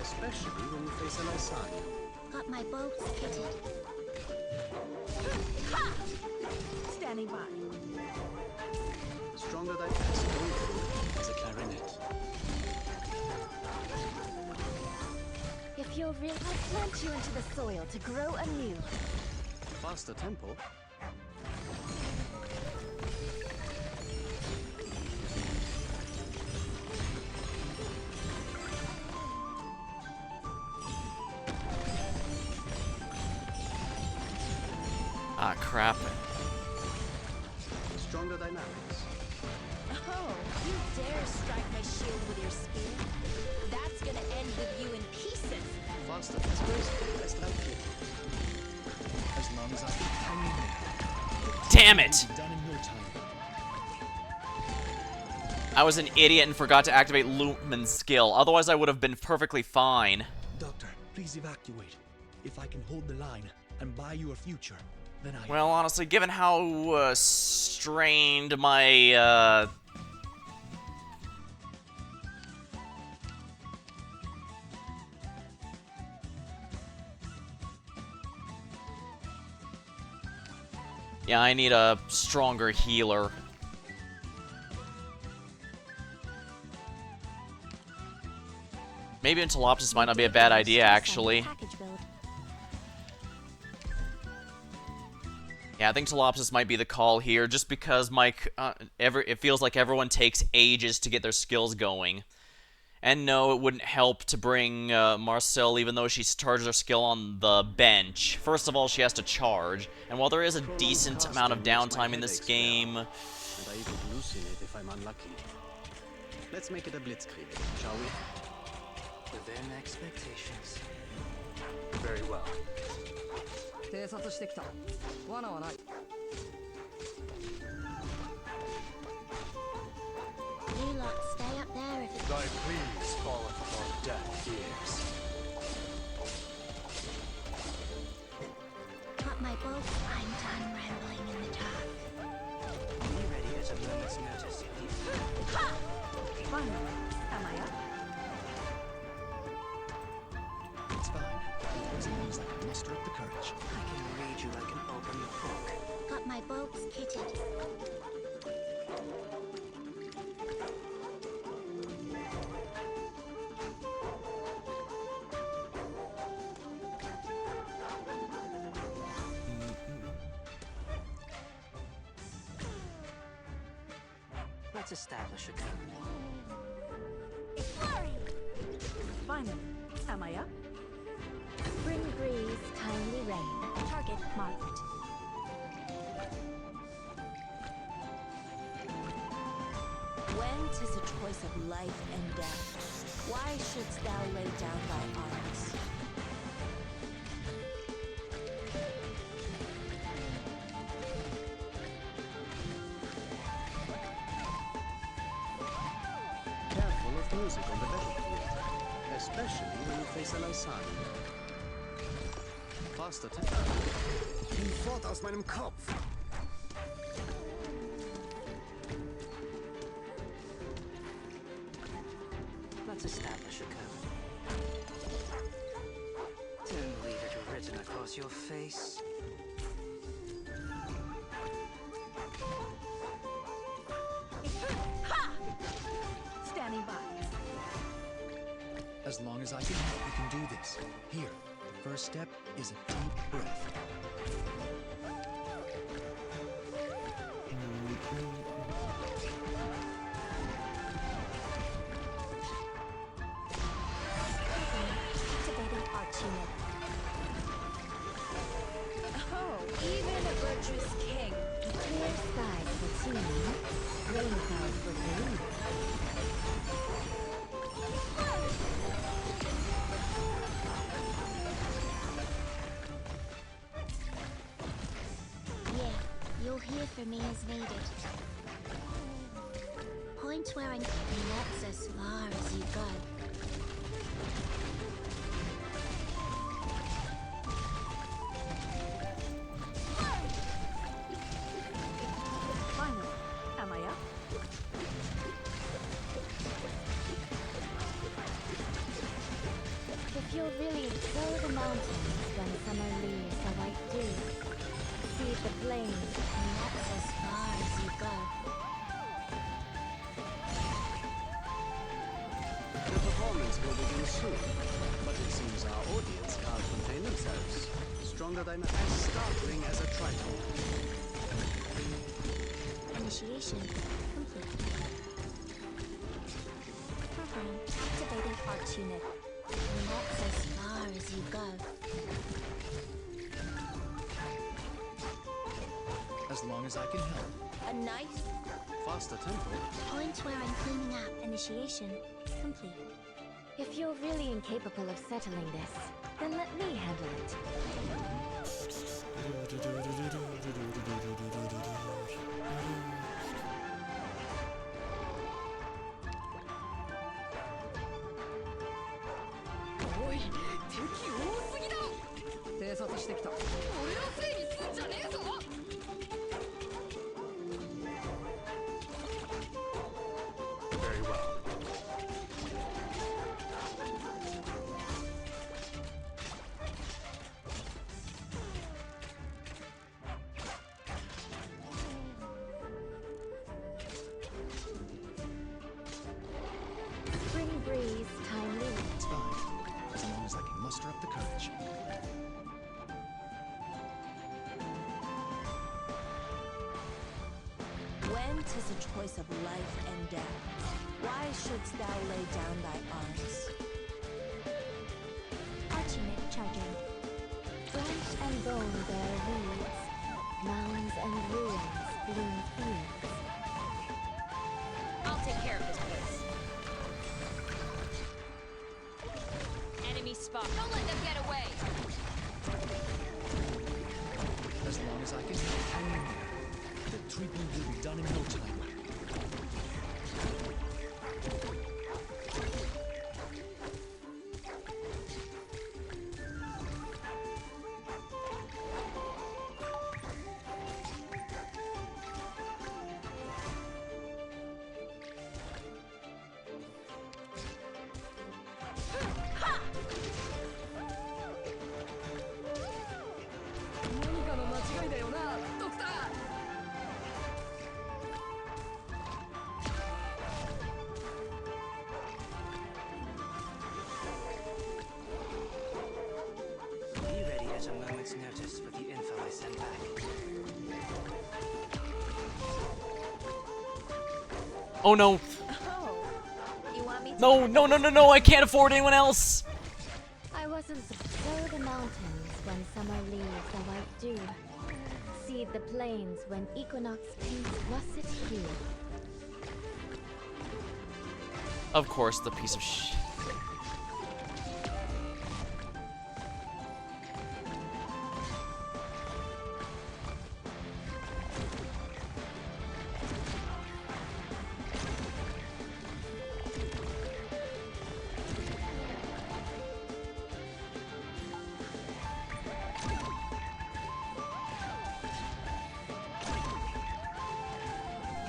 especially when you face a Lysani. Got my bolts fitted. Standing by. Stronger thy best going through as a clarinet. If you're real, I'll plant you into the soil to grow anew. Faster tempo. Ah, crap. Stronger dynamics. Oh, you dare strike my shield with your spear? That's gonna end with you in pieces. Faster whispers, I strike you. As long as I can hang in there. Damn it! It'll be done in no time. I was an idiot and forgot to activate Lumen's skill. Otherwise, I would have been perfectly fine. Doctor, please evacuate. If I can hold the line and buy you a future, then I... Well, honestly, given how strained my yeah, I need a stronger healer. Maybe Entelopsis might not be a bad idea, actually. Yeah, I think Entelopsis might be the call here, just because it feels like everyone takes ages to get their skills going. And no, it wouldn't help to bring Marcel, even though she charges her skill on the bench. First of all, she has to charge, and while there is a decent amount of downtime in this game... And I even hallucinate if I'm unlucky. Let's make it a blitzkrieg, shall we? Within expectations. Very well. 偵察してきた。罠はない。You lot stay up there if it's... Thy pleas falleth upon deaf ears. Got my bow. I'm done rambling in the dark. Be ready at a moment's notice. Finally, am I up? It's fine. As long as I can muster up the courage. I can read you like an open book. Got my boats kitted. Let's establish a code. Finally, am I up? Spring breeze, timely rain. Target marked. When 'tis a choice of life and death, why shouldst thou lay down thy arms? Careful of music on the battlefield, especially when you face a Lysan. Faster tempo. Fort aus meinem Kopf! Let's establish a code. Don't leave it written across your face. Standing by. As long as I can help, we can do this. Here, the first step is a deep breath. Activating arch unit. Oh, even a virtuous king. Clear skies for team. Rain clouds for blue. Yeah, you'll hear from me as needed. Point where I'm... That's as far as you go. Finally, am I up? If you're really so the mountains when summer leaves the white dew, see the plains, and that's as far as you go. The performance will begin soon, but it seems our audience can't contain themselves. Stronger than as startling as a triton. Initiation complete. Program activating arch unit. And that's as far as you go. As long as I can help. A knife? Faster tempo. Point where I'm cleaning up. Initiation complete. If you're really incapable of settling this, then let me handle it. おい、敵多すぎだ。偵察してきた。俺のせいにすんじゃねえぞ。Very well. Spring breeze, timely. It's fine, as long as I can muster up the courage. When 'tis a choice of life and death, why shouldst thou lay down thy arms? Arknight charging. Flesh and bone bear weeds. Mounds and ruins bloom fields. I'll take care of this place. Enemy spot. Don't let them get away. As long as I can hang in there. The treatment will be done in no time. Be ready at a moment's notice for the info I send back. Oh no. Oh, you want me to? No, no, no, no, no, I can't afford anyone else. I wasn't sow the mountains when summer leaves a white dew. Seed the plains when equinox paints russet hue. Of course, the piece of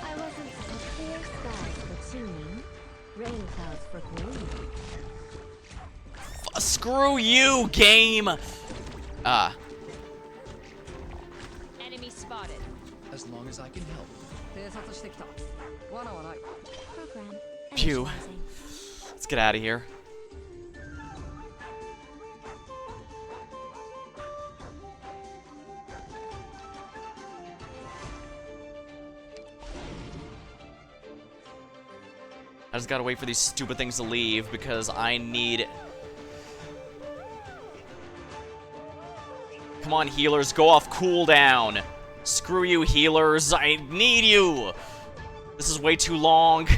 I wasn't a clear sky for tuning, rain clouds for green. Screw you, game! Enemy spotted. As long as I can help. 偵察してきた。罠はない。 Program Phew. initializing. Let's get out of here. I just gotta wait for these stupid things to leave because I need... Come on, healers, go off cooldown. Screw you, healers. I need you. This is way too long.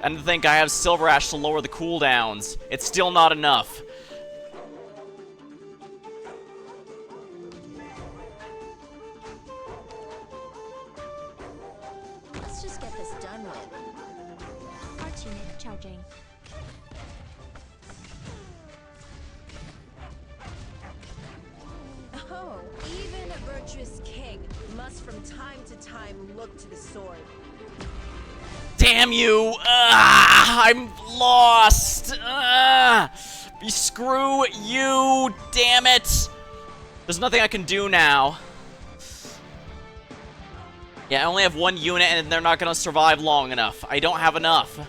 And to think I have Silver Ash to lower the cooldowns. It's still not enough. Let's just get this done with. Arknight charging. Oh, even a virtuous king must from time to time look to the sword. Damn you! I'm lost! Screw you! Damn it! There's nothing I can do now. Yeah, I only have one unit and they're not gonna survive long enough. I don't have enough.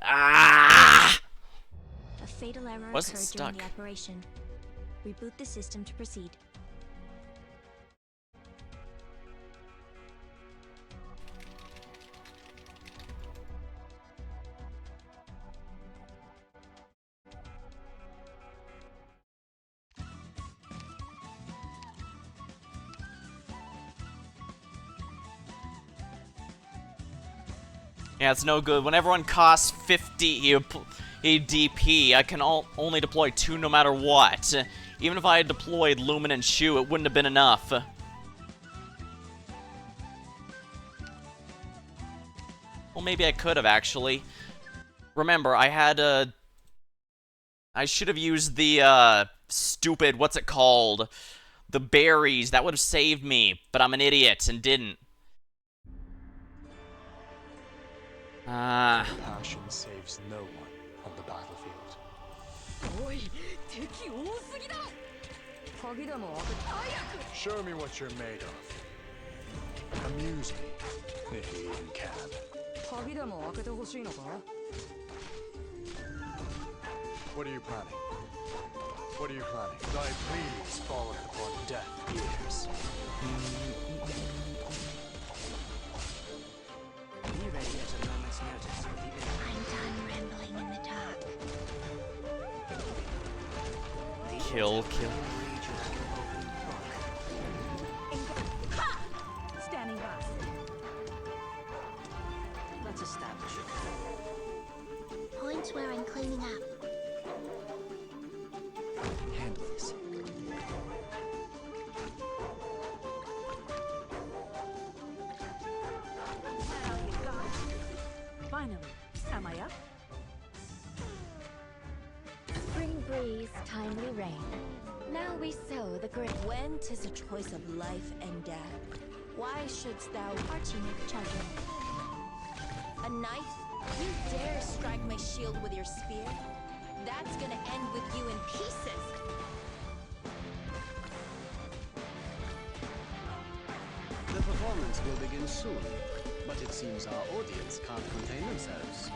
Ah! A fatal error Wasn't occurred during stuck. the operation. Reboot the system to proceed. Yeah, it's no good. When everyone costs 50 DP, I can only deploy 2 no matter what. Even if I had deployed Lumen and Shu, it wouldn't have been enough. Well, maybe I could have, actually. Remember, I had I should have used the, stupid, what's it called? The berries. That would have saved me, but I'm an idiot and didn't. Passion saves no one on the battlefield. Show me what you're made of. Amuse me, if you even can. What are you planning? What are you planning? Thy pleas falleth upon deaf ears. Be ready at a moment's notice for the I'm done rambling in the dark. Kill. Standing by. Let's establish a code. Points where I'm cleaning up. Handle this. Finally, am I up? Spring breeze, timely rain. Now we sow the grain. When 'tis a choice of life and death, why shouldst thou Arknights children. a knife? You dare strike my shield with your spear? That's gonna end with you in pieces. The performance will begin soon, but it seems our audience can't contain themselves.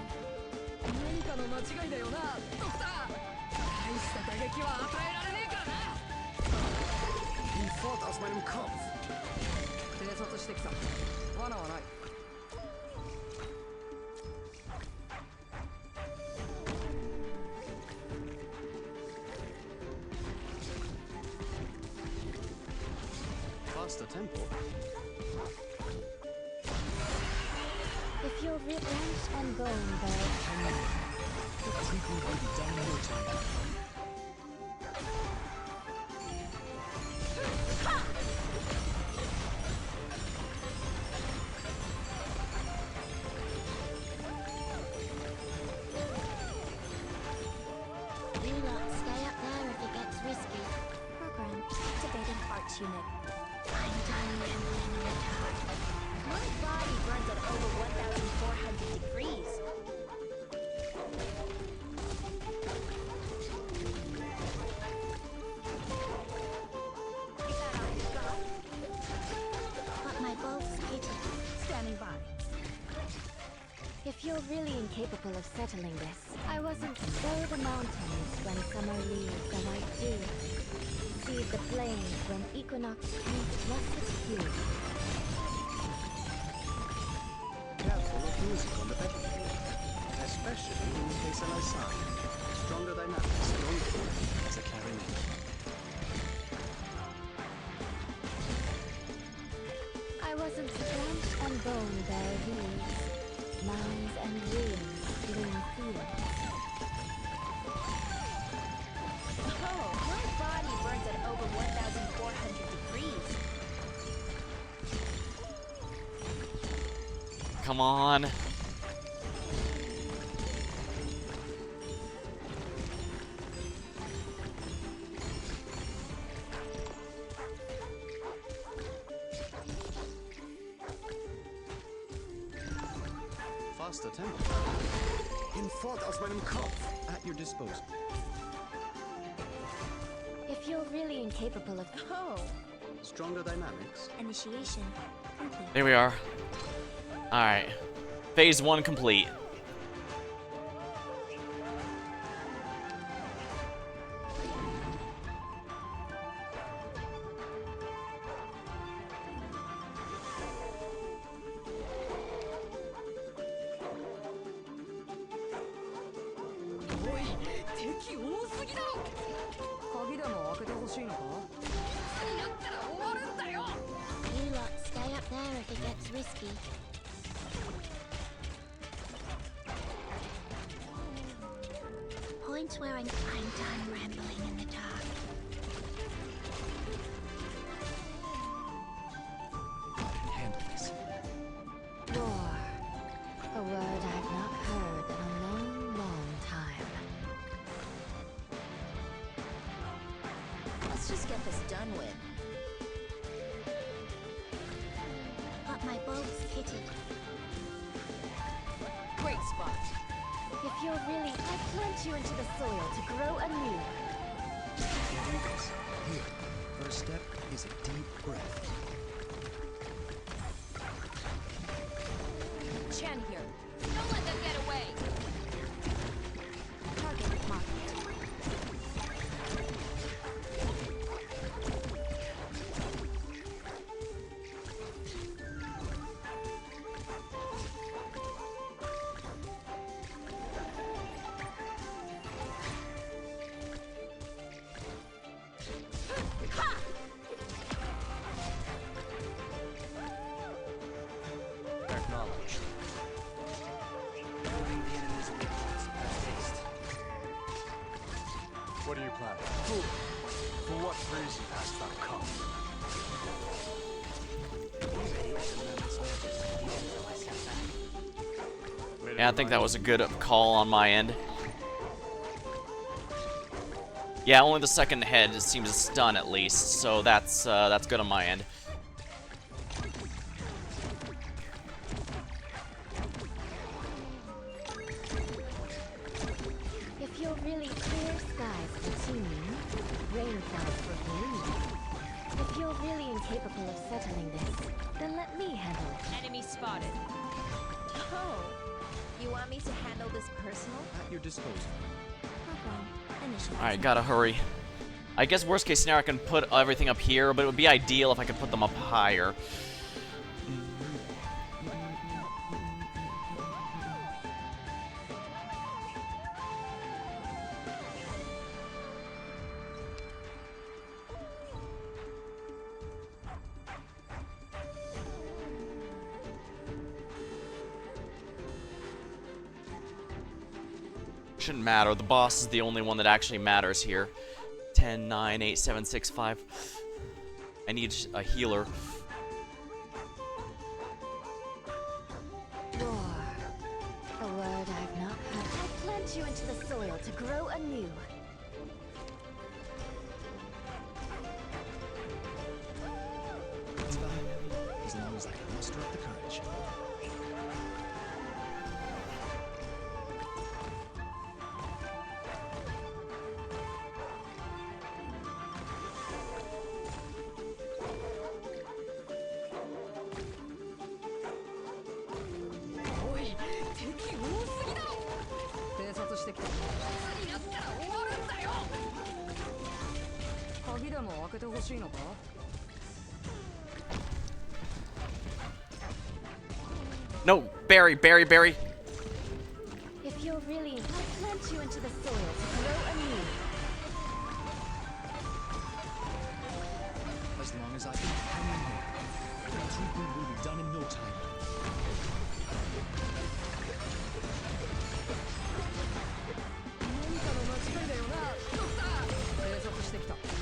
何かの間違いだよな、ドクター。大した打撃は与えられねえからな。Hinfort aus meinem Kopf! 偵察してきた。罠はない。Faster tempo. If you're flesh and bone, though. The treatment will be done in no time. You lot stay up there if it gets risky. Program activating arch unit. I'm done rambling in the dark. My body burns at over 1,400 degrees. But my bolts hated. Standing by. If you're really incapable of settling this, I wasn't so the mountains when summer leaves the white dew. See the plains when equinox paints russet hue. Careful of music on the battlefield, especially when you face an Lysan. Stronger dynamics and only as a clarinet. I wasn't flesh and bone bare leaves, mounds and ruins, green fields. Oh, my body burns at over 1,400 degrees. Come on. Faster tempo. Hinfort aus meinem Kopf! At your disposal. If you're really incapable of Oh, Stronger dynamics. initiation, complete. There we are. Alright. Phase 1 complete. You lot stay up there if it gets risky. Point where I'm done rambling in the dark. Handle this. War. A word I've not heard in a long, long time. get this done with. But my bow's fitted. Great spot. If you're really, I plant you into the soil to grow anew. You can do this. Here. First step is a deep breath. Chen here. Don't let them get away. Target marked. Acknowledged. Moving the enemy's weakness past haste. What are you planning? For what reason hast thou come? Be ready at a moment's notice, even though I step back. Yeah, I think that was a good call on my end. Yeah, only the second head seems to stun at least, so that's good on my end. If you're really clear skies for teaming, rain clouds for blooming. If you're really incapable of settling this, then let me handle it. Enemy spotted. Oh, you want me to handle this personal? At your disposal. Alright, gotta hurry. I guess worst case scenario I can put everything up here, but it would be ideal if I could put them up higher. Shouldn't matter. The boss is the only one that actually matters here. 10, 9, 8, 7, 6, 5. I need a healer. War. A word I've not heard. I plant you into the soil to grow anew. It's fine. As long as I can muster up the courage. No, Barry, Barry, Barry. If you're really, I plant you into the soil to grow anew. As long as I can hang in there. The treatment will be done in no time.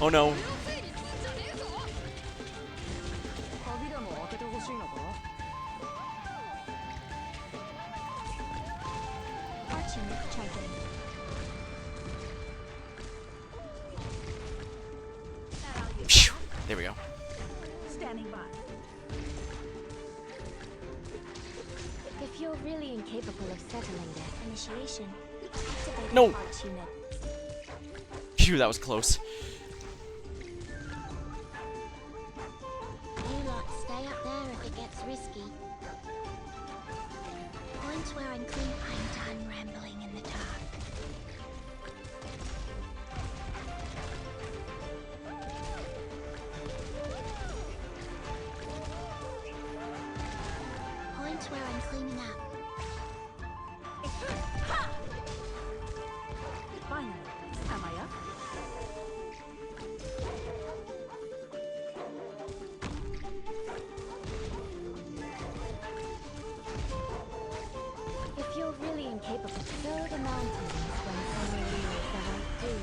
Oh no. Phew. There we go. Standing by. If you're really incapable of settling this, initiation. Activate No. Arch unit. Phew, that was close. You lot stay up there if it gets risky. Point where I'm clean. I'm done rambling in the dark. Point where I'm cleaning up. Finally. Am I up? If you're really incapable, sow the mountains when summer leaves the white dew.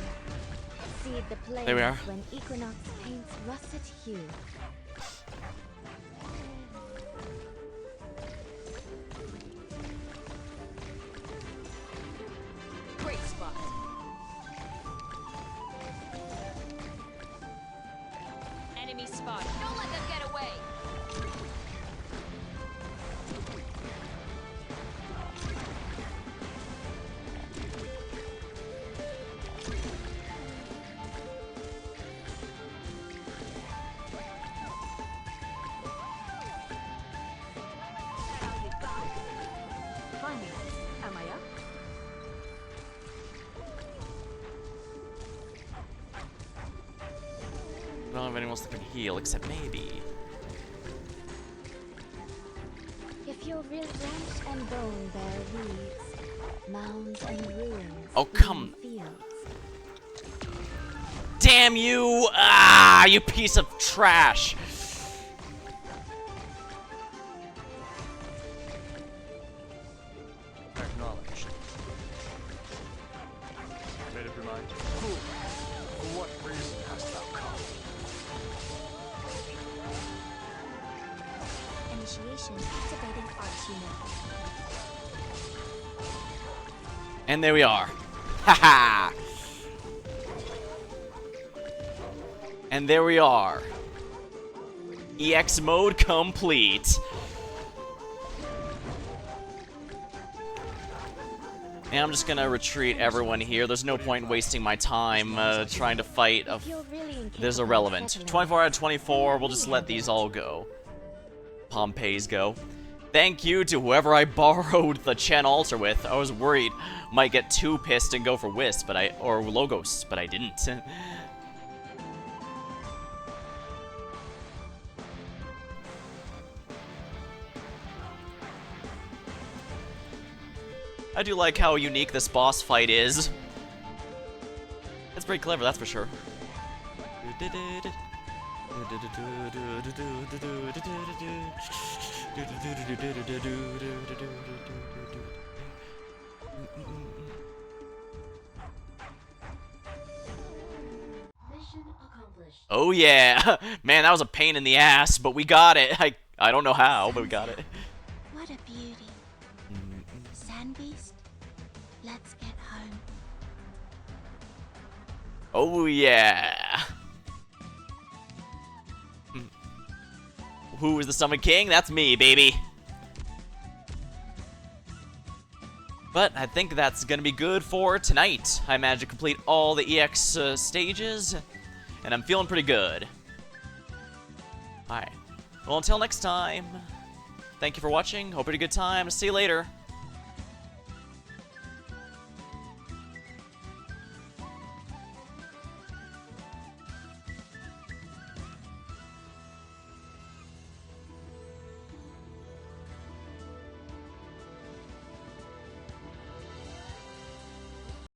Seed the plains There we are. when equinox paints russet hue. Great spot. Enemy spotted. Don't let them get away. Finally, am I up? I don't have anyone else that can heal, except maybe. If your real branch and bone bear weeds, mounds and ruins. Oh, come. Fields. Damn you! Ah, you piece of trash! Acknowledged. Made up your mind? Fool! For what reason hast thou come? Initiation activating Arknights. And there we are. Haha! And there we are. EX mode complete. And I'm just gonna retreat everyone here. There's no point in wasting my time trying to fight. There's irrelevant. 24 out of 24, we'll just let these all go. Pompeii's go. Thank you to whoever I borrowed the Chen altar with. I was worried might get too pissed and go for Wisp, or Logos, but I didn't. I do like how unique this boss fight is. It's pretty clever, that's for sure. Oh yeah! Man, that was a pain in the ass, but we got it. I don't know how, but we got it. What a beauty. Sand beast, let's get home. Oh yeah! Who is the Summon King? That's me, baby! But I think that's gonna be good for tonight. I managed to complete all the EX stages, and I'm feeling pretty good. Alright. Well, until next time, thank you for watching. Hope you had a good time. See you later.